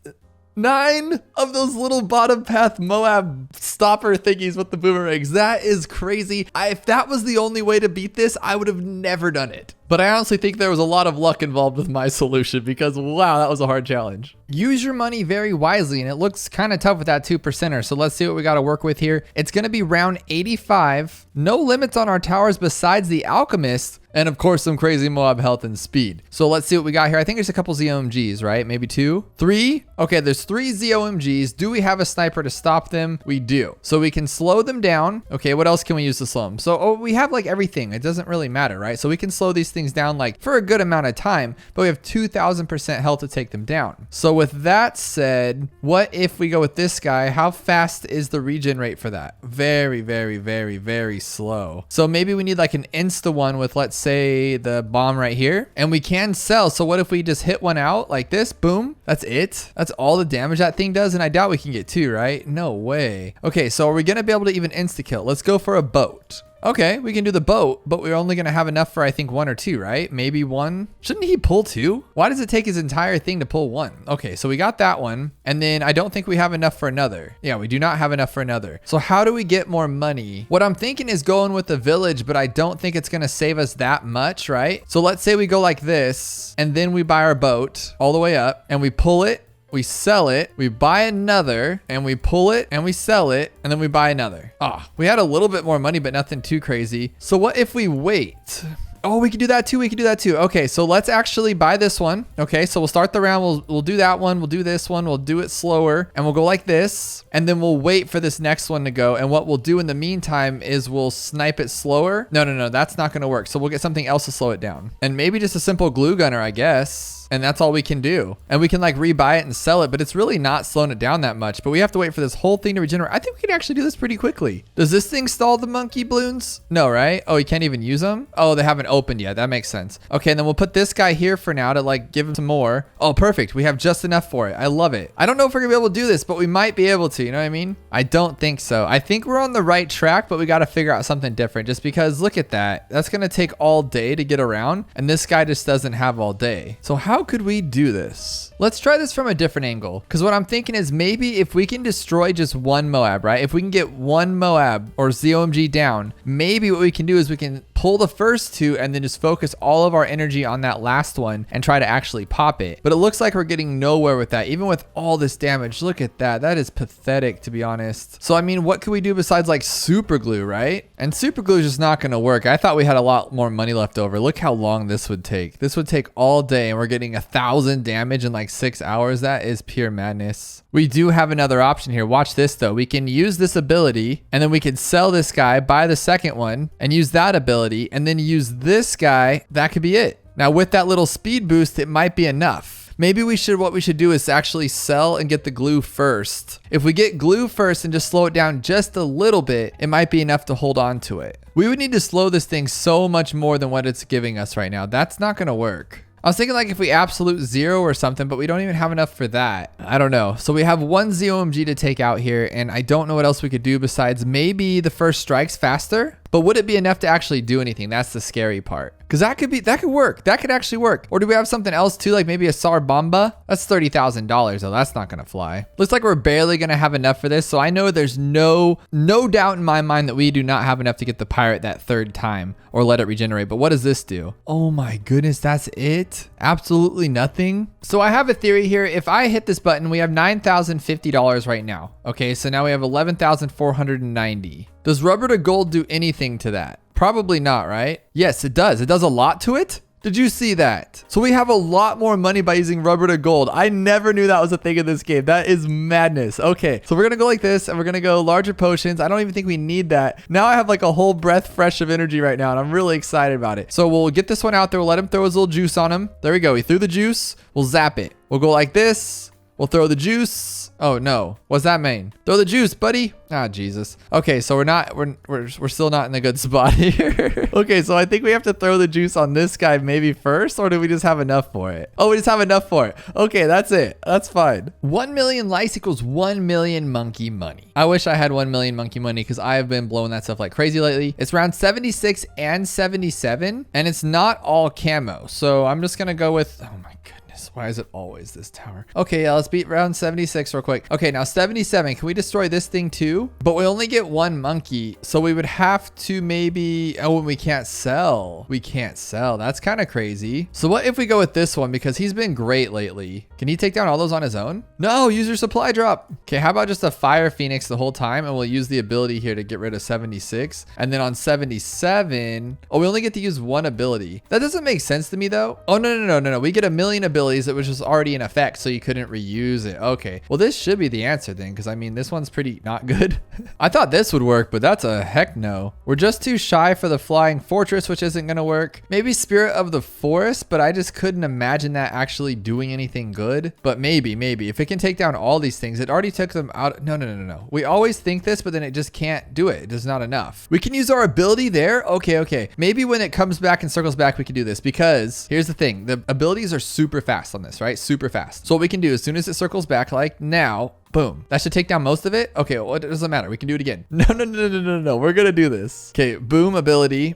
9 of those little bottom path Moab stopper thingies with the boomerangs. That is crazy. If that was the only way to beat this, I would have never done it. But I honestly think there was a lot of luck involved with my solution because wow, that was a hard challenge. Use your money very wisely, and it looks kind of tough with that 2%er. So let's see what we got to work with here. It's going to be round 85. No limits on our towers besides the alchemist. And of course, some crazy Moab health and speed. So let's see what we got here. I think there's a couple ZOMGs, right? Maybe 2, 3. Okay, there's 3 ZOMGs. Do we have a sniper to stop them? We do. So we can slow them down. Okay, what else can we use to slow them? So we have like everything. It doesn't really matter, right? So we can slow these things down like for a good amount of time, but we have 2,000% health to take them down. So with that said, what if we go with this guy? How fast is the regen rate for that? Very, very, very, very slow. So maybe we need like an insta one with, let's say, the bomb right here, and we can sell. So what if we just hit one out like this? Boom. That's it. That's all the damage that thing does. And I doubt we can get 2, right? No way. Okay, so are we gonna be able to even insta kill? Let's go for a boat. Okay, we can do the boat, but we're only gonna have enough for I think 1 or 2, right? Maybe 1. Shouldn't he pull 2? Why does it take his entire thing to pull 1? Okay, so we got that one, and then I don't think we have enough for another. Yeah, we do not have enough for another. So how do we get more money? What I'm thinking is going with the village, but I don't think it's gonna save us that much, right? So let's say we go like this, and then we buy our boat all the way up, and we pull it. we sell it, we buy another, and we pull it, and we sell it, and then we buy another. Oh, we had a little bit more money, but nothing too crazy. So what if we wait? Oh, we can do that too. We can do that too. Okay, so let's actually buy this one. Okay, so we'll start the round. We'll do that one. We'll do this one. We'll do it slower, and we'll go like this, and then we'll wait for this next one to go. And what we'll do in the meantime is we'll snipe it slower. No, that's not gonna work. So we'll get something else to slow it down, and maybe just a simple glue gunner, I guess. And that's all we can do. And we can like rebuy it and sell it, but it's really not slowing it down that much. But we have to wait for this whole thing to regenerate. I think we can actually do this pretty quickly. Does this thing stall the monkey balloons? No, right? Oh, you can't even use them? Oh, they haven't opened yet. That makes sense. Okay, and then we'll put this guy here for now to like give him some more. Oh, perfect. We have just enough for it. I love it. I don't know if we're gonna be able to do this, but we might be able to, you know what I mean? I don't think so. I think we're on the right track, but we got to figure out something different just because look at that. That's gonna take all day to get around. And this guy just doesn't have all day. So how could we do this? Let's try this from a different angle. Because what I'm thinking is maybe if we can destroy just one Moab, right? If we can get one Moab or ZOMG down, maybe what we can do is we can pull the first two and then just focus all of our energy on that last one and try to actually pop it. But it looks like we're getting nowhere with that, even with all this damage. Look at that. That is pathetic, to be honest. So, I mean, what could we do besides like super glue, right? And super glue is just not going to work. I thought we had a lot more money left over. Look how long this would take. This would take all day and we're getting 1,000 damage in like 6 hours. That is pure madness. We do have another option here. Watch this though. We can use this ability and then we can sell this guy, buy the second one and use that ability and then use this guy. That could be it. Now with that little speed boost, it might be enough. Maybe what we should do is actually sell and get the glue first. If we get glue first and just slow it down just a little bit, it might be enough to hold on to it. We would need to slow this thing so much more than what it's giving us right now. That's not going to work. I was thinking like if we absolute 0 or something, but we don't even have enough for that. I don't know. So we have one ZOMG to take out here, and I don't know what else we could do besides maybe the first strike's faster. But would it be enough to actually do anything? That's the scary part. Because that could work. That could actually work. Or do we have something else too? Like maybe a SAR Bomba? That's $30,000 though. That's not going to fly. Looks like we're barely going to have enough for this. So I know there's no doubt in my mind that we do not have enough to get the pirate that third time or let it regenerate. But what does this do? Oh my goodness, that's it? Absolutely nothing? So I have a theory here. If I hit this button, we have $9,050 right now. Okay, so now we have $11,490. Does rubber to gold do anything to that? Probably not, right? Yes, it does. It does a lot to it. Did you see that? So we have a lot more money by using rubber to gold. I never knew that was a thing in this game. That is madness. Okay, so we're gonna go like this and we're gonna go larger potions. I don't even think we need that. Now I have like a whole breath fresh of energy right now and I'm really excited about it. So we'll get this one out there. We'll let him throw his little juice on him. There we go. He threw the juice. We'll zap it. We'll go like this. We'll throw the juice. Oh no, what's that mean? Throw the juice, buddy. Ah, Jesus. Okay, so we're still not in a good spot here. Okay, so I think we have to throw the juice on this guy maybe first, or do we just have enough for it? Oh, we just have enough for it. Okay, that's it. That's fine. 1 million lice equals 1 million monkey money. I wish I had 1 million monkey money because I have been blowing that stuff like crazy lately. It's round 76 and 77, and it's not all camo. So I'm just gonna go with, oh my goodness. Why is it always this tower? Okay, yeah, let's beat round 76 real quick. Okay, now 77. Can we destroy this thing too? But we only get one monkey. So we would have to maybe... Oh, and we can't sell. We can't sell. That's kind of crazy. So what if we go with this one? Because he's been great lately. Can he take down all those on his own? No, use your supply drop. Okay, how about just a fire phoenix the whole time? And we'll use the ability here to get rid of 76. And then on 77... Oh, we only get to use one ability. That doesn't make sense to me though. Oh, no. We get a million abilities that was just already in effect, so you couldn't reuse it. Okay, well this should be the answer then, because I mean this one's pretty not good. I thought this would work, but that's a heck no. We're just too shy for the flying fortress, which isn't gonna work. Maybe spirit of the forest, but I just couldn't imagine that actually doing anything good. But maybe if it can take down all these things. It already took them out. No. We always think this, but then it just can't do it. It's not enough. We can use our ability there. Okay, maybe when it comes back and circles back we can do this, because here's the thing, the abilities are super fast on this, right? Super fast. So what we can do as soon as it circles back, like now, Boom. That should take down most of it. Okay, well, it doesn't matter. We can do it again. No. We're gonna do this. Okay, boom ability,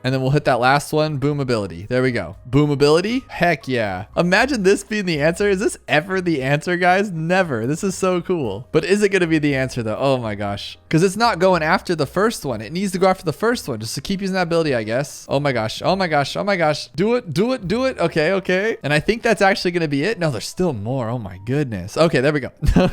and then we'll hit that last one, boom ability. There we go. Boom ability. Heck yeah. Imagine this being the answer. Is this ever the answer, guys? Never. This is so cool. But is it gonna be the answer though? Oh my gosh. Because it's not going after the first one. It needs to go after the first one just to keep using that ability, I guess. Oh my gosh. Oh my gosh. Do it. Okay. And I think that's actually gonna be it. No, there's still more. Oh my goodness. Okay, there we go. No.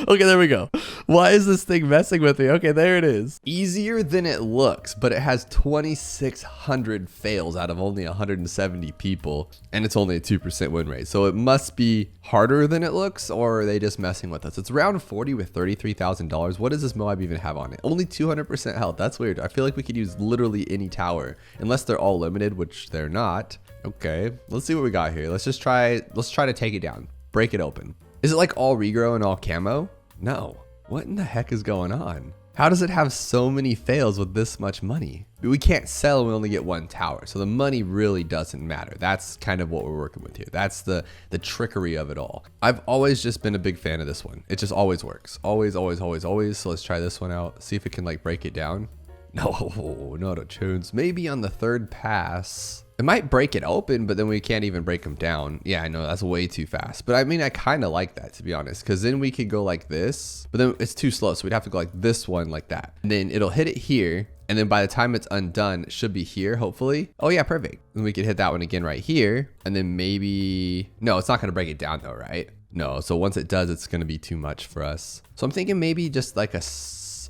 Okay, there we go. Why is this thing messing with me? Okay, there it is. Easier than it looks, but it has 2,600 fails out of only 170 people, and it's only a 2% win rate. So it must be harder than it looks, or are they just messing with us? It's round 40 with $33,000. What does this Moab even have on it? Only 200% health. That's weird. I feel like we could use literally any tower, unless they're all limited, which they're not. Okay, let's see what we got here. Let's try to take it down. Break it open. Is it like all regrow and all camo? No. What in the heck is going on? How does it have so many fails with this much money? We can't sell and we only get one tower. So the money really doesn't matter. That's kind of what we're working with here. That's the trickery of it all. I've always just been a big fan of this one. It just always works. Always. So let's try this one out. See if it can like break it down. No, not a chance. Maybe on the third pass. It might break it open, but then we can't even break them down. Yeah, I know that's way too fast. But I mean, I kind of like that, to be honest, because then we could go like this, but then it's too slow. So we'd have to go like this one like that. And then it'll hit it here. And then by the time it's undone, it should be here, hopefully. Oh yeah, perfect. And we could hit that one again right here. And then maybe, no, it's not going to break it down though, right? No, so once it does, it's going to be too much for us. So I'm thinking maybe just like a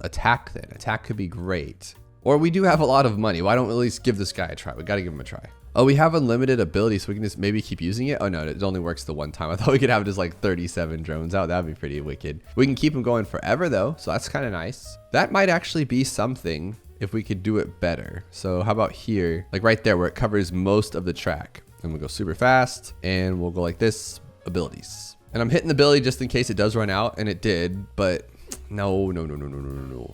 attack then. Attack could be great. Or we do have a lot of money. Why don't we at least give this guy a try? We got to give him a try. Oh, we have unlimited ability, so we can just maybe keep using it. Oh no, it only works the one time. I thought we could have just like 37 drones out. That'd be pretty wicked. We can keep them going forever though, so that's kind of nice. That might actually be something if we could do it better. So how about here, like right there where it covers most of the track. And we'll go super fast and we'll go like this, abilities. And I'm hitting the ability just in case it does run out, and it did, but no.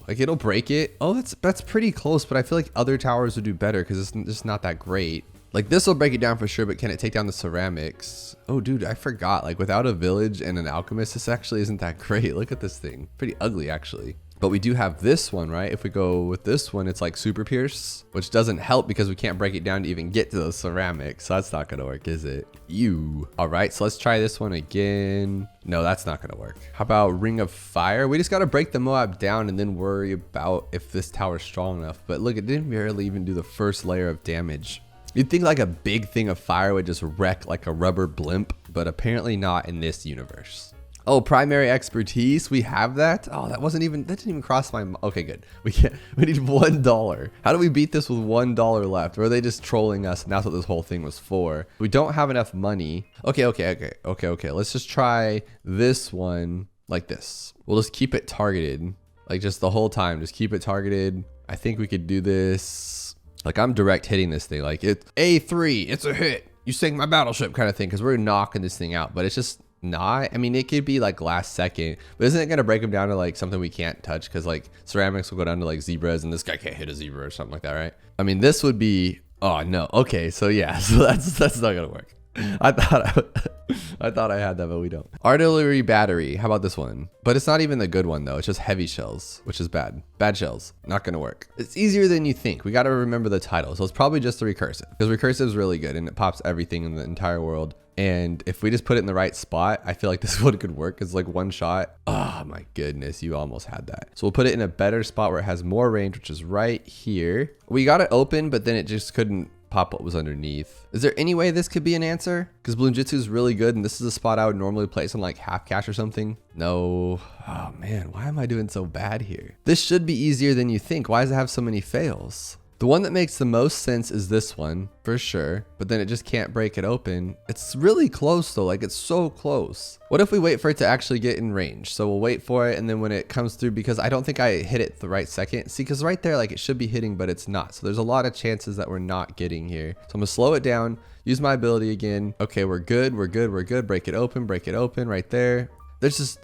Like it'll break it. Oh, that's pretty close, but I feel like other towers would do better because it's just not that great. Like this will break it down for sure, but can it take down the ceramics? Oh dude, I forgot. Like without a village and an alchemist, this actually isn't that great. Look at this thing. Pretty ugly actually. But we do have this one, right? If we go with this one, it's like super pierce, which doesn't help because we can't break it down to even get to those ceramics. So that's not gonna work, is it? Ew. All right, so let's try this one again. No, that's not gonna work. How about Ring of Fire? We just gotta break the Moab down and then worry about if this tower's strong enough. But look, it didn't barely even do the first layer of damage. You'd think like a big thing of fire would just wreck like a rubber blimp, but apparently not in this universe. Oh, primary expertise, we have that? Oh, that didn't even cross my mind. Okay, good. We need $1. How do we beat this with $1 left? Or are they just trolling us and that's what this whole thing was for? We don't have enough money. Okay. Let's just try this one like this. We'll just keep it targeted. Like just the whole time, just keep it targeted. I think we could do this. Like I'm direct hitting this thing. Like it's A3, it's a hit. You sank my battleship kind of thing, because we're knocking this thing out, but it's just not. I mean, it could be like last second, but isn't it going to break them down to like something we can't touch? Because like ceramics will go down to like zebras and this guy can't hit a zebra or something like that, right? I mean, this would be, oh no. Okay, so yeah, so that's not going to work. I thought I had that, but we don't. Artillery battery. How about this one? But it's not even the good one though. It's just heavy shells, which is bad. Bad shells. Not gonna work. It's easier than you think. We got to remember the title. So it's probably just the recursive, because recursive is really good and it pops everything in the entire world. And if we just put it in the right spot, I feel like this one could work. It's like one shot. Oh my goodness, you almost had that. So we'll put it in a better spot where it has more range, which is right here. We got it open, but then it just couldn't pop what was underneath. Is there any way this could be an answer? Because Bloonjitsu is really good, and this is a spot I would normally place on like half cash or something. No. Oh man, why am I doing so bad here? This should be easier than you think. Why does it have so many fails? The one that makes the most sense is this one for sure, but then it just can't break it open. It's really close though, like it's so close. What if we wait for it to actually get in range? So we'll wait for it, and then when it comes through, because I don't think I hit it the right second. See, because right there, like it should be hitting, but it's not. So there's a lot of chances that we're not getting here. So I'm gonna slow it down, use my ability again. Okay, we're good. Break it open right there.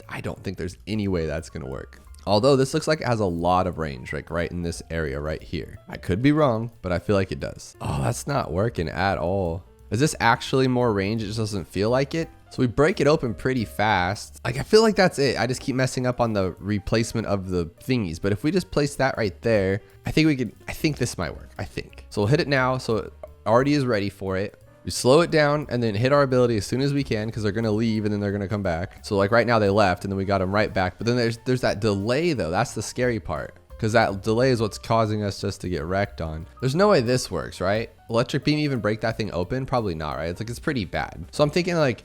I don't think there's any way that's gonna work. Although this looks like it has a lot of range, like right in this area right here. I could be wrong, but I feel like it does. Oh, that's not working at all. Is this actually more range? It just doesn't feel like it. So we break it open pretty fast. Like, I feel like that's it. I just keep messing up on the replacement of the thingies. But if we just place that right there, I think this might work. I think. So we'll hit it now. So it already is ready for it. We slow it down and then hit our ability as soon as we can because they're going to leave and then they're going to come back. So like right now they left and then we got them right back. But then there's that delay though. That's the scary part because that delay is what's causing us just to get wrecked on. There's no way this works, right? Electric beam even break that thing open? Probably not, right? It's pretty bad. So I'm thinking like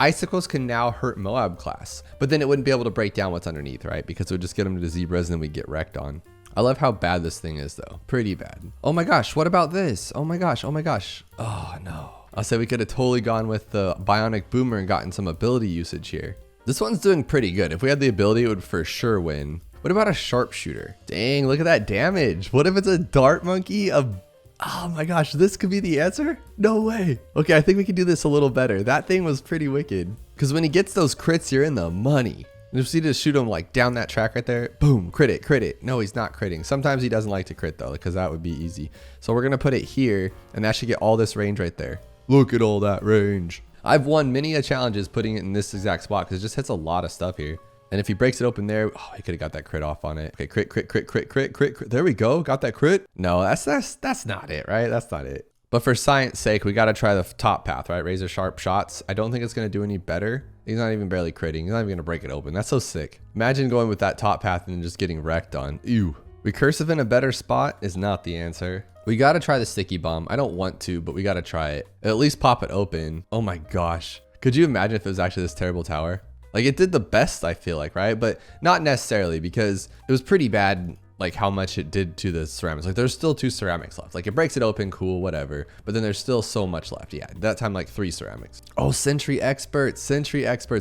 icicles can now hurt Moab class, but then it wouldn't be able to break down what's underneath, right? Because it would just get them to zebras and then we get wrecked on. I love how bad this thing is though. Pretty bad. Oh my gosh, what about this? Oh my gosh, oh my gosh. Oh no. I'll say we could have totally gone with the bionic boomer and gotten some ability usage here. This one's doing pretty good. If we had the ability, it would for sure win. What about a sharpshooter? Dang, look at that damage. What if it's a dart monkey? Oh my gosh, this could be the answer? No way. Okay, I think we can do this a little better. That thing was pretty wicked. Because when he gets those crits, you're in the money. And if you just shoot him like down that track right there, boom, crit it. No, he's not critting. Sometimes he doesn't like to crit though, because that would be easy. So we're gonna put it here, and that should get all this range right there. Look at all that range. I've won many challenges putting it in this exact spot because it just hits a lot of stuff here. And if he breaks it open there, oh, he could have got that crit off on it. Okay, crit. There we go. Got that crit. No, that's not it, right? That's not it. But for science sake, we got to try the top path, right? Razor sharp shots. I don't think it's going to do any better. He's not even barely critting. He's not even going to break it open. That's so sick. Imagine going with that top path and just getting wrecked on. Ew. Recursive in a better spot is not the answer. We got to try the sticky bomb. I don't want to, but we got to try it. At least pop it open. Oh my gosh. Could you imagine if it was actually this terrible tower? Like it did the best, I feel like, right? But not necessarily because it was pretty bad, like how much it did to the ceramics. Like there's still 2 ceramics left. Like it breaks it open, cool, whatever. But then there's still so much left. Yeah, that time like 3 ceramics. Oh, sentry experts.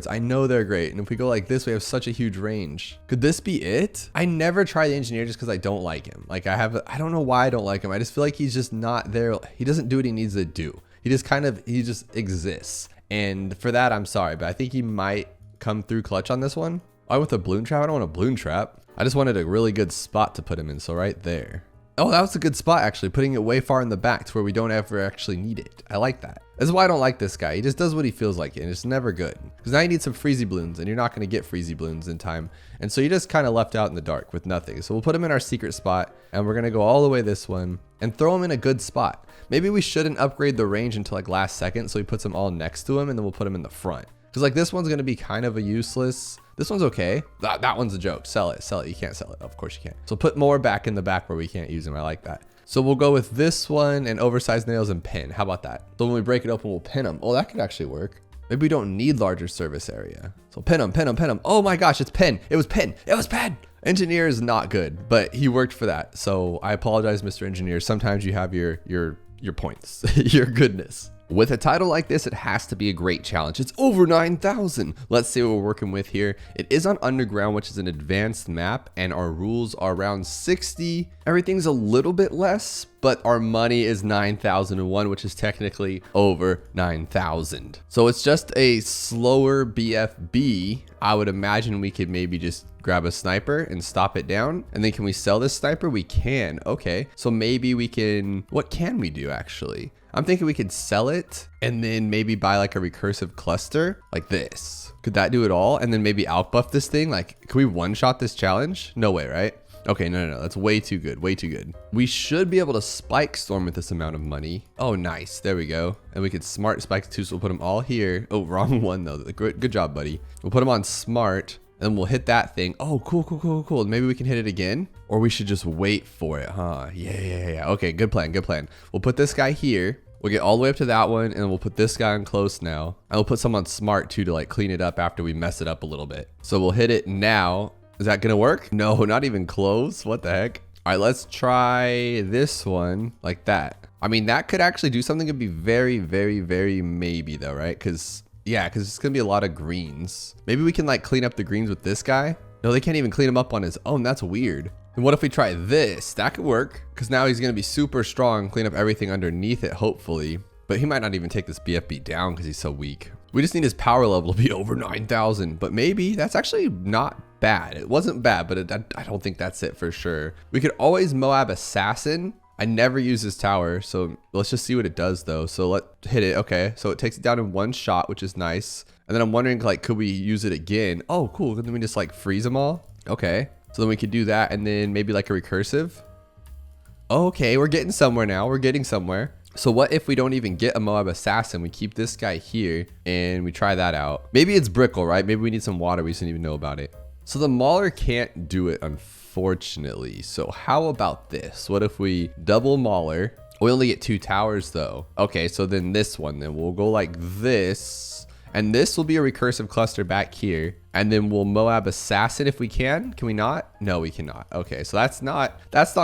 I know they're great. And if we go like this, we have such a huge range. Could this be it? I never try the engineer just because I don't like him. Like I don't know why I don't like him. I just feel like he's just not there. He doesn't do what he needs to do. He just exists. And for that, I'm sorry, but I think he might come through clutch on this one. Why with a balloon trap? I don't want a balloon trap. I just wanted a really good spot to put him in. So right there. Oh, that was a good spot actually, putting it way far in the back to where we don't ever actually need it. I like that. That's why I don't like this guy. He just does what he feels like and it's never good. Because now you need some freezy balloons and you're not going to get freezy balloons in time. And so you just kind of left out in the dark with nothing. So we'll put him in our secret spot and we're going to go all the way this one and throw him in a good spot. Maybe we shouldn't upgrade the range until like last second. So he puts them all next to him and then we'll put him in the front. Because like this one's going to be kind of a useless. This one's okay. That one's a joke. Sell it. You can't sell it. Of course you can't. So put more back in the back where we can't use them. I like that. So we'll go with this one and oversized nails and pin. How about that? So when we break it open, we'll pin them. Oh, that could actually work. Maybe we don't need larger service area. So pin them. Oh my gosh, it's pin. It was pin. Engineer is not good, but he worked for that. So I apologize, Mr. Engineer. Sometimes you have your points, your goodness. With a title like this, it has to be a great challenge. It's over 9,000. Let's see what we're working with here. It is on Underground, which is an advanced map, and our rules are around 60. Everything's a little bit less, but our money is 9,001, which is technically over 9,000. So it's just a slower BFB. I would imagine we could maybe just grab a sniper and stop it down. And then can we sell this sniper? We can. Okay. So maybe we can, what can we do actually? I'm thinking we could sell it and then maybe buy like a recursive cluster like this. Could that do it all? And then maybe outbuff this thing? Like, can we one-shot this challenge? No way, right? Okay, no. That's way too good. We should be able to spike storm with this amount of money. Oh, nice. There we go. And we could smart spikes too, so we'll put them all here. Oh, wrong one though. Good job, buddy. We'll put them on smart. And we'll hit that thing. Oh, cool. Maybe we can hit it again. Or we should just wait for it, huh? Yeah. Okay, good plan. We'll put this guy here. We'll get all the way up to that one. And then we'll put this guy on close now. And we'll put some on smart too to like clean it up after we mess it up a little bit. So we'll hit it now. Is that gonna work? No, not even close. What the heck? All right, let's try this one like that. I mean, that could actually do something. It'd be very maybe though, right? Because it's gonna be a lot of greens. Maybe we can like clean up the greens with this guy. No, they can't even clean him up on his own. That's weird. And what if we try this? That could work because now he's gonna be super strong, clean up everything underneath it, hopefully. But he might not even take this BFB down because he's so weak. We just need his power level to be over 9,000, but maybe that's actually not bad. It wasn't bad, but I don't think that's it for sure. We could always Moab Assassin. I never use this tower, so let's just see what it does though. So let's hit it. Okay, so it takes it down in one shot, which is nice. And then I'm wondering, like, could we use it again? Oh, cool. Then we just like freeze them all. Okay. So then we could do that and then maybe like a recursive. Okay, we're getting somewhere now. We're getting somewhere. So what if we don't even get a Moab Assassin? We keep this guy here and we try that out. Maybe it's Brickle, right? Maybe we need some water. We just didn't even know about it. So the Mauler can't do it, unfortunately. So how about this? What if we double Mauler? We only get 2 towers though. Okay, so then this one, then we'll go like this. And this will be a recursive cluster back here. And then we'll Moab Assassin if we can. Can we not? No, we cannot. Okay, so that's not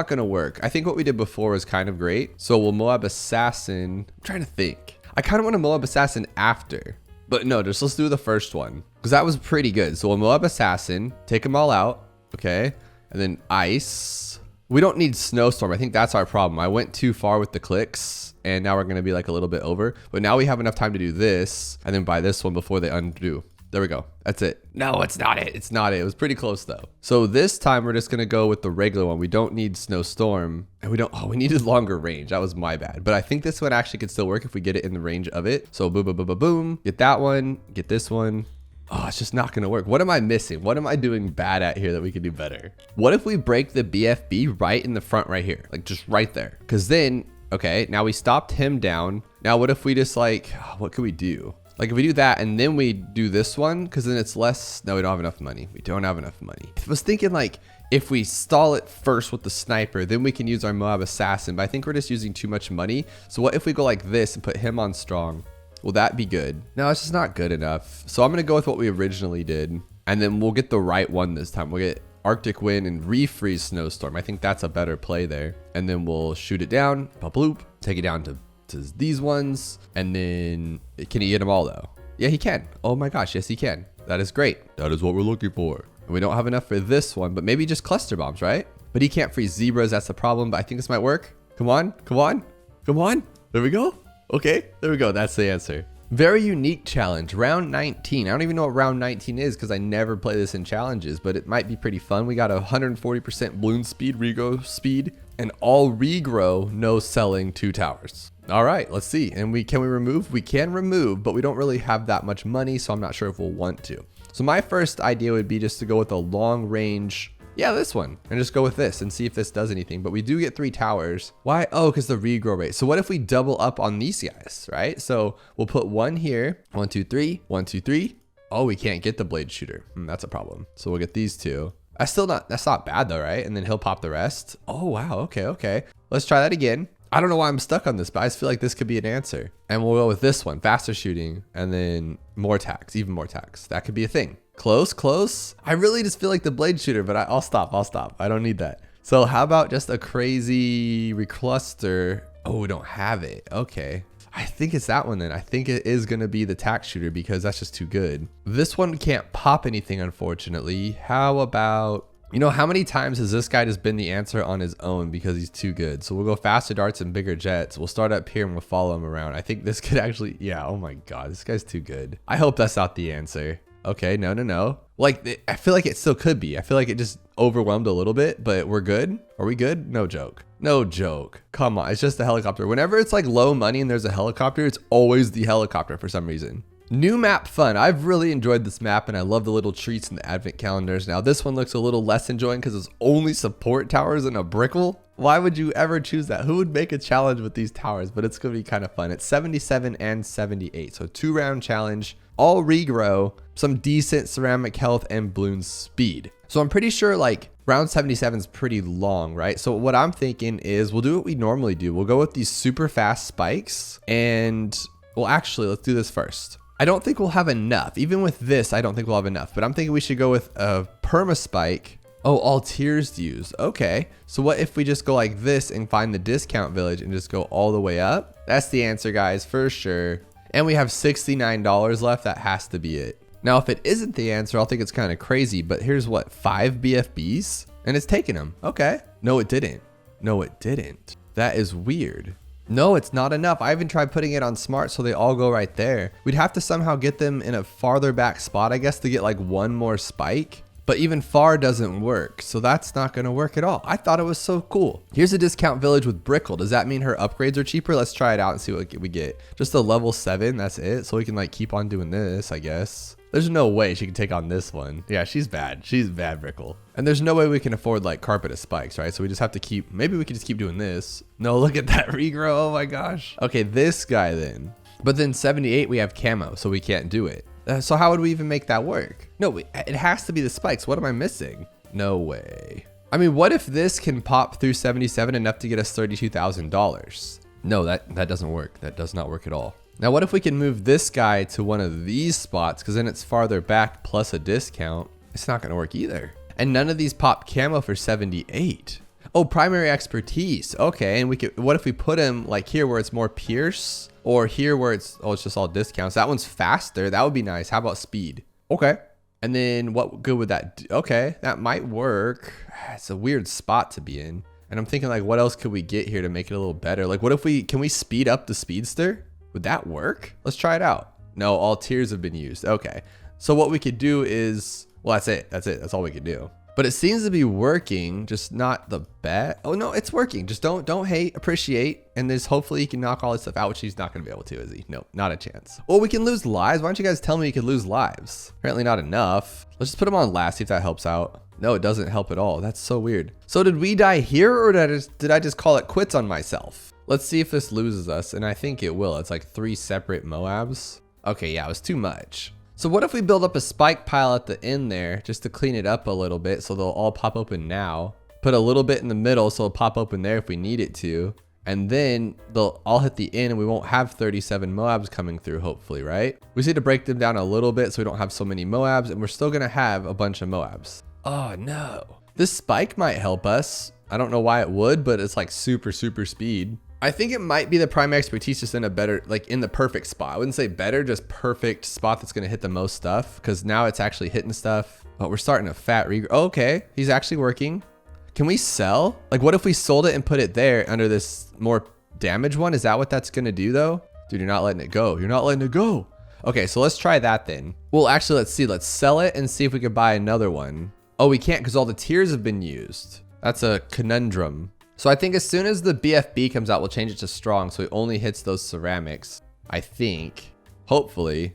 gonna work. I think what we did before was kind of great. So we'll Moab Assassin. I'm trying to think. I kind of want to Moab Assassin after. But no, just let's do the first one. Because that was pretty good. So we'll Moab Assassin, take them all out. Okay. And then Ice. We don't need Snowstorm. I think that's our problem. I went too far with the clicks. And now we're going to be like a little bit over. But now we have enough time to do this. And then buy this one before they undo. There we go. That's it. No, it's not it. It's not it. It was pretty close though. So this time we're just going to go with the regular one. We don't need Snowstorm. And we needed longer range. That was my bad. But I think this one actually could still work if we get it in the range of it. So boom, boom, boom, boom, boom. Get that one. Get this one. Oh, it's just not going to work. What am I missing? What am I doing bad at here that we could do better? What if we break the BFB right in the front right here? Like just right there. Because then, okay, now we stopped him down. Now what if we just like, what could we do? Like if we do that and then we do this one, because then it's less. No, we don't have enough money. We don't have enough money. I was thinking like if we stall it first with the sniper, then we can use our Moab Assassin. But I think we're just using too much money. So what if we go like this and put him on strong? Will that be good? No, it's just not good enough. So I'm going to go with what we originally did. And then we'll get the right one this time. We'll get Arctic Wind and refreeze Snowstorm. I think that's a better play there. And then we'll shoot it down. Bloop. Take it down to these ones. And then can he get them all though? Yeah, he can. Oh my gosh. Yes, he can. That is great. That is what we're looking for. And we don't have enough for this one, but maybe just cluster bombs, right? But he can't freeze zebras. That's the problem. But I think this might work. Come on. Come on. Come on. There we go. Okay, there we go. That's the answer. Very unique challenge. Round 19. I don't even know what round 19 is because I never play this in challenges, but it might be pretty fun. We got a 140% bloon speed, regrow speed, and all regrow, no selling 2 towers. All right, let's see. And can we remove? We can remove, but we don't really have that much money, so I'm not sure if we'll want to. So my first idea would be just to go with a long range. Yeah, this one, and just go with this and see if this does anything. But we do get 3 towers. Why? Oh, because the regrow rate. So what if we double up on these guys, right? So we'll put 1 here. 1, 2, 3. 1, 2, 3. Oh, we can't get the blade shooter. That's a problem. So we'll get these 2. That's not bad though, right? And then he'll pop the rest. Oh, wow. Okay. Let's try that again. I don't know why I'm stuck on this, but I just feel like this could be an answer. And we'll go with this one, faster shooting, and then more tax, even more tax. That could be a thing. Close. I really just feel like the blade shooter, but I'll stop. I don't need that. So how about just a crazy recluster? Oh, we don't have it. Okay. I think it's that one then. I think it is going to be the tax shooter because that's just too good. This one can't pop anything, unfortunately. How about, how many times has this guy just been the answer on his own because he's too good? So we'll go faster darts and bigger jets. We'll start up here and we'll follow him around. I think this could actually, yeah, oh my God, this guy's too good. I hope that's not the answer. Okay, no. Like, I feel like it still could be. I feel like it just overwhelmed a little bit, but we're good. Are we good? No joke. Come on, it's just a helicopter. Whenever it's like low money and there's a helicopter, it's always the helicopter for some reason. New map fun. I've really enjoyed this map and I love the little treats and the advent calendars. Now this one looks a little less enjoying because it's only support towers and a brickle. Why would you ever choose that? Who would make a challenge with these towers? But it's going to be kind of fun. It's 77 and 78. So 2-round challenge, all regrow, some decent ceramic health and bloon speed. So I'm pretty sure like round 77 is pretty long, right? So what I'm thinking is we'll do what we normally do. We'll go with these super fast spikes and well, actually, let's do this first. I don't think we'll have enough. Even with this, I don't think we'll have enough, but I'm thinking we should go with a perma spike. Oh, all tiers used. Okay. So what if we just go like this and find the discount village and just go all the way up? That's the answer, guys, for sure. And we have $69 left. That has to be it. Now, if it isn't the answer, I'll think it's kind of crazy, but here's what, 5 BFBs? And it's taking them. Okay. No, it didn't. That is weird. No, it's not enough. I even tried putting it on smart so they all go right there. We'd have to somehow get them in a farther back spot, I guess, to get like 1 more spike. But even far doesn't work, so that's not gonna work at all. I thought it was so cool. Here's a discount village with Brickle. Does that mean her upgrades are cheaper? Let's try it out and see what we get. Just a level 7, that's it. So we can like keep on doing this, I guess. There's no way she can take on this one. Yeah, she's bad. She's bad, Brickle. And there's no way we can afford like carpet of spikes, right? So we just have to keep, maybe we can just keep doing this. No, look at that regrow, oh my gosh. Okay, this guy then. But then 78, we have camo, so we can't do it. So how would we even make that work? No, it has to be the spikes. What am I missing? No way. I mean, what if this can pop through 77 enough to get us $32,000? No, that doesn't work. That does not work at all. Now, what if we can move this guy to one of these spots? Because then it's farther back plus a discount. It's not going to work either. And none of these pop camo for 78. Oh, primary expertise. Okay, and we could. What if we put him like here where it's more pierce? Or here where it's just all discounts. That one's faster. That would be nice. How about speed? Okay. And then what good would that do? Okay, that might work. It's a weird spot to be in. And I'm thinking like, what else could we get here to make it a little better? Like what if can we speed up the speedster? Would that work? Let's try it out. No, all tiers have been used. Okay. So what we could do is, well, that's it. That's all we could do. But it seems to be working, just not the best. Oh no, it's working. Just don't hate, appreciate. And this, hopefully he can knock all this stuff out, which he's not gonna be able to, is he? No, not a chance. Well, we can lose lives. Why don't you guys tell me you could lose lives? Apparently not enough. Let's just put him on last, see if that helps out. No, it doesn't help at all. That's so weird. So did we die here or did I just call it quits on myself? Let's see if this loses us. And I think it will. It's like 3 separate Moabs. Okay, yeah, it was too much. So what if we build up a spike pile at the end there just to clean it up a little bit so they'll all pop open now. Put a little bit in the middle so it'll pop open there if we need it to. And then they'll all hit the end and we won't have 37 Moabs coming through, hopefully, right? We just need to break them down a little bit so we don't have so many Moabs, and we're still gonna have a bunch of Moabs. Oh no. This spike might help us. I don't know why it would, but it's like super speed. I think it might be the primary expertise just in a better, like in the perfect spot. I wouldn't say better, just perfect spot that's gonna hit the most stuff, because now it's actually hitting stuff. Oh, we're starting a fat regrow. Oh, okay, he's actually working. Can we sell? Like what if we sold it and put it there under this more damage one? Is that what that's gonna do though? Dude, you're not letting it go. You're not letting it go. Okay, so let's try that then. Well, actually, let's see. Let's sell it and see if we could buy another one. Oh, we can't because all the tiers have been used. That's a conundrum. So I think as soon as the BFB comes out, we'll change it to strong so it only hits those ceramics. I think. Hopefully.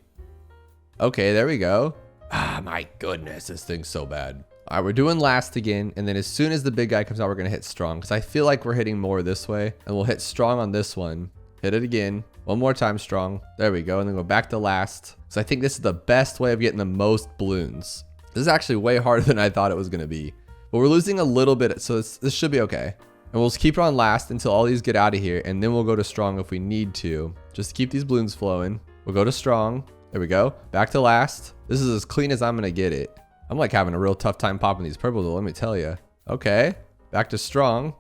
Okay, there we go. Ah, my goodness, this thing's so bad. All right, we're doing last again, and then as soon as the big guy comes out, we're gonna hit strong because I feel like we're hitting more this way, and we'll hit strong on this one. Hit it again. One more time strong. There we go, and then go back to last. So I think this is the best way of getting the most balloons. This is actually way harder than I thought it was gonna be. But we're losing a little bit, so this should be okay. And we'll just keep it on last until all these get out of here, and then we'll go to strong if we need to. Just to keep these balloons flowing. We'll go to strong. There we go. Back to last. This is as clean as I'm gonna get it. I'm like having a real tough time popping these purples, let me tell you. Okay, back to strong.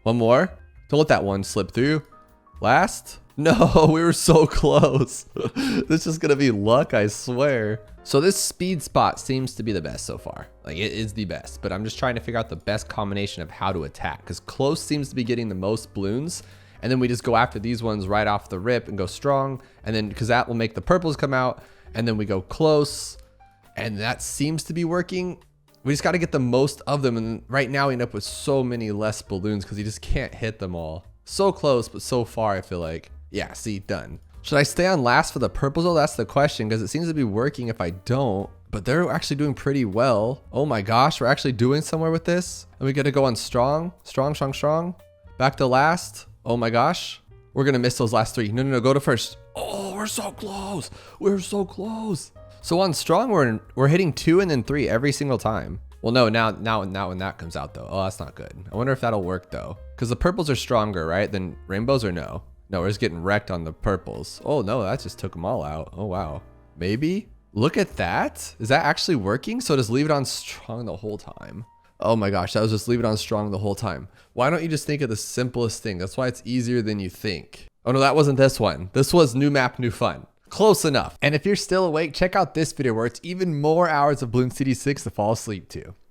One more. Don't let that one slip through. Last. No, we were so close. This is gonna be luck, I swear. So this speed spot seems to be the best so far. Like it is the best, but I'm just trying to figure out the best combination of how to attack, because close seems to be getting the most balloons. And then we just go after these ones right off the rip and go strong. And then because that will make the purples come out, and then we go close. And that seems to be working. We just got to get the most of them. And right now we end up with so many less balloons because you just can't hit them all. So close, but so far, I feel like. Yeah, see, done. Should I stay on last for the purples though? That's the question, because it seems to be working if I don't. But they're actually doing pretty well. Oh my gosh, we're actually doing somewhere with this. And we got to go on strong. Strong, strong, strong. Back to last. Oh my gosh. We're going to miss those last 3. No, go to first. Oh, we're so close. We're so close. So on strong, we're hitting 2 and then 3 every single time. Well, no, now when that comes out though. Oh, that's not good. I wonder if that'll work though. Because the purples are stronger, right? Than rainbows, or no? No, we're just getting wrecked on the purples. Oh no, that just took them all out. Oh wow. Maybe? Look at that. Is that actually working? So just leave it on strong the whole time. Oh my gosh, that was just leave it on strong the whole time. Why don't you just think of the simplest thing? That's why it's easier than you think. Oh no, that wasn't this one. This was new map, new fun. Close enough. And if you're still awake, check out this video where it's even more Hours of Bloons TD6 to fall asleep to.